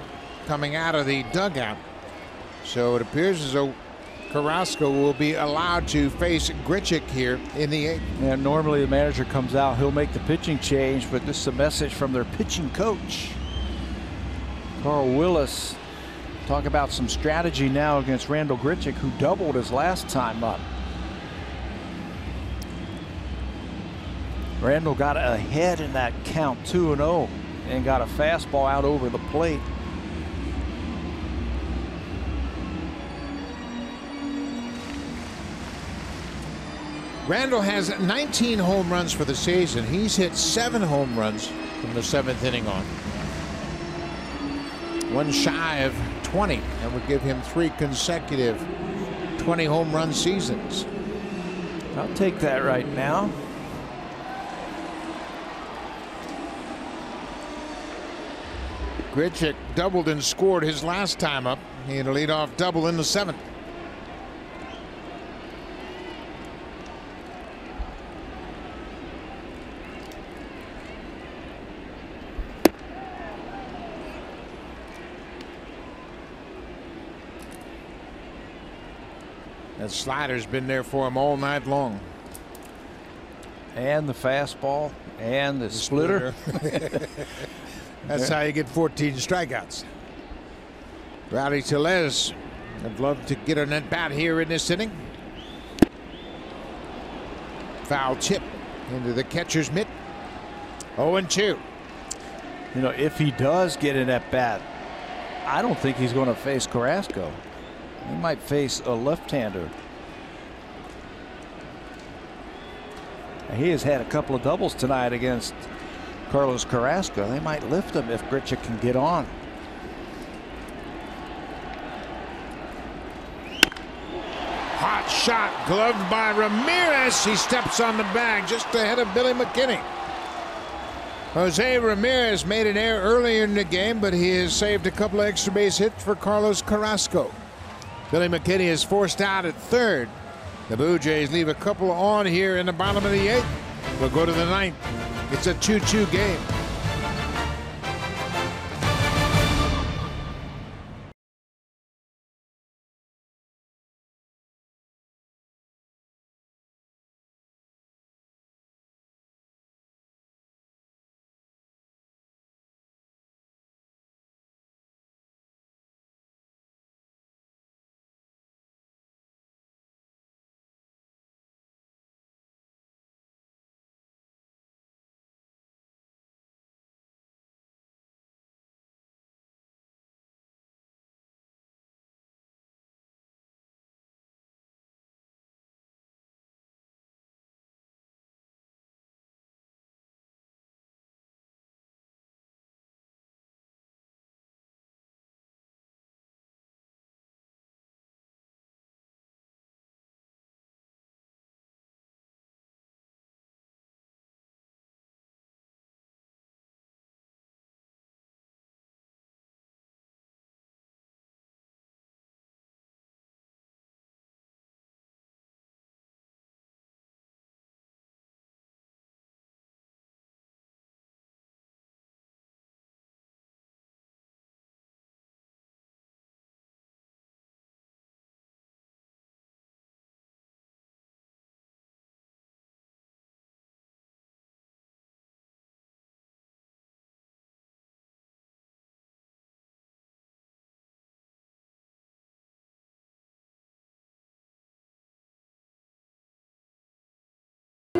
coming out of the dugout. So it appears as though Carrasco will be allowed to face Grichuk here in the 8th. Yeah, normally the manager comes out, he'll make the pitching change, but this is a message from their pitching coach. Carl Willis, talk about some strategy now against Randall Grichuk, who doubled his last time up. Randall got ahead in that count, 2-0, and got a fastball out over the plate. Randall has 19 home runs for the season. He's hit 7 home runs from the 7th inning on. One shy of 20. That would give him 3 consecutive 20 home run seasons. I'll take that right now. Grichuk doubled and scored his last time up. He had a leadoff double in the 7th. That slider's been there for him all night long. And the fastball and the splitter. That's how you get 14 strikeouts. Rowdy Tellez would love to get an at bat here in this inning. Foul chip into the catcher's mitt. 0-2. You know, if he does get an at bat, I don't think he's going to face Carrasco. He might face a left-hander. He has had a couple of doubles tonight against Carlos Carrasco. They might lift him if Grichuk can get on. Hot shot, gloved by Ramirez. He steps on the bag just ahead of Billy McKinney. Jose Ramirez made an error earlier in the game, but he has saved a couple of extra base hits for Carlos Carrasco. Billy McKinney is forced out at third. The Blue Jays leave a couple on here in the bottom of the 8th. We'll go to the 9th. It's a 2-2 game.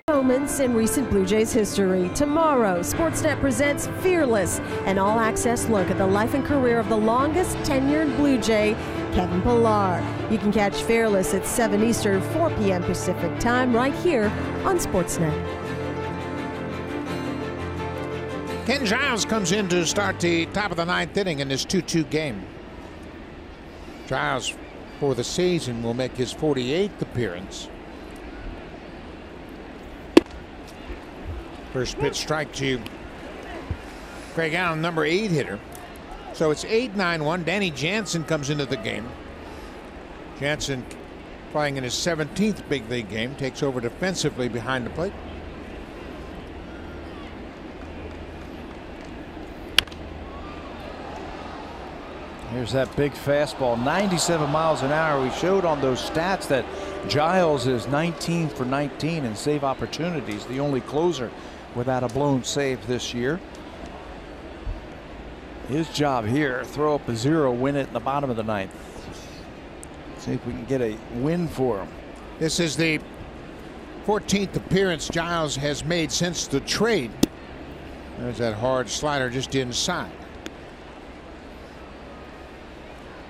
Moments in recent Blue Jays history. Tomorrow, Sportsnet presents Fearless, an all-access look at the life and career of the longest tenured Blue Jay, Kevin Pillar. You can catch Fearless at 7 Eastern, 4 p.m. Pacific time, right here on Sportsnet. Ken Giles comes in to start the top of the 9th inning in this 2-2 game. Giles, for the season, will make his 48th appearance. First pitch strike to Craig Allen, number 8 hitter. So it's 8-9-1. Danny Jansen comes into the game. Jansen, playing in his 17th big league game, takes over defensively behind the plate. Here's that big fastball, 97 miles an hour. We showed on those stats that Giles is 19 for 19 in save opportunities, the only closer without a blown save this year. His job here, throw up a 0, win it in the bottom of the 9th. See if we can get a win for him. This is the 14th appearance Giles has made since the trade. There's that hard slider just inside.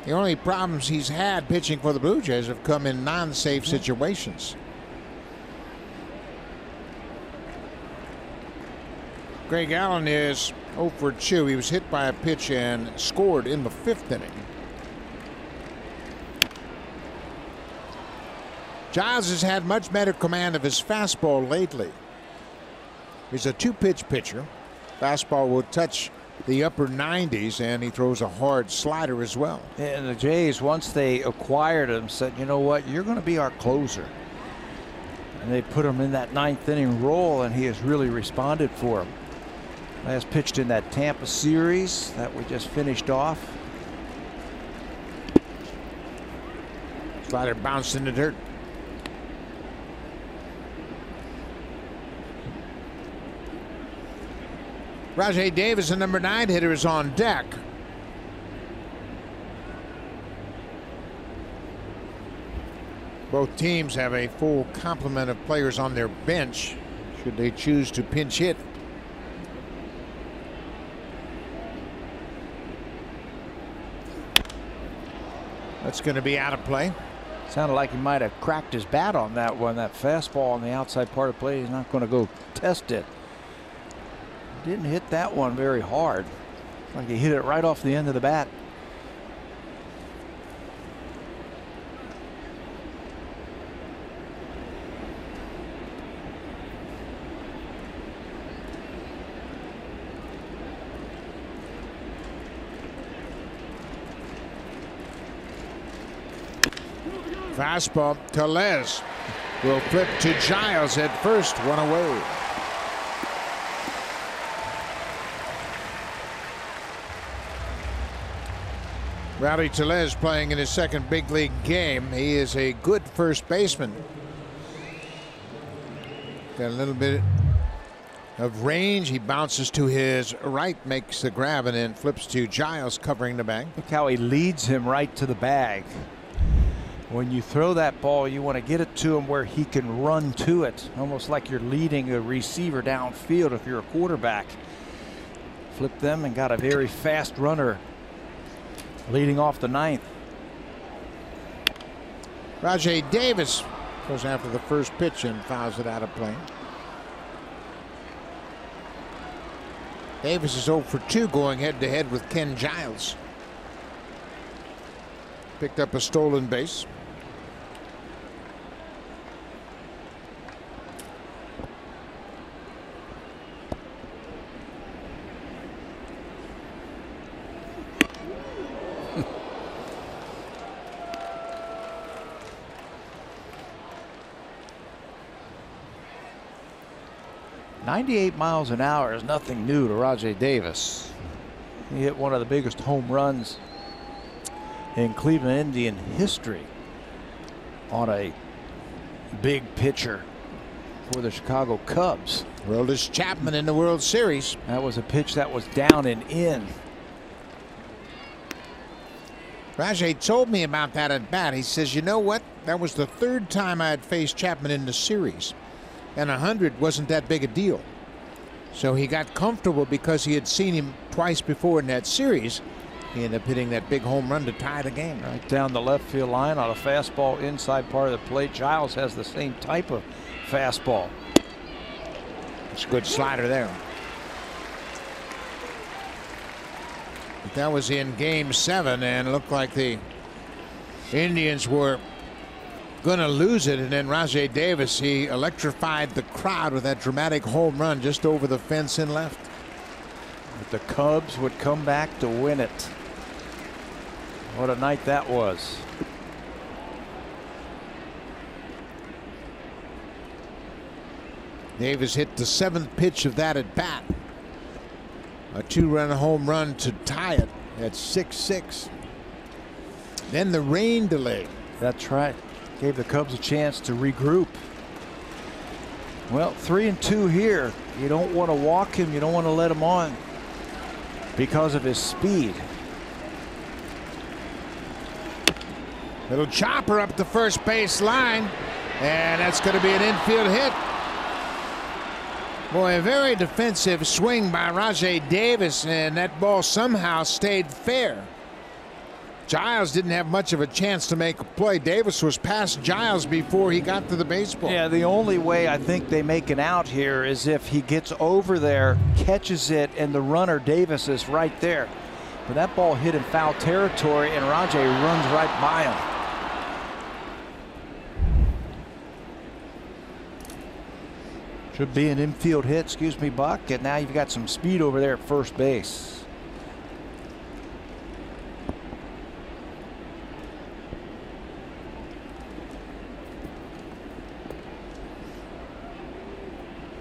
The only problems he's had pitching for the Blue Jays have come in non-safe situations. Craig Allen is 0 for 2. He was hit by a pitch and scored in the 5th inning. Giles has had much better command of his fastball lately. He's a 2-pitch pitcher. Fastball will touch the upper 90s, and he throws a hard slider as well. And the Jays, once they acquired him, said, you know what, you're going to be our closer. And they put him in that 9th inning role, and he has really responded for him. Last pitched in that Tampa series that we just finished off. Slider bounced in the dirt. Rajai Davis, the number 9 hitter, is on deck. Both teams have a full complement of players on their bench should they choose to pinch hit. That's going to be out of play. Sounded like he might have cracked his bat on that one. That fastball on the outside part of the plate. He's not going to go test it. Didn't hit that one very hard. Like he hit it right off the end of the bat. Fastball. Tellez will flip to Giles at first. One away. Rowdy Tellez playing in his second big league game. He is a good first baseman. Got a little bit of range. He bounces to his right, makes the grab, and then flips to Giles covering the bag. Look how he leads him right to the bag. When you throw that ball, you want to get it to him where he can run to it, almost like you're leading a receiver downfield if you're a quarterback. Flip them and got a very fast runner leading off the 9th. Rajai Davis goes after the first pitch and fouls it out of play. Davis is 0 for 2 going head to head with Ken Giles. Picked up a stolen base. .98 miles an hour is nothing new to Rajai Davis. He hit one of the biggest home runs in Cleveland Indian history on a big pitcher for the Chicago Cubs. Aroldis Chapman in the World Series. That was a pitch that was down and in. Rajai told me about that at bat. He says, you know what? That was the 3rd time I had faced Chapman in the series. And 100 wasn't that big a deal. So he got comfortable because he had seen him twice before in that series. He ended up hitting that big home run to tie the game. Right down the left field line on a fastball inside part of the plate. Giles has the same type of fastball. It's a good slider there. But that was in game 7, and it looked like the Indians were going to lose it, and then Rajai Davis, he electrified the crowd with that dramatic home run just over the fence and left. But the Cubs would come back to win it. What a night that was. Davis hit the 7th pitch of that at bat. A 2-run home run to tie it at 6-6. Then the rain delay. That's right. Gave the Cubs a chance to regroup. Well, 3-2 here. You don't want to walk him. You don't want to let him on because of his speed. Little chopper up the first base line, and that's going to be an infield hit. Boy, a very defensive swing by Rajai Davis, and that ball somehow stayed fair. Giles didn't have much of a chance to make a play. Davis was past Giles before he got to the baseball. Yeah, the only way I think they make an out here is if he gets over there, catches it, and the runner Davis is right there. But that ball hit in foul territory, and Rajai runs right by him. Should be an infield hit, excuse me, Buck, and now you've got some speed over there at first base.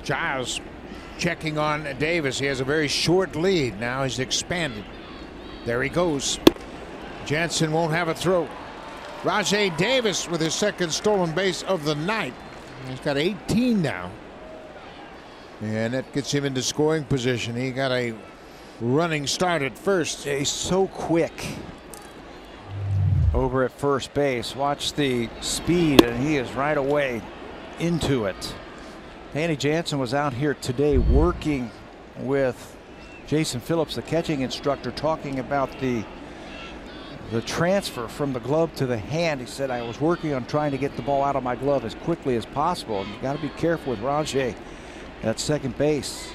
Giles checking on Davis. He has a very short lead. Now he's expanded. There he goes. Jansen won't have a throw. Rajay Davis with his second stolen base of the night. He's got 18 now. And that gets him into scoring position. He got a running start at first. He's so quick over at first base. Watch the speed, and he is right away into it. Danny Jansen was out here today working with Jason Phillips, the catching instructor, talking about the transfer from the glove to the hand. He said, I was working on trying to get the ball out of my glove as quickly as possible. And you got to be careful with Rajay at second base.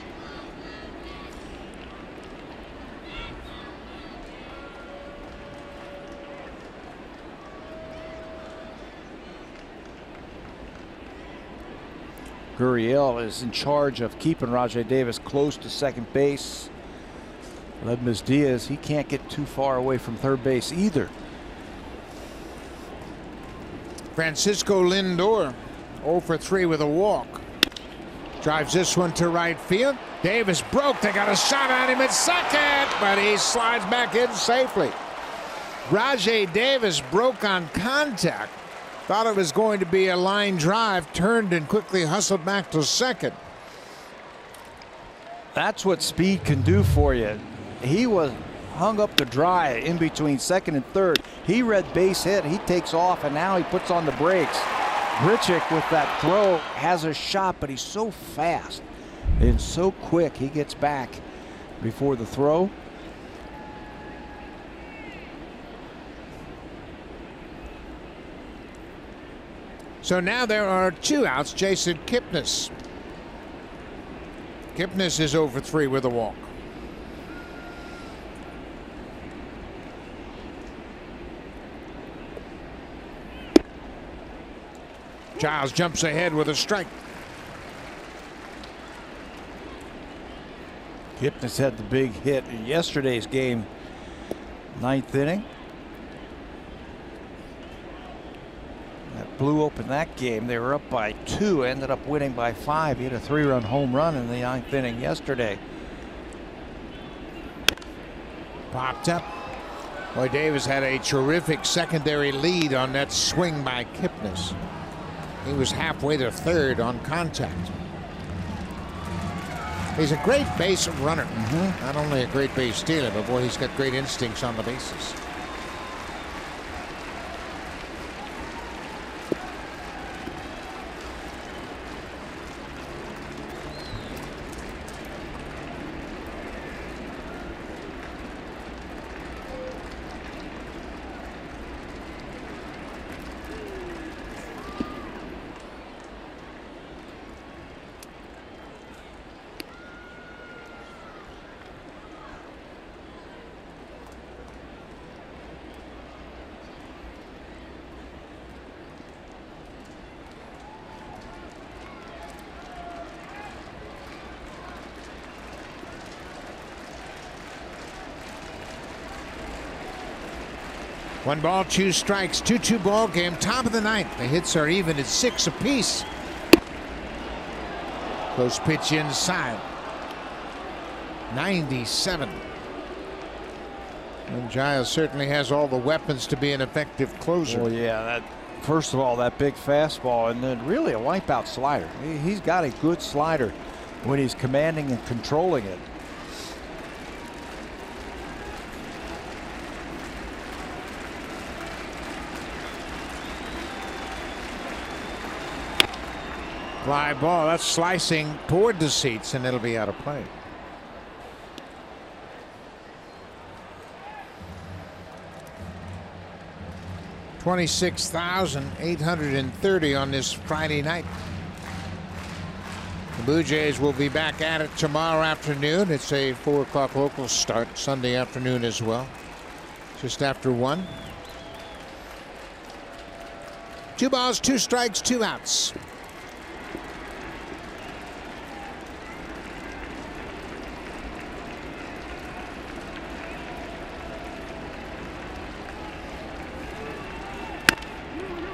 Gurriel is in charge of keeping Rajay Davis close to second base. Ledmus Diaz, he can't get too far away from third base either. Francisco Lindor 0 for 3 with a walk. Drives this one to right field. Davis broke. They got a shot at him at second, but he slides back in safely. Rajay Davis broke on contact. Thought it was going to be a line drive, turned and quickly hustled back to second. That's what speed can do for you. He was hung up to dry in between second and third. He read base hit. He takes off, and now he puts on the brakes. Grichuk with that throw has a shot, but he's so fast and so quick. He gets back before the throw. So now there are 2 outs. Jason Kipnis. Kipnis is 0 for 3 with a walk. Giles jumps ahead with a strike. Kipnis had the big hit in yesterday's game, 9th inning. That blew open that game. They were up by 2, ended up winning by 5. He had a 3-run home run in the 9th inning yesterday. Popped up. Boy, Davis had a terrific secondary lead on that swing by Kipnis. He was halfway to third on contact. He's a great base runner. Not only a great base stealer, but boy, he's got great instincts on the bases. One ball, 2 strikes, 2-2 ball game, top of the 9th. The hits are even at 6 apiece. Close pitch inside. 97. And Giles certainly has all the weapons to be an effective closer. Well, yeah, first of all, that big fastball, and then really a wipeout slider. He's got a good slider when he's commanding and controlling it. Fly ball, that's slicing toward the seats, and it'll be out of play. $26,830 on this Friday night. The Blue Jays will be back at it tomorrow afternoon. It's a 4 o'clock local start, Sunday afternoon as well. Just after 1. 2 balls, 2 strikes, 2 outs.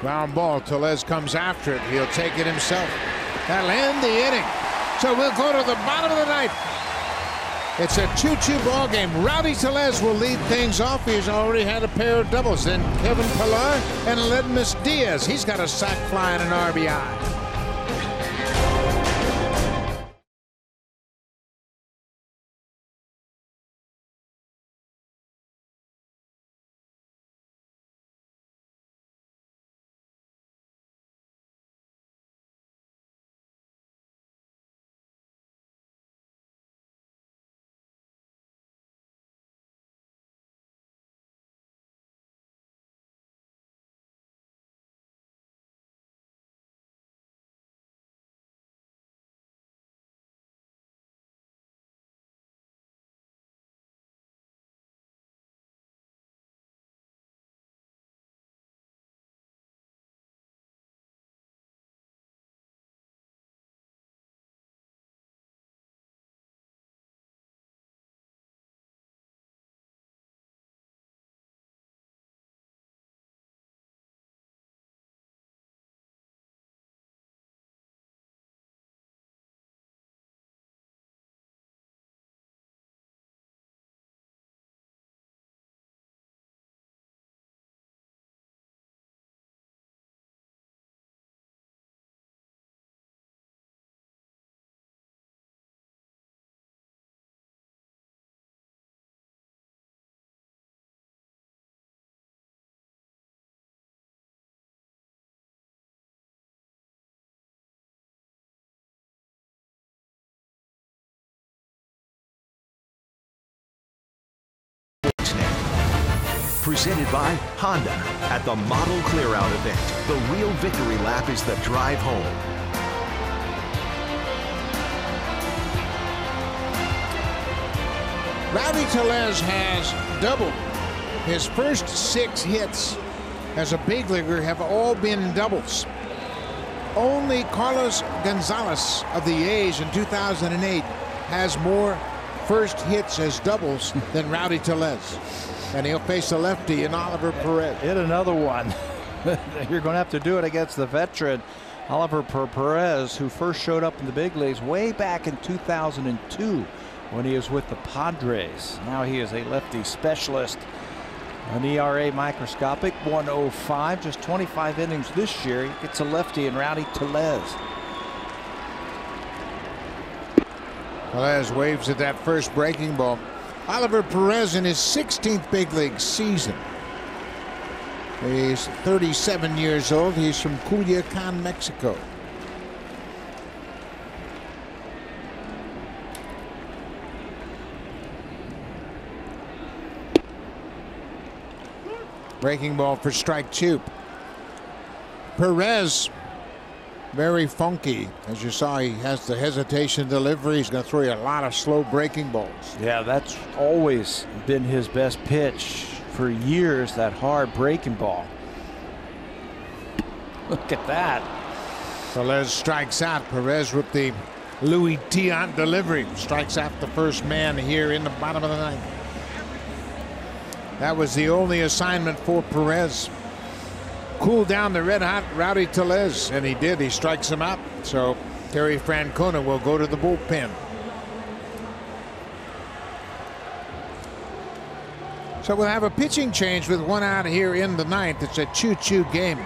Ground ball. Tellez comes after it. He'll take it himself. That'll end the inning. So we'll go to the bottom of the ninth. It's a 2-2 ball game. Rowdy Tellez will lead things off. He's already had a pair of doubles. Then Kevin Pillar and Ledmus Diaz. He's got a sac fly and an RBI. Presented by Honda at the Model Clearout event. The real victory lap is the drive home. Rowdy Tellez has doubled. His first 6 hits as a big leaguer have all been doubles. Only Carlos Gonzalez of the A's in 2008 has more first hits as doubles than Rowdy Tellez. And he'll face a lefty in Oliver Perez. Hit another one. You're going to have to do it against the veteran Oliver Perez, who first showed up in the big leagues way back in 2002 when he was with the Padres. Now he is a lefty specialist. An ERA microscopic 105, just 25 innings this year. He gets a lefty in Rowdy Tellez. Tellez waves at that first breaking ball. Oliver Perez in his 16th big league season. He's 37 years old. He's from Culiacan, Mexico. Breaking ball for strike 2. Perez, very funky. As you saw, he has the hesitation delivery. He's going to throw you a lot of slow breaking balls. Yeah, that's always been his best pitch for years, that hard breaking ball. Look at that. Tellez strikes out. Perez with the Louis Tiant delivery. Strikes out the first man here in the bottom of the ninth. That was the only assignment for Perez. Cool down the red-hot Rowdy Tellez, and he did. He strikes him out. So Terry Francona will go to the bullpen. So we'll have a pitching change with 1 out here in the ninth. It's a 2-2 game.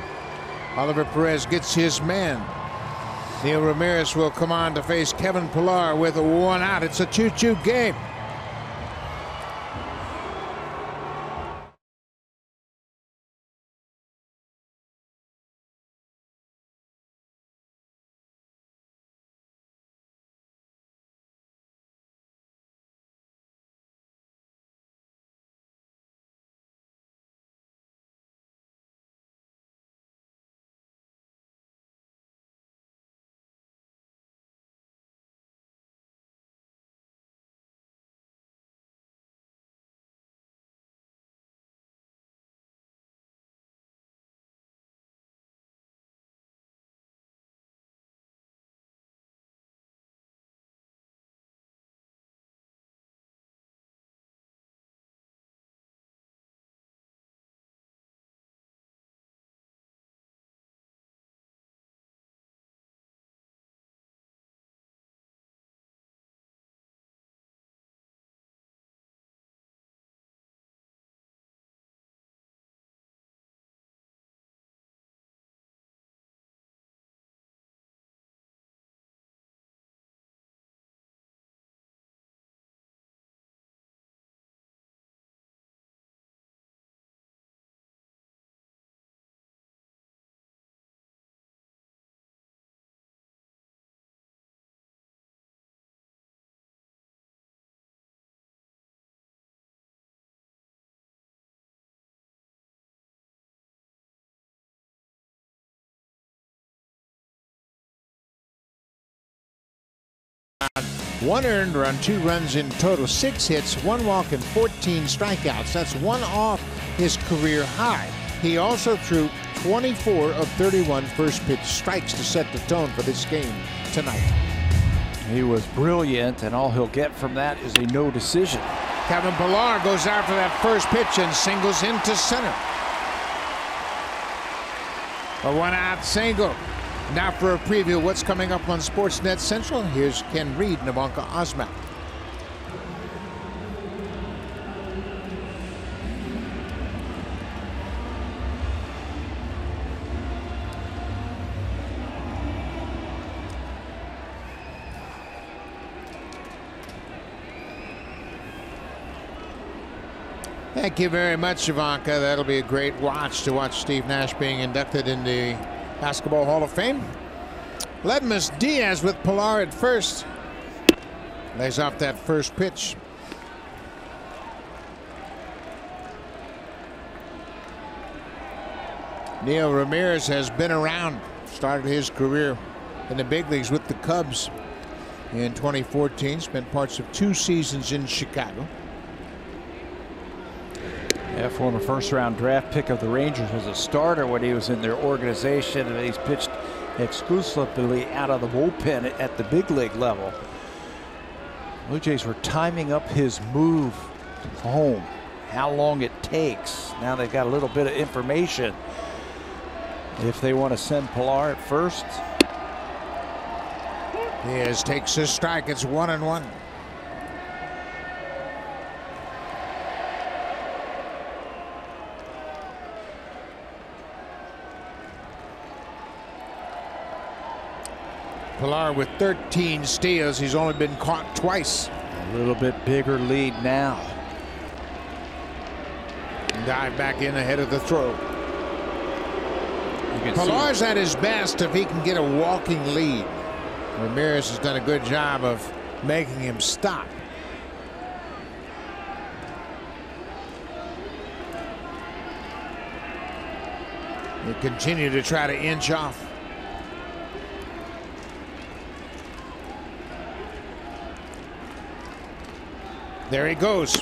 Oliver Perez gets his man. Neil Ramirez will come on to face Kevin Pillar with 1 out. It's a 2-2 game. 1 earned run, 2 runs in total, 6 hits, 1 walk, and 14 strikeouts. That's 1 off his career high. He also threw 24 of 31 first pitch strikes to set the tone for this game tonight. He was brilliant, and all he'll get from that is a no decision. Kevin Pillar goes after that first pitch and singles into center. A 1-out single. Now for a preview of what's coming up on Sportsnet Central, here's Ken Reed and Ivanka Osmak. Thank you very much, Ivanka. That'll be a great watch to watch Steve Nash being inducted in the Basketball Hall of Fame. Ledmus Diaz with Pillar at first. Lays off that first pitch. Neil Ramirez has been around. Started his career in the big leagues with the Cubs in 2014. Spent parts of 2 seasons in Chicago. Yeah, former first-round draft pick of the Rangers, was a starter when he was in their organization, and he's pitched exclusively out of the bullpen at the big league level. Blue Jays were timing up his move home, how long it takes. Now they've got a little bit of information if they want to send Pillar at first. Diaz takes a strike. It's 1-1. Pillar with 13 steals. He's only been caught twice. A little bit bigger lead now. Dive back in ahead of the throw. Pillar's at his best if he can get a walking lead. Ramirez has done a good job of making him stop. They continue to try to inch off. There he goes.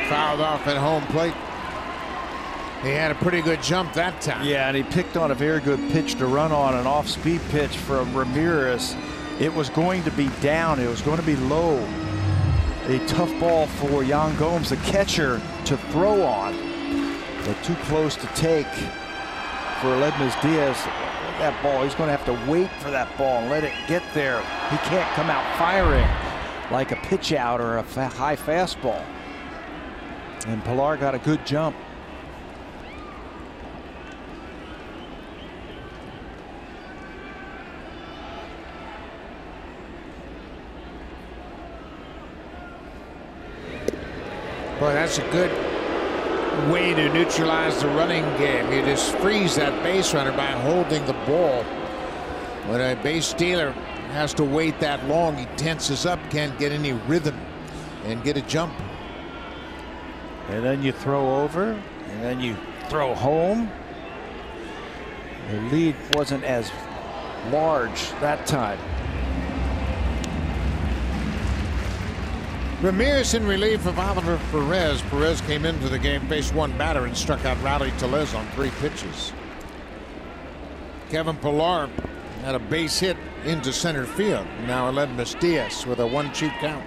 Fouled off at home plate. He had a pretty good jump that time. Yeah, and he picked on a very good pitch to run on, an off-speed pitch from Ramirez. It was going to be down. It was going to be low. A tough ball for Yan Gomes, the catcher, to throw on. But too close to take for Ledmus Diaz. That ball, he's going to have to wait for that ball and let it get there. He can't come out firing like a pitch out or a high fastball. And Pillar got a good jump. Boy, that's a good way to neutralize the running game. You just freeze that base runner by holding the ball. When a base stealer has to wait that long, he tenses up, can't get any rhythm and get a jump. And then you throw over, and then you throw home. The lead wasn't as large that time. Ramirez in relief of Oliver Perez. Perez came into the game, faced 1 batter, and struck out Rowdy Tellez on 3 pitches. Kevin Pillar had a base hit into center field. Now Ledmus Diaz with a 1-2 count.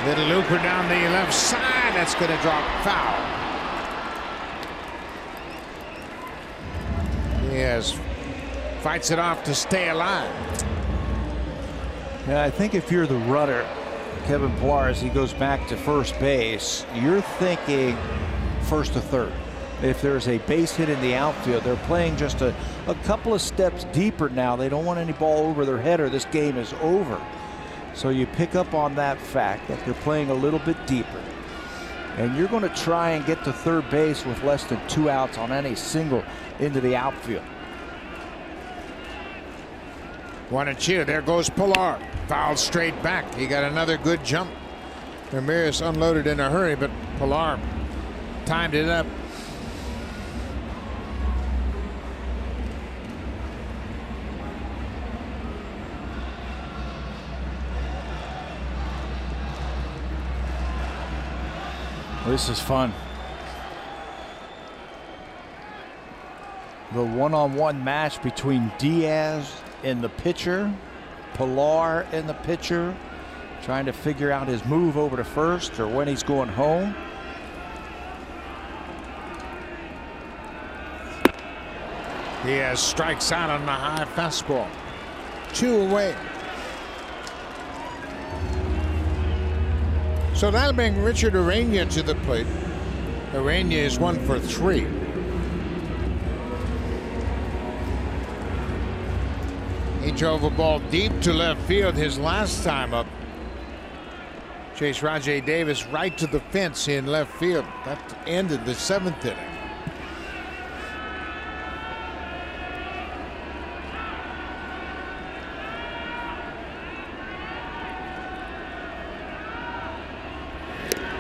Little looper down the left side. That's going to drop foul. Diaz fights it off to stay alive. Yeah, I think if you're the runner, Kevin Pillar, as he goes back to first base, you're thinking first to third. If there's a base hit in the outfield, they're playing just a couple of steps deeper now. They don't want any ball over their head or this game is over. So you pick up on that fact that they're playing a little bit deeper. And you're going to try and get to third base with less than 2 outs on any single into the outfield. 1-2. There goes Pilar. Fouled straight back. He got another good jump. Ramirez unloaded in a hurry, but Pilar timed it up. This is fun. The one-on-one match between Diaz and the pitcher, Pilar and the pitcher, trying to figure out his move over to first or when he's going home. Diaz strikes out on the high fastball. 2 away. So that'll bring Richard Urania to the plate. Urania is 1 for 3. He drove a ball deep to left field his last time up. Chased Rajay Davis right to the fence in left field. That ended the 7th inning.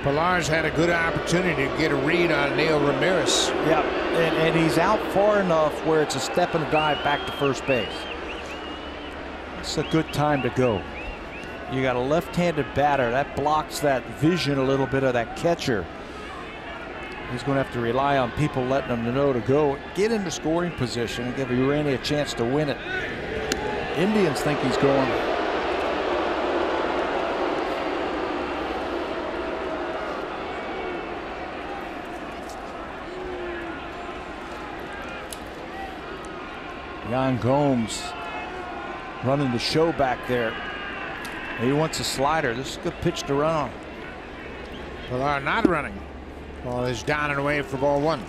Pilar's had a good opportunity to get a read on Neil Ramirez. Yeah, and he's out far enough where it's a step and a dive back to first base. It's a good time to go. You got a left-handed batter that blocks that vision a little bit of that catcher. He's going to have to rely on people letting him know to go get into scoring position and give Urania a chance to win it. Indians think he's going. Yan Gomes running the show back there. He wants a slider. This is a good pitch to run on. Pilar not running. Ball is down and away for ball 1.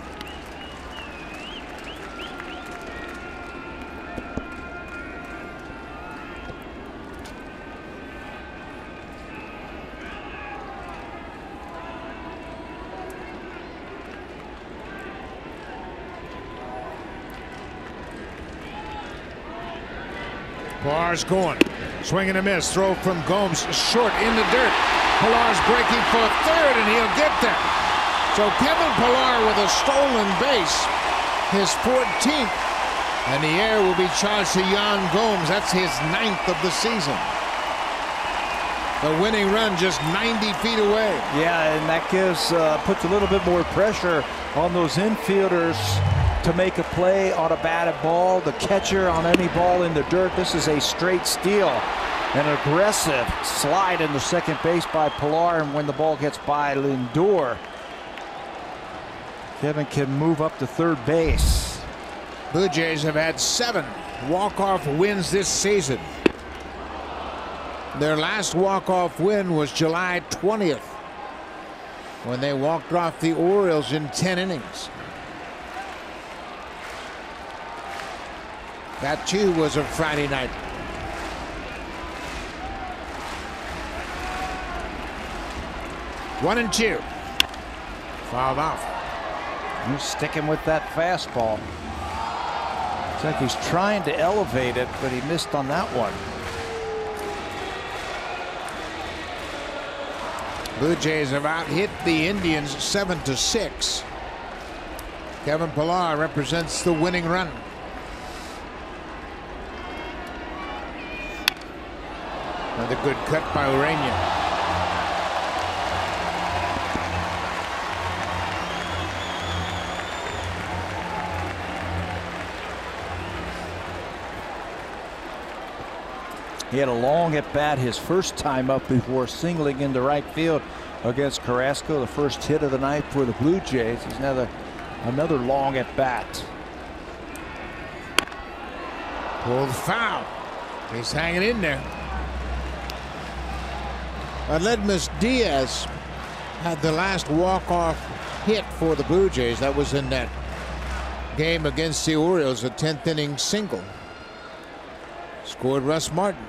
Pilar's going. Swing and a miss. Throw from Gomes short in the dirt. Pilar's breaking for third, and he'll get there. So Kevin Pilar with a stolen base, his 14th, and the error will be charged to Yan Gomes. That's his 9th of the season. The winning run just 90 feet away. Yeah, and that gives puts a little bit more pressure on those infielders to make a play on a batted ball. The catcher on any ball in the dirt. This is a straight steal. An aggressive slide in the second base by Pilar, and when the ball gets by Lindor, Kevin can move up to third base. Blue Jays have had 7 walk-off wins this season. Their last walk-off win was July 20th when they walked off the Orioles in 10 innings. That too was a Friday night. One and 2. Fouled off. He's sticking with that fastball. It's like he's trying to elevate it, but he missed on that one. Blue Jays have out-hit the Indians 7-6. Kevin Pilar represents the winning run. Another good cut by Urania. He had a long at bat his first time up before singling into right field against Carrasco, the first hit of the night for the Blue Jays. He's another long at bat. Pulled foul. He's hanging in there. Aledmus Diaz had the last walk-off hit for the Blue Jays. That was in that game against the Orioles, a 10th inning single. Scored Russ Martin.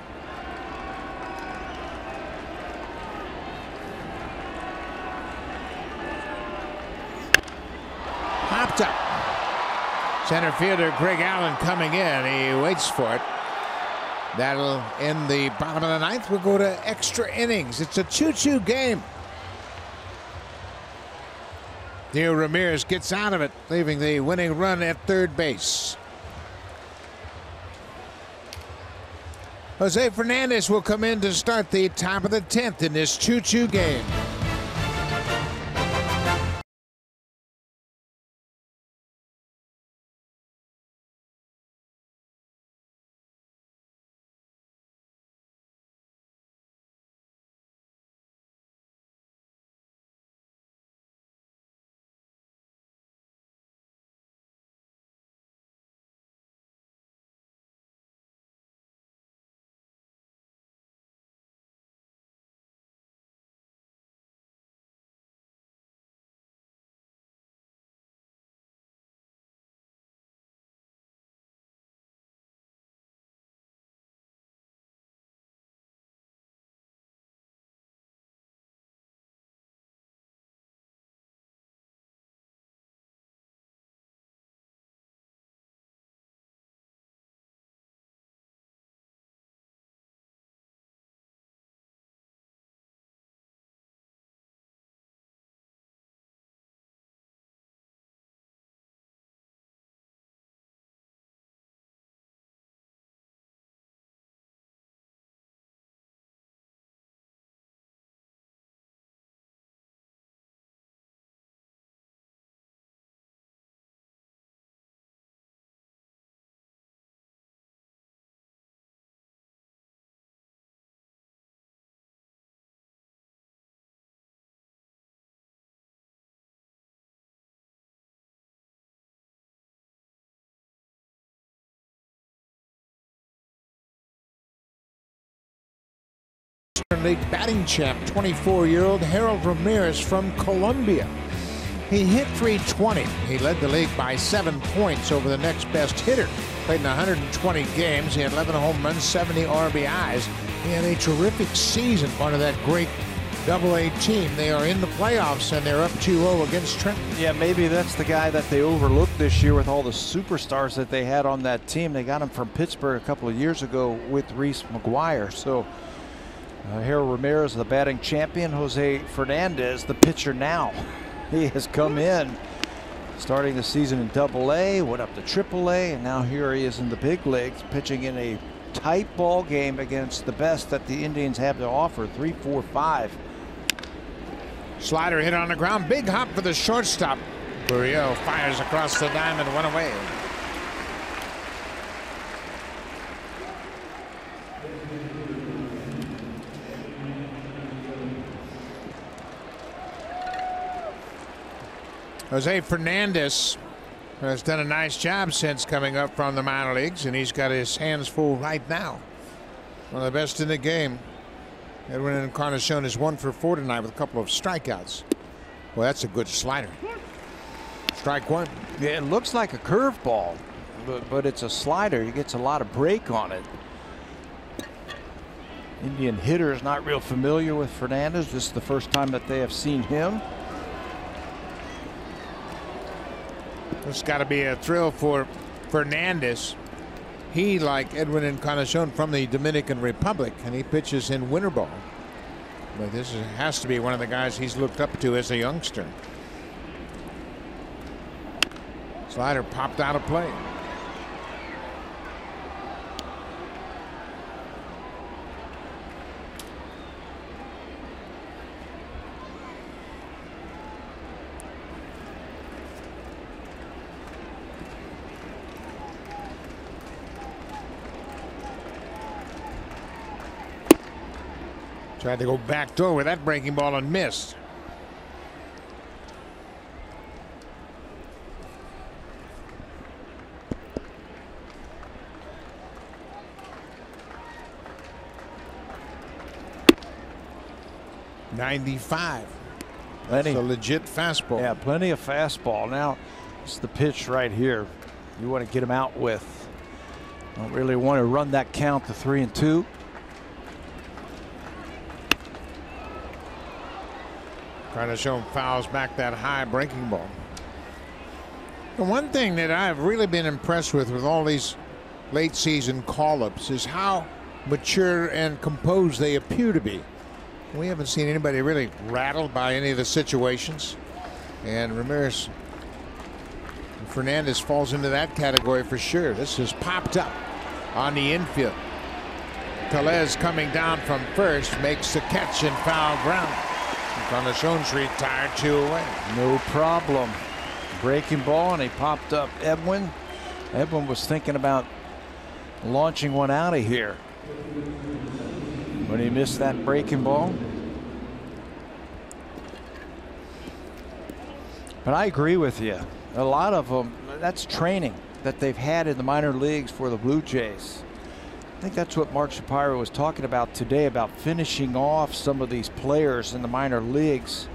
Popped up. Center fielder Greg Allen coming in. He waits for it. That'll end the bottom of the ninth. We'll go to extra innings. It's a 2-2 game. Theo Ramirez gets out of it, leaving the winning run at third base. Jose Fernandez will come in to start the top of the 10th in this 2-2 game. League batting champ, 24-year-old Harold Ramirez from Colombia. He hit .320. He led the league by 7 points over the next best hitter. Played in 120 games. He had 11 home runs, 70 RBIs. He had a terrific season, part of that great Double-A team. They are in the playoffs, and they're up 2-0 against Trenton. Yeah, maybe that's the guy that they overlooked this year with all the superstars that they had on that team. They got him from Pittsburgh a couple of years ago with Reese McGuire. So Harold Ramirez, the batting champion. Jose Fernandez, the pitcher now. He has come in, starting the season in Double-A, went up to Triple-A, and now here he is in the big leagues, pitching in a tight ball game against the best that the Indians have to offer, 3-4-5. Slider hit on the ground. Big hop for the shortstop. Gurriel fires across the diamond, one away. Jose Fernandez has done a nice job since coming up from the minor leagues, and he's got his hands full right now. One of the best in the game. Edwin Encarnacion is 1 for 4 tonight with a couple of strikeouts. Well, that's a good slider. Strike one. Yeah, it looks like a curveball, but it's a slider. He gets a lot of break on it. Indian hitter is not real familiar with Fernandez. This is the first time that they have seen him. It's got to be a thrill for Fernandez. He, like Edwin Encarnacion, from the Dominican Republic, and he pitches in winter ball. But this has to be one of the guys he's looked up to as a youngster. Slider popped out of play. Tried to go back door with that breaking ball and missed. .95. That's a legit fastball. Yeah, plenty of fastball. Now it's the pitch right here. You want to get him out with. Don't really want to run that count to 3-2. Trying to show him fouls back that high breaking ball. The one thing that I've really been impressed with all these late season call-ups is how mature and composed they appear to be. We haven't seen anybody really rattled by any of the situations. And Ramirez Fernandez falls into that category for sure. This is popped up on the infield. Tellez coming down from first makes the catch in foul ground. Conachon's retired 2 away. No problem. Breaking ball, and he popped up Edwin. Edwin was thinking about launching one out of here when he missed that breaking ball. But I agree with you. A lot of them, that's training that they've had in the minor leagues for the Blue Jays. I think that's what Mark Shapiro was talking about today, about finishing off some of these players in the minor leagues,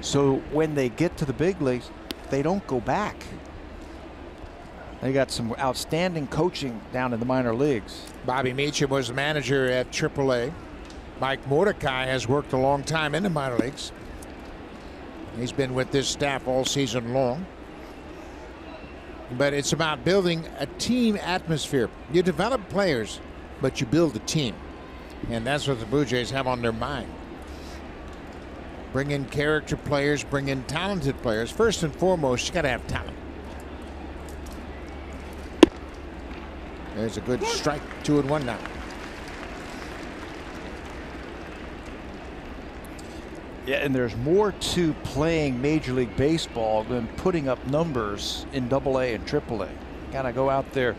so when they get to the big leagues, they don't go back. They got some outstanding coaching down in the minor leagues. Bobby Meacham was the manager at AAA. Mike Mordecai has worked a long time in the minor leagues. He's been with this staff all season long. But it's about building a team atmosphere. You develop players, but you build a team. And that's what the Blue Jays have on their mind. Bring in character players, bring in talented players. First and foremost, you got to have talent. There's a good strike. 2-1 now. Yeah, and there's more to playing Major League Baseball than putting up numbers in AA and AAA. Got to go out there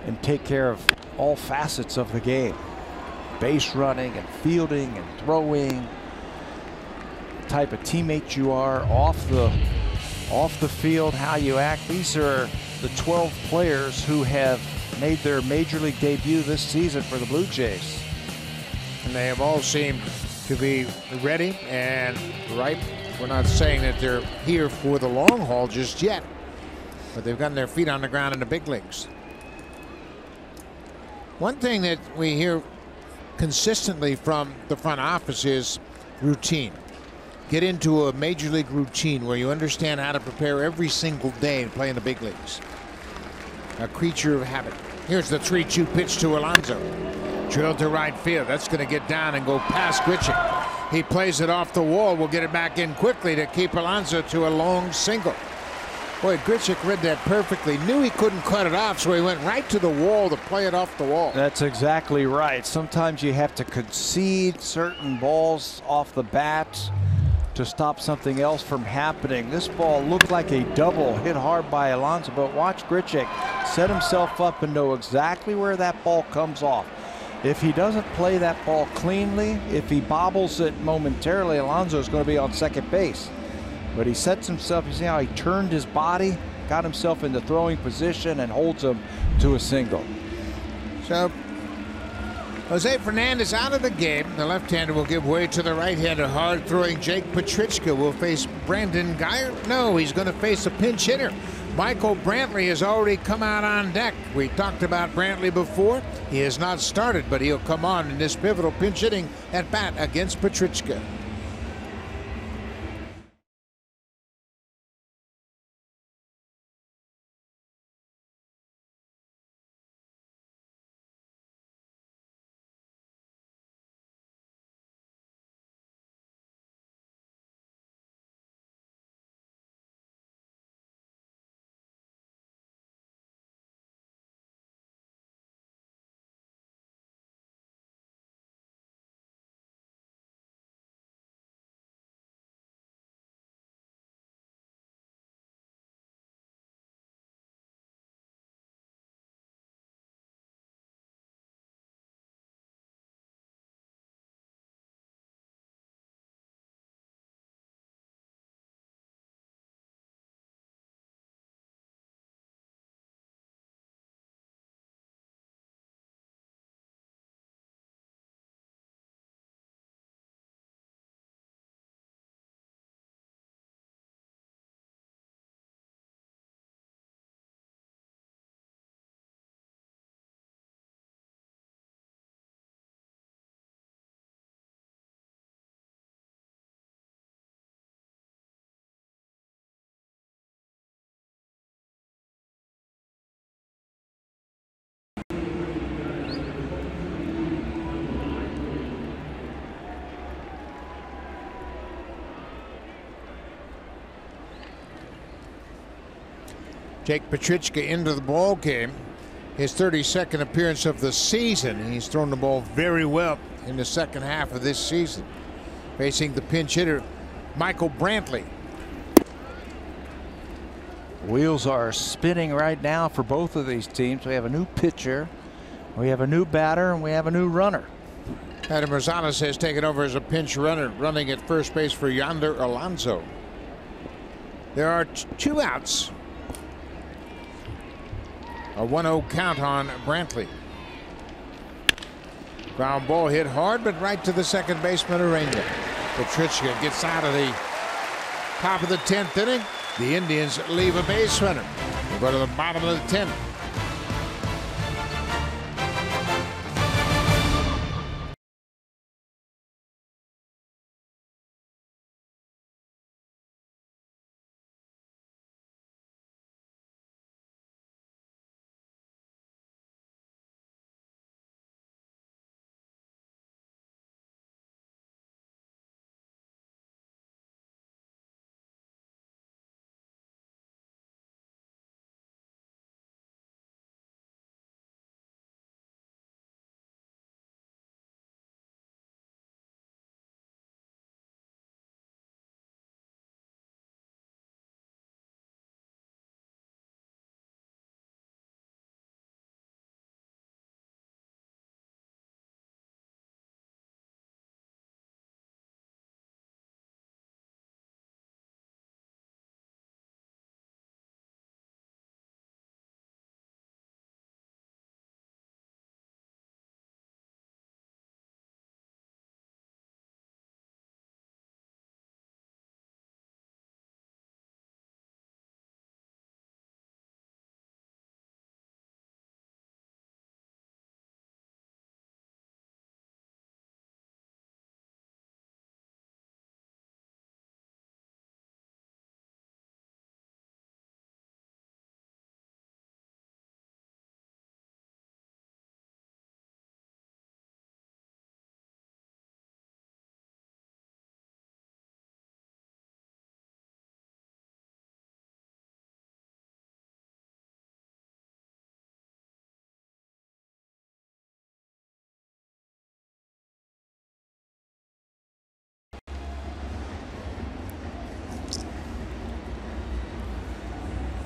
and take care of all facets of the game. Base running and fielding and throwing. The type of teammate you are off the field, how you act. These are the 12 players who have made their Major League debut this season for the Blue Jays. And they have all seemed to be ready and ripe. We're not saying that they're here for the long haul just yet, but they've gotten their feet on the ground in the big leagues. One thing that we hear consistently from the front office is routine. Get into a major league routine where you understand how to prepare every single day and play in the big leagues. A creature of habit. Here's the 3-2 pitch to Alonso. Drilled to right field. That's going to get down and go past Grichuk. He plays it off the wall. We'll get it back in quickly to keep Alonso to a long single. Boy, Grichuk read that perfectly. Knew he couldn't cut it off, so he went right to the wall to play it off the wall. That's exactly right. Sometimes you have to concede certain balls off the bat to stop something else from happening. This ball looked like a double hit hard by Alonso, but watch Grichuk set himself up and know exactly where that ball comes off. If he doesn't play that ball cleanly, if he bobbles it momentarily, Alonso is going to be on second base. But he sets himself, you see how he turned his body, got himself in the throwing position and holds him to a single. So Jose Fernandez out of the game. The left-hander will give way to the right-hander. Hard-throwing Jake Petrichka will face Brandon Geyer. No, he's going to face a pinch hitter. Michael Brantley has already come out on deck. We talked about Brantley before. He has not started, but he'll come on in this pivotal pinch hitting at bat against Petrichka. Jake Petrichka into the ball game. His 32nd appearance of the season. He's thrown the ball very well in the second half of this season. Facing the pinch hitter, Michael Brantley. Wheels are spinning right now for both of these teams. We have a new pitcher, we have a new batter, and we have a new runner. Adam Rosales has taken over as a pinch runner, running at first base for Yonder Alonso. There are 2 outs. A 1-0 count on Brantley. Ground ball hit hard, but right to the second baseman, Arena. Petrichka gets out of the top of the 10th inning. The Indians leave a base runner. We'll go to the bottom of the 10th.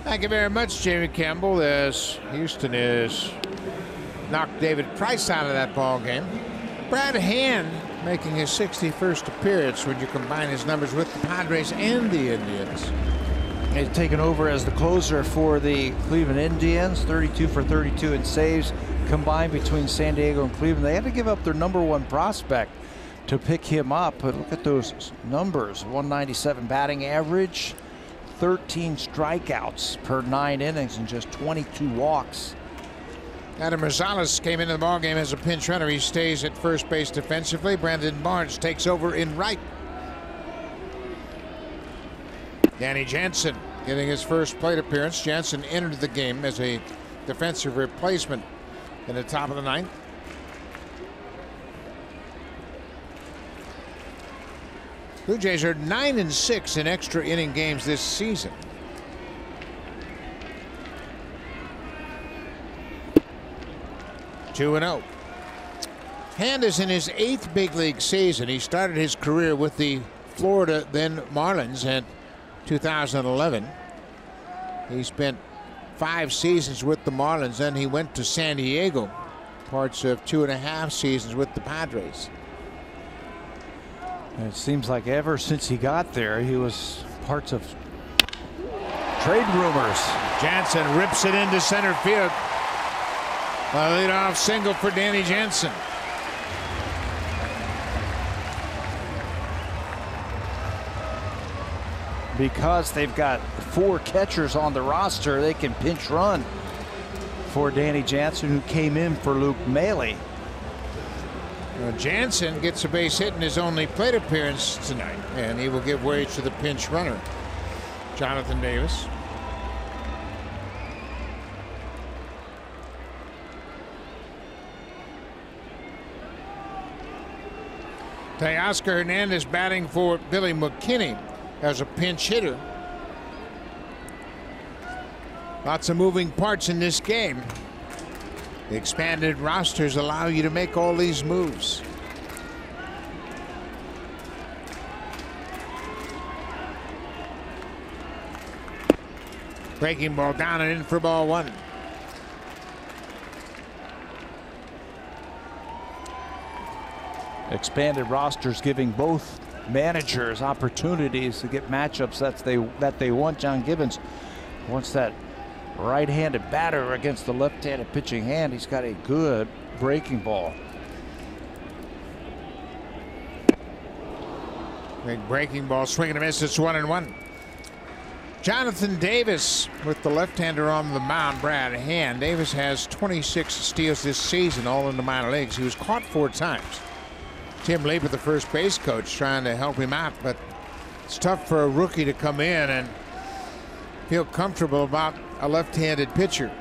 Thank you very much, Jamie Campbell, as Houston is knocked David Price out of that ball game. Brad Hand making his 61st appearance when you combine his numbers with the Padres and the Indians. He's taken over as the closer for the Cleveland Indians, 32 for 32 in saves combined between San Diego and Cleveland. They had to give up their #1 prospect to pick him up, but look at those numbers. 197 batting average, 13 strikeouts per 9 innings, and just 22 walks. Adam Rosales came into the ballgame as a pinch runner. He stays at first base defensively. Brandon Barnes takes over in right. Danny Jansen getting his first plate appearance. Jansen entered the game as a defensive replacement in the top of the 9th. Blue Jays are 9-6 in extra inning games this season. Two and 0. Hand is in his 8th big league season. He started his career with the Florida then Marlins in 2011. He spent 5 seasons with the Marlins. Then he went to San Diego, parts of 2.5 seasons with the Padres. And it seems like ever since he got there, he was parts of trade rumors. Jansen rips it into center field. A leadoff single for Danny Jansen. Because they've got 4 catchers on the roster, they can pinch run for Danny Jansen, who came in for Luke Maile. Jansen gets a base hit in his only plate appearance tonight, and he will give way to the pinch runner, Jonathan Davis. Teoscar Hernandez batting for Billy McKinney as a pinch hitter. Lots of moving parts in this game. The expanded rosters allow you to make all these moves. Breaking ball down and in for ball one. Expanded rosters giving both managers opportunities to get matchups that they want. John Gibbons wants that right-handed batter against the left-handed pitching hand. He's got a good breaking ball. Big breaking ball, swing and a miss. It's 1-1. Jonathan Davis with the left-hander on the mound. Brad Hand. Davis has 26 steals this season, all in the minor leagues. He was caught 4 times. Tim Lieber, the first base coach, trying to help him out, but it's tough for a rookie to come in and feel comfortable about a left-handed pitcher.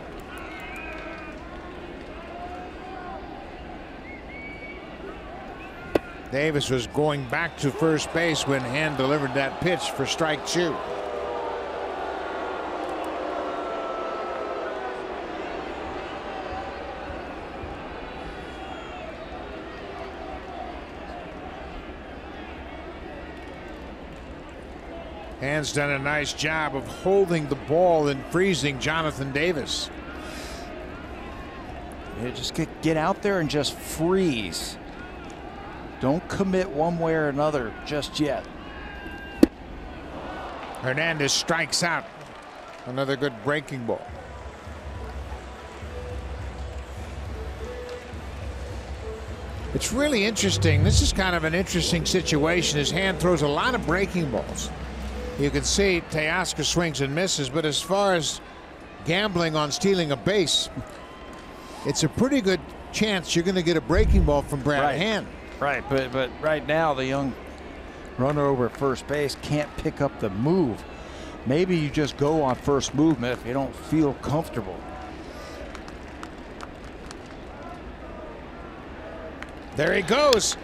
Davis was going back to first base when Hand delivered that pitch for strike 2. Hand's done a nice job of holding the ball and freezing Jonathan Davis. Yeah, just get out there and just freeze. Don't commit one way or another just yet. Hernandez strikes out. Another good breaking ball. It's really interesting. This is kind of an interesting situation. His Hand throws a lot of breaking balls. You can see Teoscar swings and misses, but as far as gambling on stealing a base, it's a pretty good chance you're going to get a breaking ball from Brad Hand. Right, but right now the young runner over at first base can't pick up the move. Maybe you just go on first movement if you don't feel comfortable. There he goes.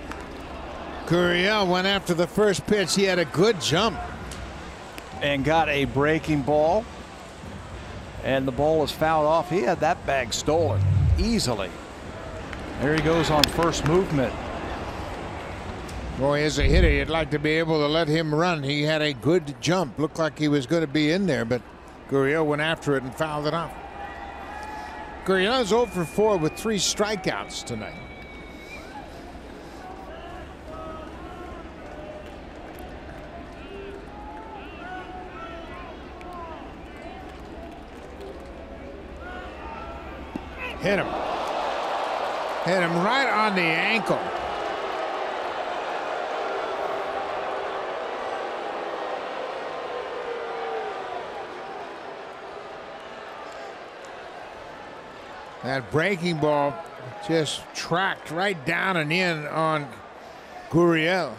Gurriel went after the first pitch. He had a good jump. And got a breaking ball. And the ball is fouled off. He had that bag stolen easily. There he goes on first movement. Boy, as a hitter, you'd like to be able to let him run. He had a good jump. Looked like he was going to be in there, but Gurriel went after it and fouled it off. Gurriel is 0 for 4 with 3 strikeouts tonight. Hit him. Hit him right on the ankle. That breaking ball just tracked right down and in on Gurriel.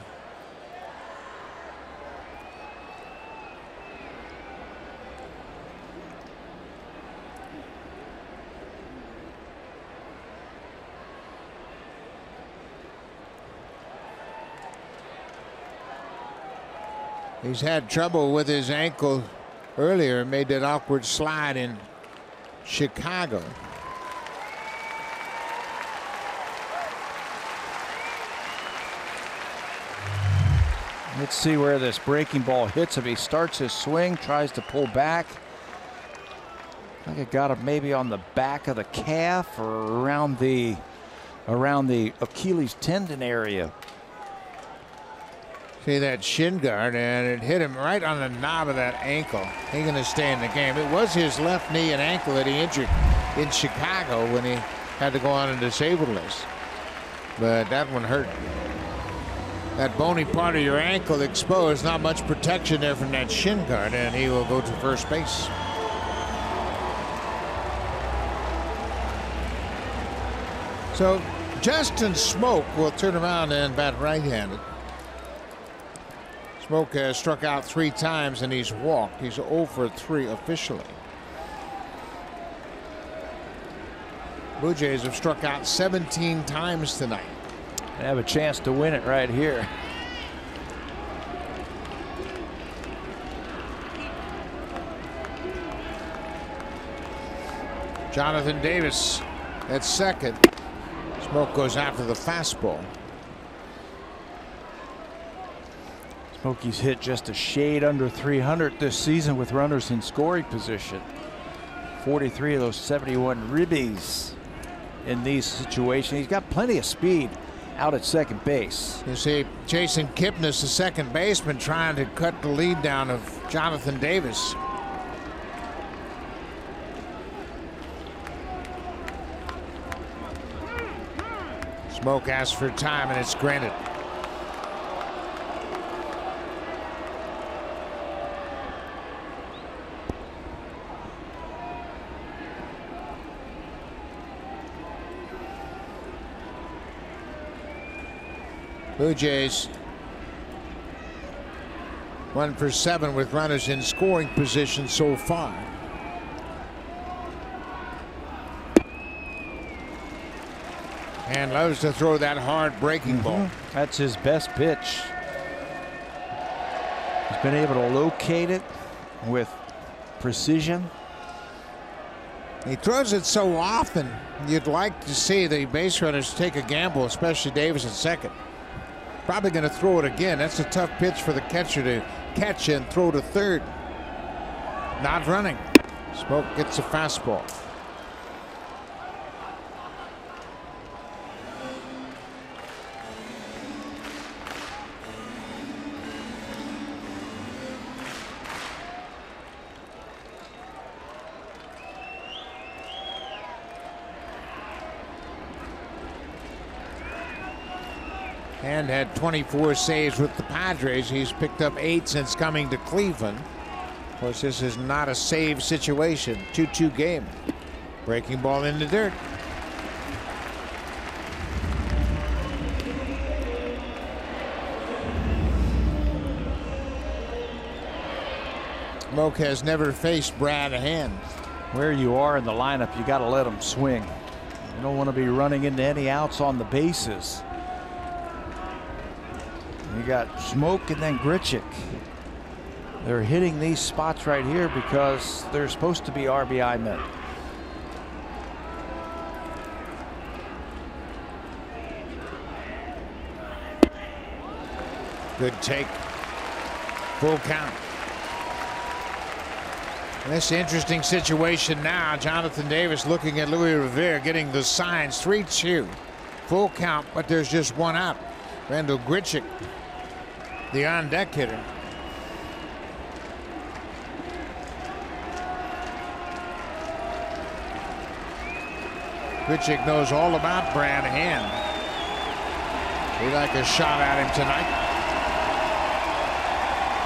He's had trouble with his ankle earlier, made that awkward slide in Chicago. Let's see where this breaking ball hits him. He starts his swing, tries to pull back. I think it got him maybe on the back of the calf or around the Achilles tendon area. See that shin guard, and it hit him right on the knob of that ankle. He's going to stay in the game. It was his left knee and ankle that he injured in Chicago when he had to go on a disabled list. But that one hurt. That bony part of your ankle exposed, not much protection there from that shin guard, and he will go to first base. So Justin Smoke will turn around and bat right-handed. Smoke has struck out 3 times and he's walked. He's 0 for 3 officially. Blue Jays have struck out 17 times tonight. They have a chance to win it right here. Jonathan Davis at second. Smoke goes after the fastball. Smokey's hit just a shade under 300 this season with runners in scoring position. 43 of those 71 ribbies in these situations. He's got plenty of speed out at second base. You see Jason Kipnis, the second baseman, trying to cut the lead down of Jonathan Davis. Smoke asks for time, and it's granted. Blue Jays 1 for 7 with runners in scoring position so far. And loves to throw that hard breaking ball. That's his best pitch. He's been able to locate it with precision. He throws it so often, you'd like to see the base runners take a gamble, especially Davis at second. Probably going to throw it again. That's a tough pitch for the catcher to catch and throw to third. Not running. Smoke gets a fastball. And had 24 saves with the Padres. He's picked up 8 since coming to Cleveland. Of course, this is not a save situation. 2-2 game. Breaking ball in the dirt. Smoke has never faced Brad Hand. Where you are in the lineup, you got to let him swing. You don't want to be running into any outs on the bases. You got Smoke and then Grichuk. They're hitting these spots right here because they're supposed to be RBI men. Good take. Full count. And this interesting situation now. Jonathan Davis looking at Louis Rivera, getting the signs. 3-2. Full count, but there's just one out. Randall Grichuk, the on-deck hitter. Grichuk knows all about Brad Hand. He'd like a shot at him tonight.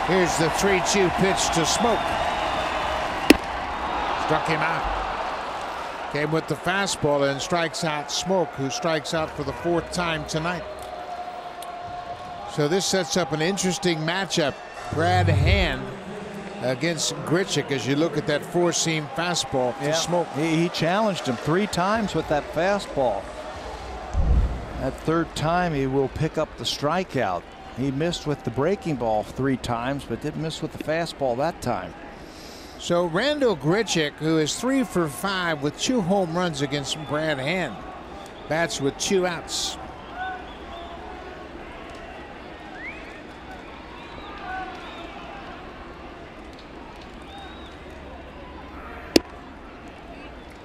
Here's the 3-2 pitch to Smoke. Struck him out. Came with the fastball and strikes out Smoke, who strikes out for the 4th time tonight. So this sets up an interesting matchup. Brad Hand against Grichuk as you look at that 4-seam fastball to Smoke. He challenged him 3 times with that fastball. That 3rd time he will pick up the strikeout. He missed with the breaking ball 3 times, but didn't miss with the fastball that time. So Randall Grichuk, who is 3 for 5 with 2 home runs against Brad Hand, bats with 2 outs.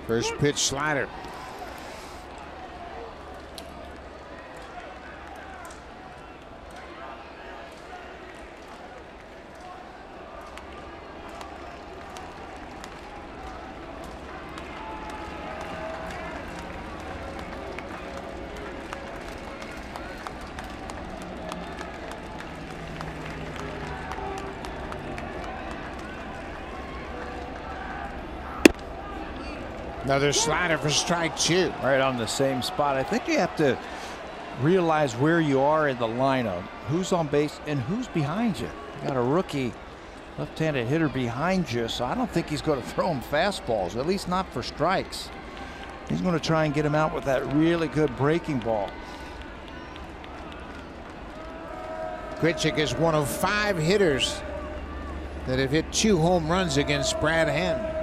First pitch slider. Another slider for strike 2. Right on the same spot. I think you have to realize where you are in the lineup, who's on base and who's behind you. You got a rookie left-handed hitter behind you, so I don't think he's going to throw him fastballs, at least not for strikes. He's going to try and get him out with that really good breaking ball. Grichuk is one of 5 hitters that have hit 2 home runs against Brad Hand.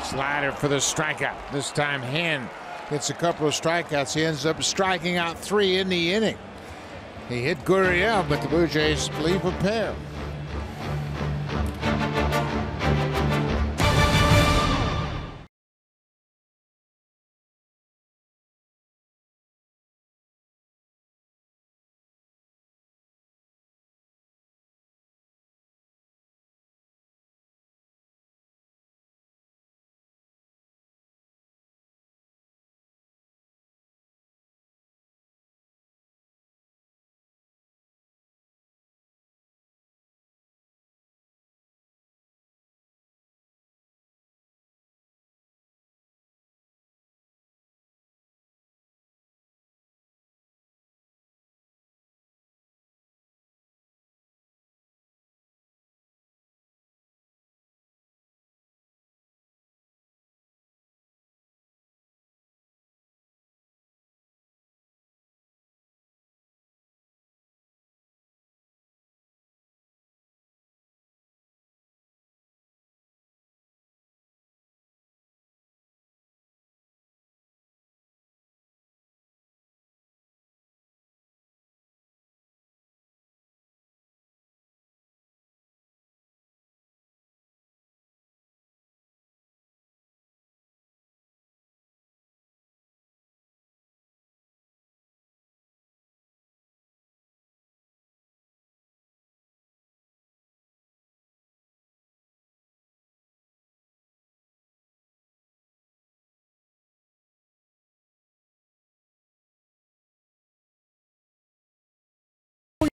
Slider for the strikeout. This time Hand gets a couple of strikeouts. He ends up striking out 3 in the inning. He hit Gurriel, but the Blue Jays leave a pair.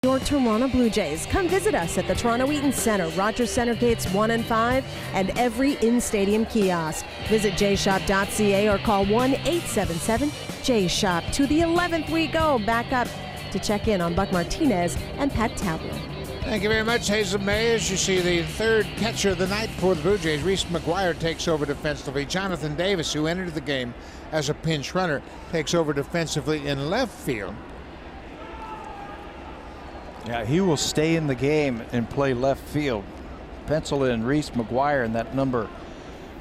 Your Toronto Blue Jays. Come visit us at the Toronto Eaton Centre, Rogers Centre Gates 1 and 5, and every in-stadium kiosk. Visit jshop.ca or call 1-877-JSHOP. To the 11th we go. Back up to check in on Buck Martinez and Pat Tabler. Thank you very much, Hazel May. As you see, the third catcher of the night for the Blue Jays, Reese McGuire, takes over defensively. Jonathan Davis, who entered the game as a pinch runner, takes over defensively in left field. Yeah, he will stay in the game and play left field. Pencil in Reese McGuire in that number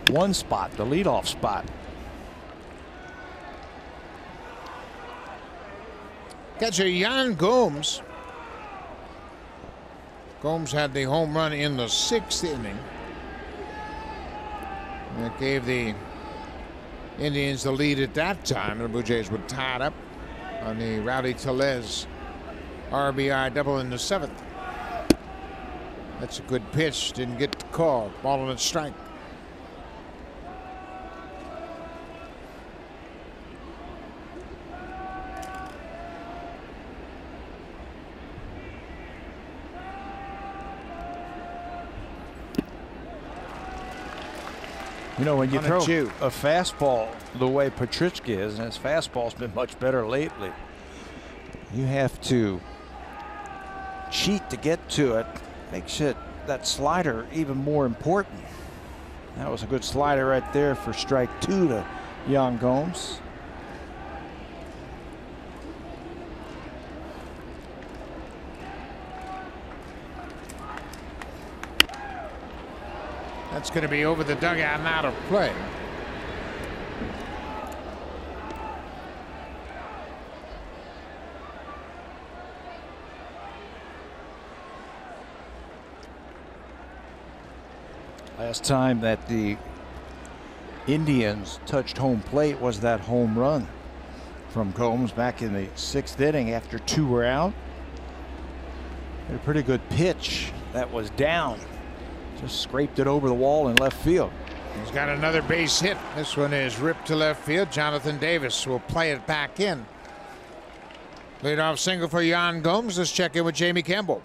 1 spot, the leadoff spot. Catcher Yan Gomes. Gomes had the home run in the 6th inning. That gave the Indians the lead at that time. The Blue Jays were tied up on the Rowdy Tellez RBI double in the 7th. That's a good pitch. Didn't get the call. Ball and a strike. You know, when you throw a fastball the way Patrichka is, and his fastball's been much better lately, you have to cheat to get to it. Makes it that slider even more important. That was a good slider right there for strike 2 to Yan Gomes. That's going to be over the dugout and out of play. Last time that the Indians touched home plate was that home run from Gomes back in the 6th inning after 2 were out. A pretty good pitch that was down. Just scraped it over the wall in left field. He's got another base hit. This one is ripped to left field. Jonathan Davis will play it back in. Leadoff single for Yan Gomes. Let's check in with Jamie Campbell.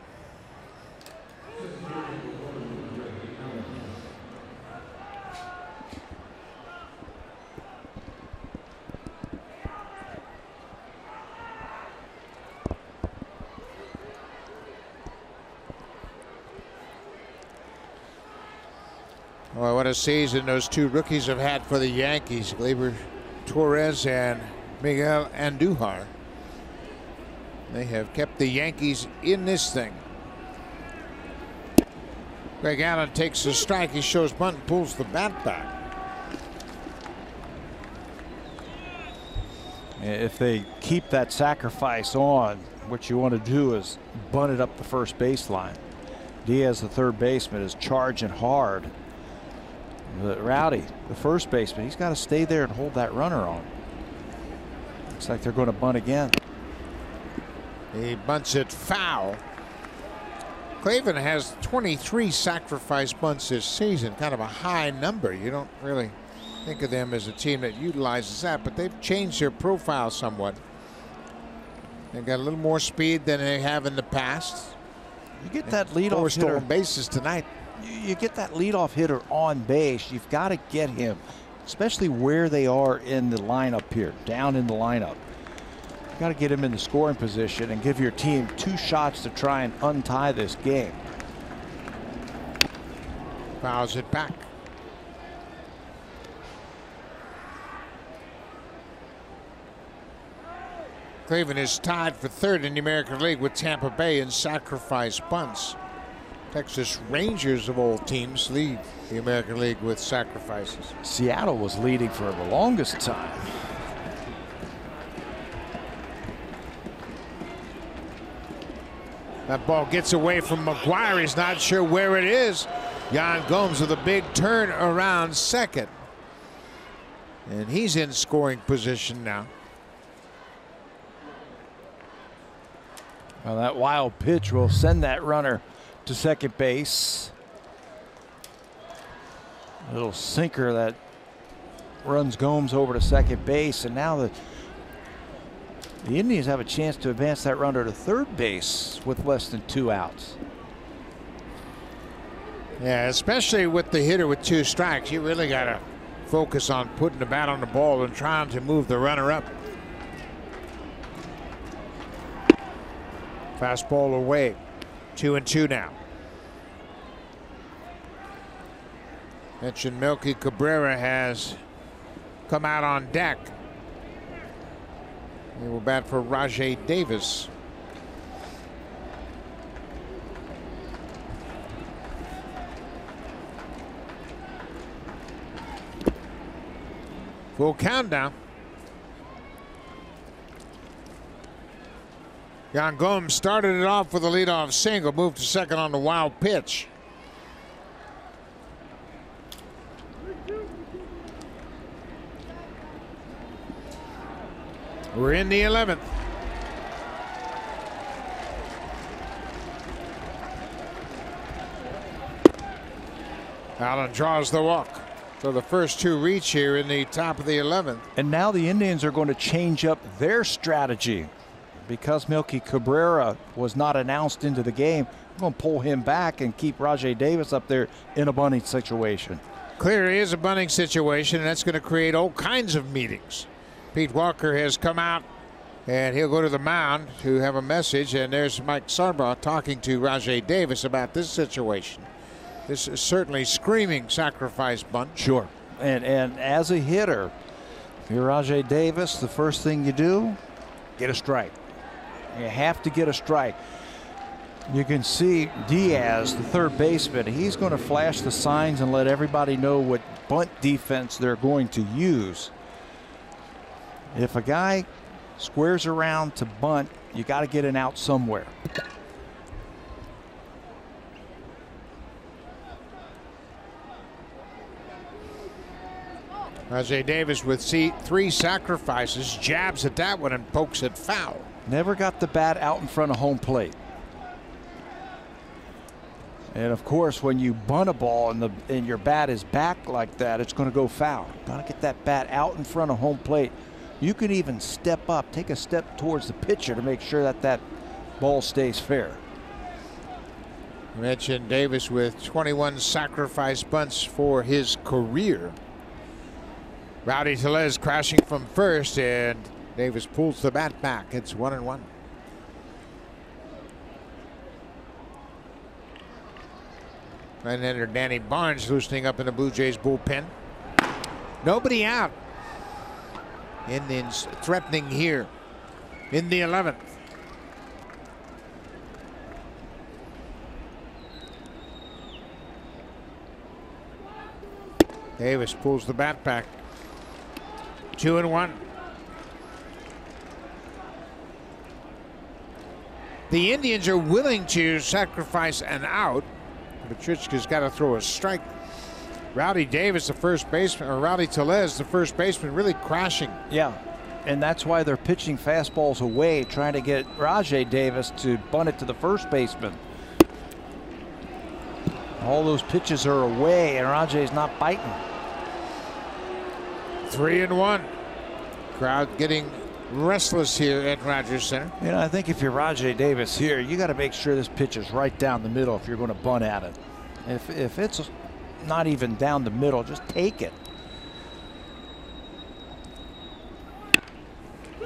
Well, what a season those 2 rookies have had for the Yankees, Gleyber Torres and Miguel Andujar. They have kept the Yankees in this thing. Greg Allen takes a strike. He shows bunt and pulls the bat back. If they keep that sacrifice on, what you want to do is bunt it up the first baseline. Diaz, the third baseman, is charging hard. But Rowdy, the first baseman, he's got to stay there and hold that runner on. Looks like they're going to bunt again. He bunts it foul. Cleveland has 23 sacrifice bunts this season, kind of a high number. You don't really think of them as a team that utilizes that, but they've changed their profile somewhat. They've got a little more speed than they have in the past. You get that leadoff hitter. 4 stolen bases tonight. You get that leadoff hitter on base. You've got to get him, especially where they are in the lineup here, down in the lineup. You got to get him in the scoring position and give your team 2 shots to try and untie this game. Fouls it back. Cleveland is tied for 3rd in the American League with Tampa Bay in sacrifice bunts. Texas Rangers, of all teams, lead the American League with sacrifices. Seattle was leading for the longest time. That ball gets away from McGuire. He's not sure where it is. Yan Gomes with a big turn around second. And he's in scoring position now. Well, that wild pitch will send that runner to second base. A little sinker that runs Gomes over to second base, and now the Indians have a chance to advance that runner to third base with less than 2 outs. Yeah, especially with the hitter with 2 strikes, you really got to focus on putting the bat on the ball and trying to move the runner up. Fastball away. 2-2 now. Mentioned Melky Cabrera has come out on deck. He will bat for Rajay Davis. Full countdown. Yan Gomes started it off with a leadoff single, moved to second on the wild pitch. We're in the 11th. Allen draws the walk. So the first 2 reach here in the top of the 11th. And now the Indians are going to change up their strategy. Because Melky Cabrera was not announced into the game, I'm going to pull him back and keep Rajay Davis up there in a bunting situation. Clearly is a bunting situation, and that's going to create all kinds of meetings. Pete Walker has come out, and he'll go to the mound to have a message, and there's Mike Sarbaugh talking to Rajay Davis about this situation. This is certainly screaming sacrifice bunt. Sure. And as a hitter, if you're Rajay Davis, the first thing you do, get a strike. You have to get a strike. You can see Diaz, the third baseman, he's going to flash the signs and let everybody know what bunt defense they're going to use. If a guy squares around to bunt, you got to get an out somewhere. Rajay Davis with 3 sacrifices, jabs at that one and pokes it foul. Never got the bat out in front of home plate. And of course, when you bunt a ball and your bat is back like that, it's going to go foul. Got to get that bat out in front of home plate. You can even step up, take a step towards the pitcher to make sure that that ball stays fair. You mentioned Davis with 21 sacrifice bunts for his career. Rowdy Tellez crashing from first, and Davis pulls the bat back. It's 1-1. Right-hander Danny Barnes loosening up in the Blue Jays bullpen. Nobody out. Indians threatening here in the 11th. Davis pulls the bat back. 2-1. The Indians are willing to sacrifice an out. Petruchka's got to throw a strike. Rowdy Davis, the first baseman, or Rowdy Tellez, the first baseman, really crashing. Yeah, and that's why they're pitching fastballs away, trying to get Rajay Davis to bunt it to the first baseman. All those pitches are away, and Rajay's not biting. 3-1. Crowd getting restless here at Rogers Center. You know, I think if you're Rajay Davis here, you got to make sure this pitch is right down the middle if you're going to bunt at it. If it's not even down the middle, just take it.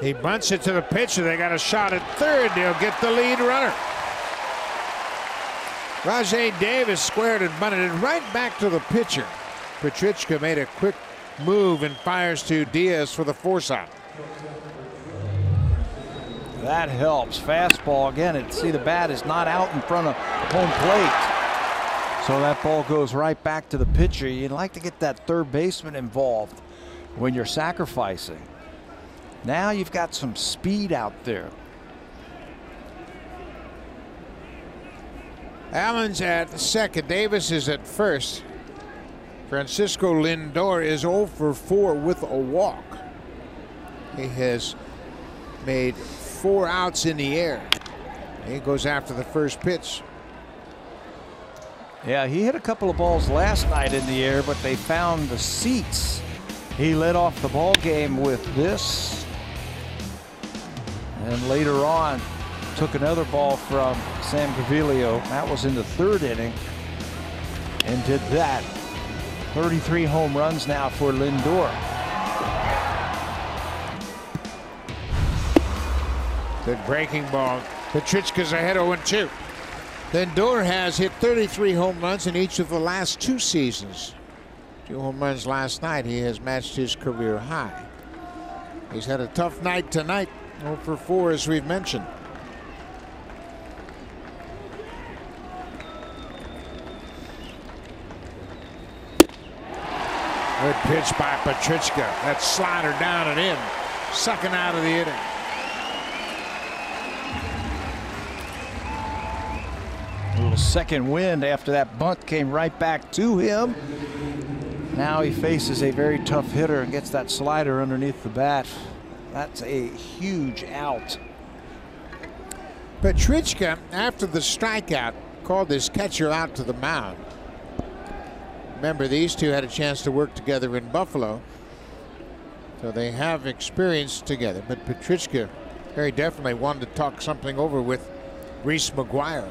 He bunts it to the pitcher. They got a shot at third. They'll get the lead runner. Rajay Davis squared and bunted it right back to the pitcher. Petruchka made a quick move and fires to Diaz for the force out. That helps. Fastball again, and see the bat is not out in front of home plate. So that ball goes right back to the pitcher. You'd like to get that third baseman involved when you're sacrificing. Now you've got some speed out there. Allen's at second. Davis is at first. Francisco Lindor is 0 for 4 with a walk. He has made 4 outs in the air. He goes after the first pitch. Yeah, he hit a couple of balls last night in the air, but they found the seats. He led off the ball game with this, and later on took another ball from Sam Gaviglio. That was in the 3rd inning, and did that. 33 home runs now for Lindor. Good breaking ball. Petruchka's ahead 0-2. Lindor has hit 33 home runs in each of the last 2 seasons. 2 home runs last night. He has matched his career high. He's had a tough night tonight. 0 for 4, as we've mentioned. Good pitch by Petruchka. That slider down and in. Second out of the inning. A little second wind after that bunt came right back to him. Now he faces a very tough hitter and gets that slider underneath the bat. That's a huge out. Petruchka, after the strikeout, called his catcher out to the mound. Remember, these two had a chance to work together in Buffalo, so they have experience together. But Petruchka very definitely wanted to talk something over with Reese McGuire.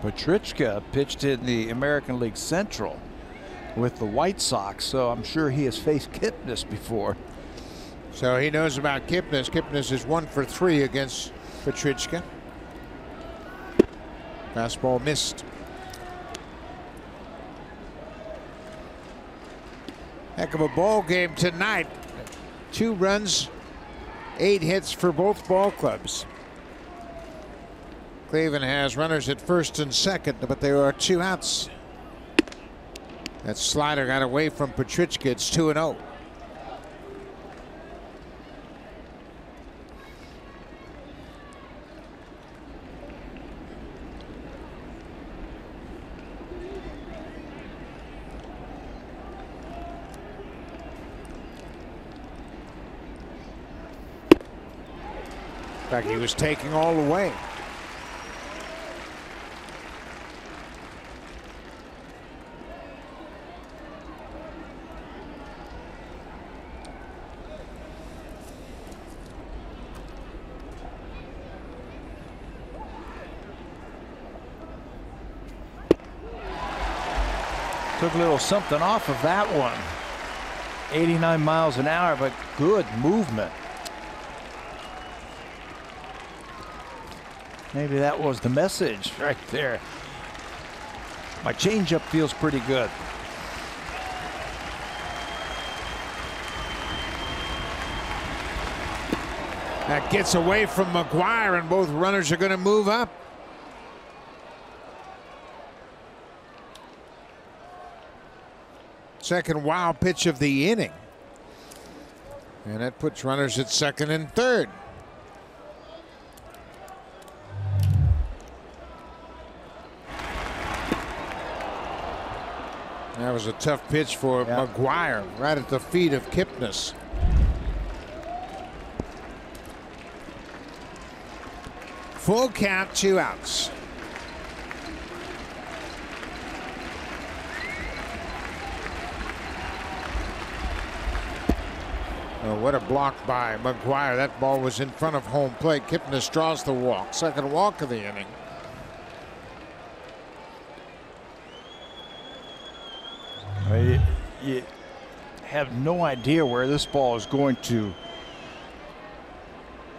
Petruchka pitched in the American League Central with the White Sox, so I'm sure he has faced Kipnis before. So he knows about Kipnis. Kipnis is 1 for 3 against Petruchka. Fastball missed. Heck of a ball game tonight. 2 runs, 8 hits for both ball clubs. Cleveland has runners at first and second, but there are 2 outs. That slider got away from Petruchka. It's 2-0. In fact, he was taking all the way. Took a little something off of that one. 89 miles an hour, but good movement. Maybe that was the message right there. My changeup feels pretty good. That gets away from McGuire, and both runners are going to move up. Second wild pitch of the inning. And that puts runners at second and third. That was a tough pitch for McGuire, right at the feet of Kipnis. Full count, 2 outs. Oh, what a block by McGuire. That ball was in front of home plate. Kipnis draws the walk. Second walk of the inning. You have no idea where this ball is going to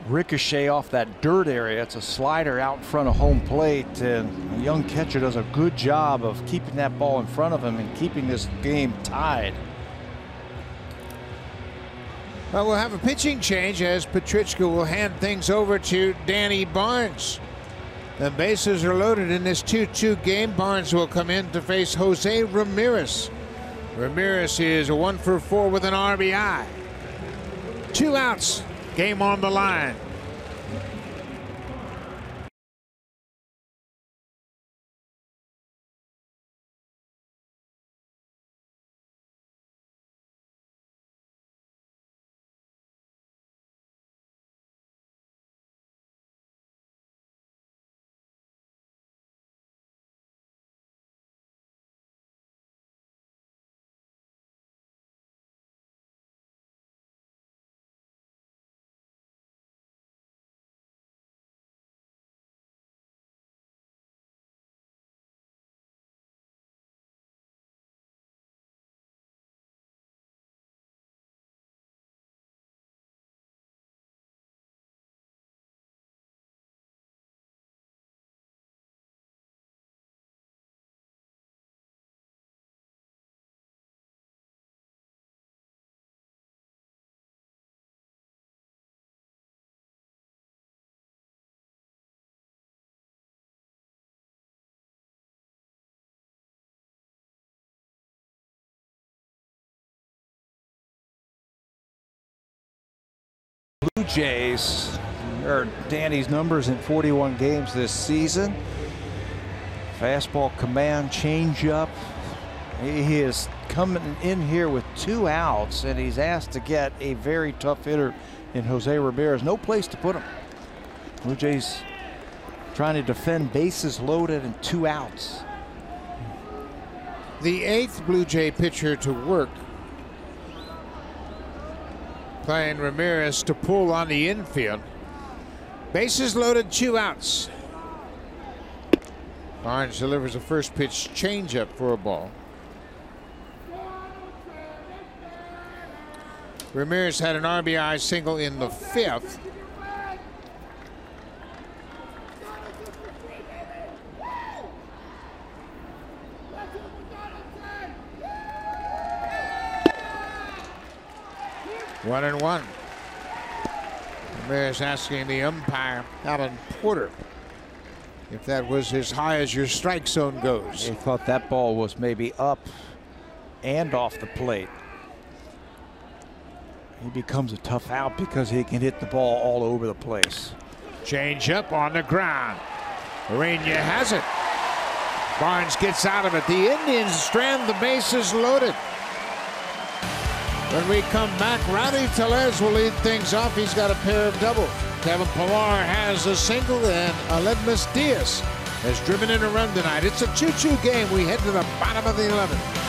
ricochet off that dirt area. It's a slider out in front of home plate, and a young catcher does a good job of keeping that ball in front of him and keeping this game tied. Well, we'll have a pitching change as Petrichka will hand things over to Danny Barnes. The bases are loaded in this 2-2 game. Barnes will come in to face Jose Ramirez. Ramirez is a 1 for 4 with an RBI. 2 outs. Game on the line. Blue Jays are Danny's numbers in 41 games this season. Fastball, command, changeup. He is coming in here with 2 outs, and he's asked to get a very tough hitter in Jose Ramirez. No place to put him. Blue Jays trying to defend bases loaded and 2 outs. The 8th Blue Jay pitcher to work. Playing Ramirez to pull on the infield. Bases loaded, 2 outs. Barnes delivers a first pitch changeup for a ball. Ramirez had an RBI single in the 5th. One and one. Ramirez asking the umpire, Alan Porter, if that was as high as your strike zone goes. He thought that ball was maybe up and off the plate. He becomes a tough out because he can hit the ball all over the place. Change up on the ground. Urania has it. Barnes gets out of it. The Indians strand the bases loaded. When we come back, Rowdy Tellez will lead things off. He's got a pair of doubles. Kevin Pillar has a single, and Aledmus Diaz has driven in a run tonight. It's a 2-2 game. We head to the bottom of the 11th.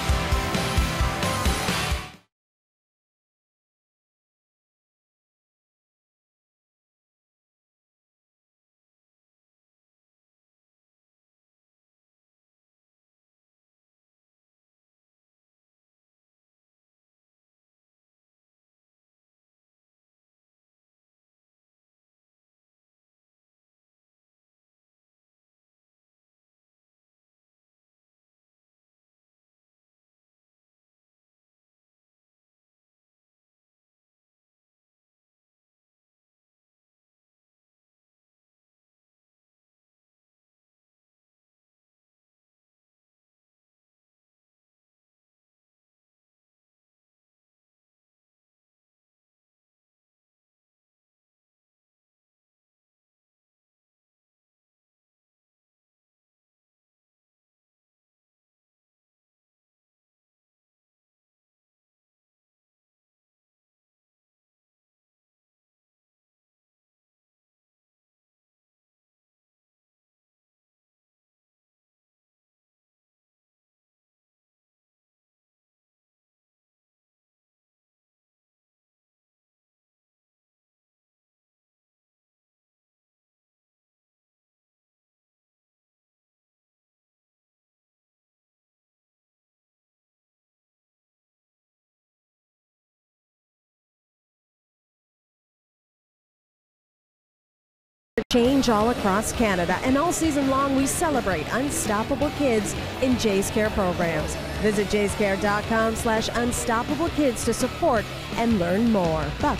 Change all across Canada, and all season long we celebrate unstoppable kids in Jay's Care programs. Visit jayscare.com/unstoppablekids to support and learn more. Buck.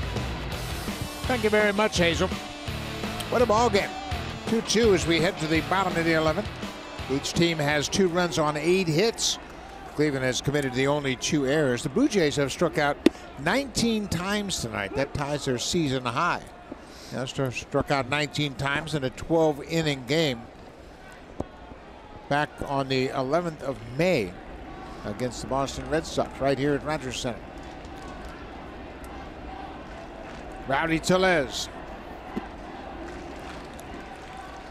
Thank you very much, Hazel. What a ball game. 2-2 as we head to the bottom of the 11th. Each team has 2 runs on 8 hits. Cleveland has committed the only 2 errors. The Blue Jays have struck out 19 times tonight. That ties their season high. Struck out 19 times in a 12-inning game back on the 11th of May against the Boston Red Sox right here at Rogers Center. Rowdy Tellez.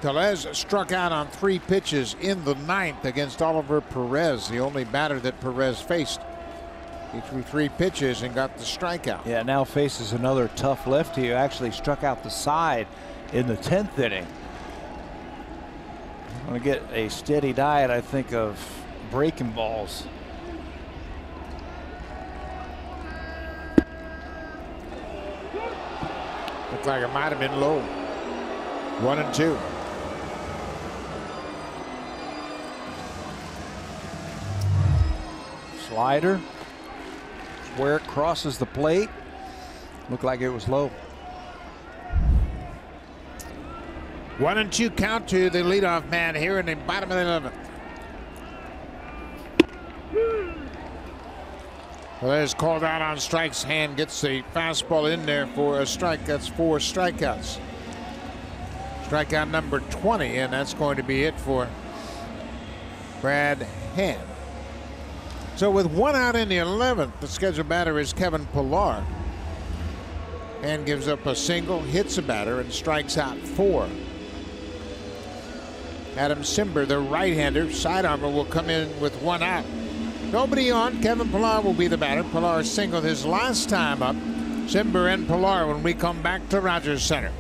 Tellez struck out on 3 pitches in the 9th against Oliver Perez, the only batter that Perez faced. He threw 3 pitches and got the strikeout. Yeah, now faces another tough lefty who actually struck out the side in the 10th inning. I'm going to get a steady diet, I think, of breaking balls. Looked like it might have been low. 1-2. Slider. Where it crosses the plate. Looked like it was low. 1-2 count to the leadoff man here in the bottom of the 11th. Perez called out on strikes. Hand gets the fastball in there for a strike. That's 4 strikeouts. Strikeout number 20, and that's going to be it for Brad Hand. So with 1 out in the 11th, the scheduled batter is Kevin Pillar. And gives up a single, hits a batter, and strikes out 4. Adam Simber, the right-hander, sidearmer, will come in with 1 out. Nobody on. Kevin Pillar will be the batter. Pillar singled his last time up. Simber and Pillar when we come back to Rogers Center.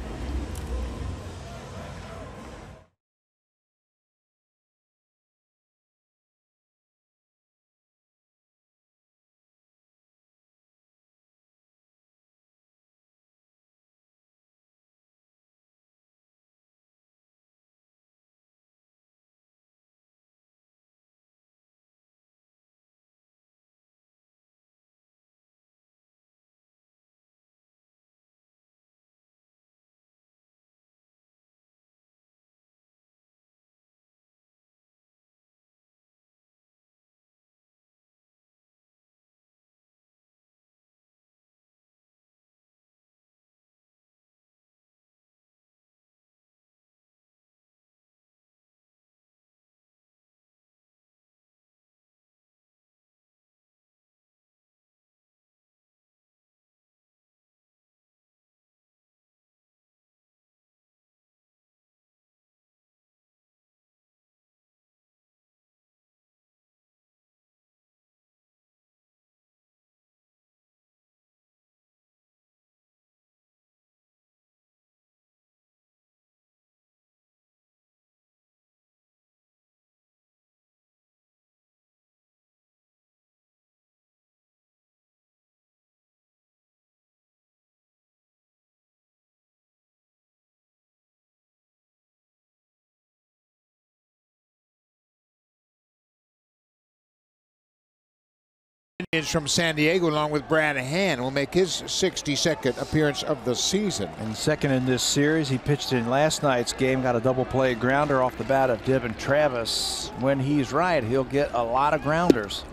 Indians from San Diego, along with Brad Hand, will make his 62nd appearance of the season. And second in this series, he pitched in last night's game, got a double play grounder off the bat of Devin Travis. When he's right, he'll get a lot of grounders.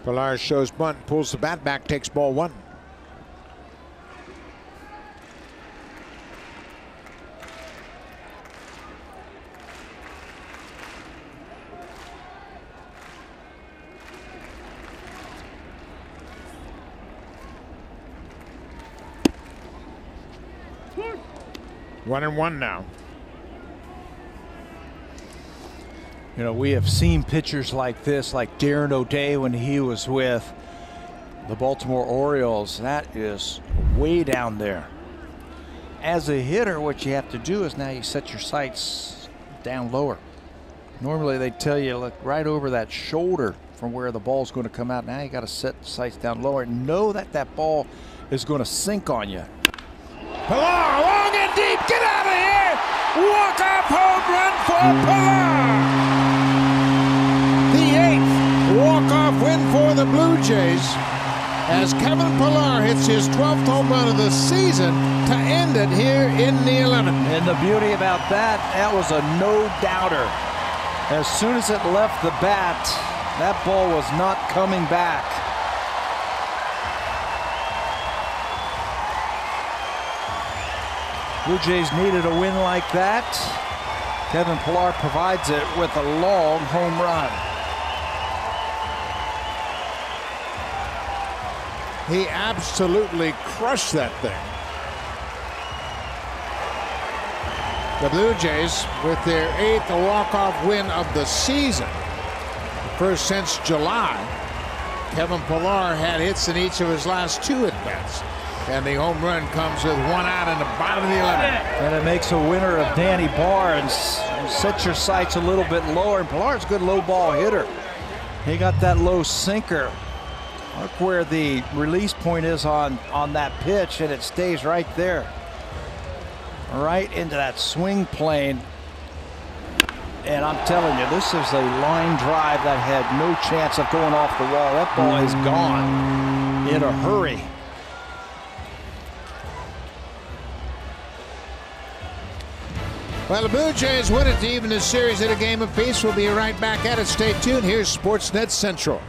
Pillar shows bunt, pulls the bat back, takes ball 1. One and one now. You know, we have seen pitchers like this, like Darren O'Day when he was with the Baltimore Orioles. That is way down there. As a hitter, what you have to do is now you set your sights down lower. Normally they tell you, look right over that shoulder from where the ball's going to come out. Now you got to set the sights down lower and know that that ball is going to sink on you. Pilar, long and deep. Get out of here. Walk-off home run for Pilar. The 8th walk-off win for the Blue Jays as Kevin Pilar hits his 12th home run of the season to end it here in the 11th. And the beauty about that was a no-doubter. As soon as it left the bat, that ball was not coming back. Blue Jays needed a win like that. Kevin Pilar provides it with a long home run. He absolutely crushed that thing. The Blue Jays with their 8th walk-off win of the season. First since July. Kevin Pilar had hits in each of his last 2 at-bats. And the home run comes with 1 out in the bottom of the 11th. And it makes a winner of Danny Barnes. Set your sights a little bit lower. And Pilar's a good low ball hitter. He got that low sinker. Look where the release point is on that pitch, and it stays right there. Right into that swing plane. And I'm telling you, this is a line drive that had no chance of going off the wall. That ball is gone in a hurry. Well, the Blue Jays win it to even the series at a game apiece. We'll be right back at it. Stay tuned. Here's Sportsnet Central.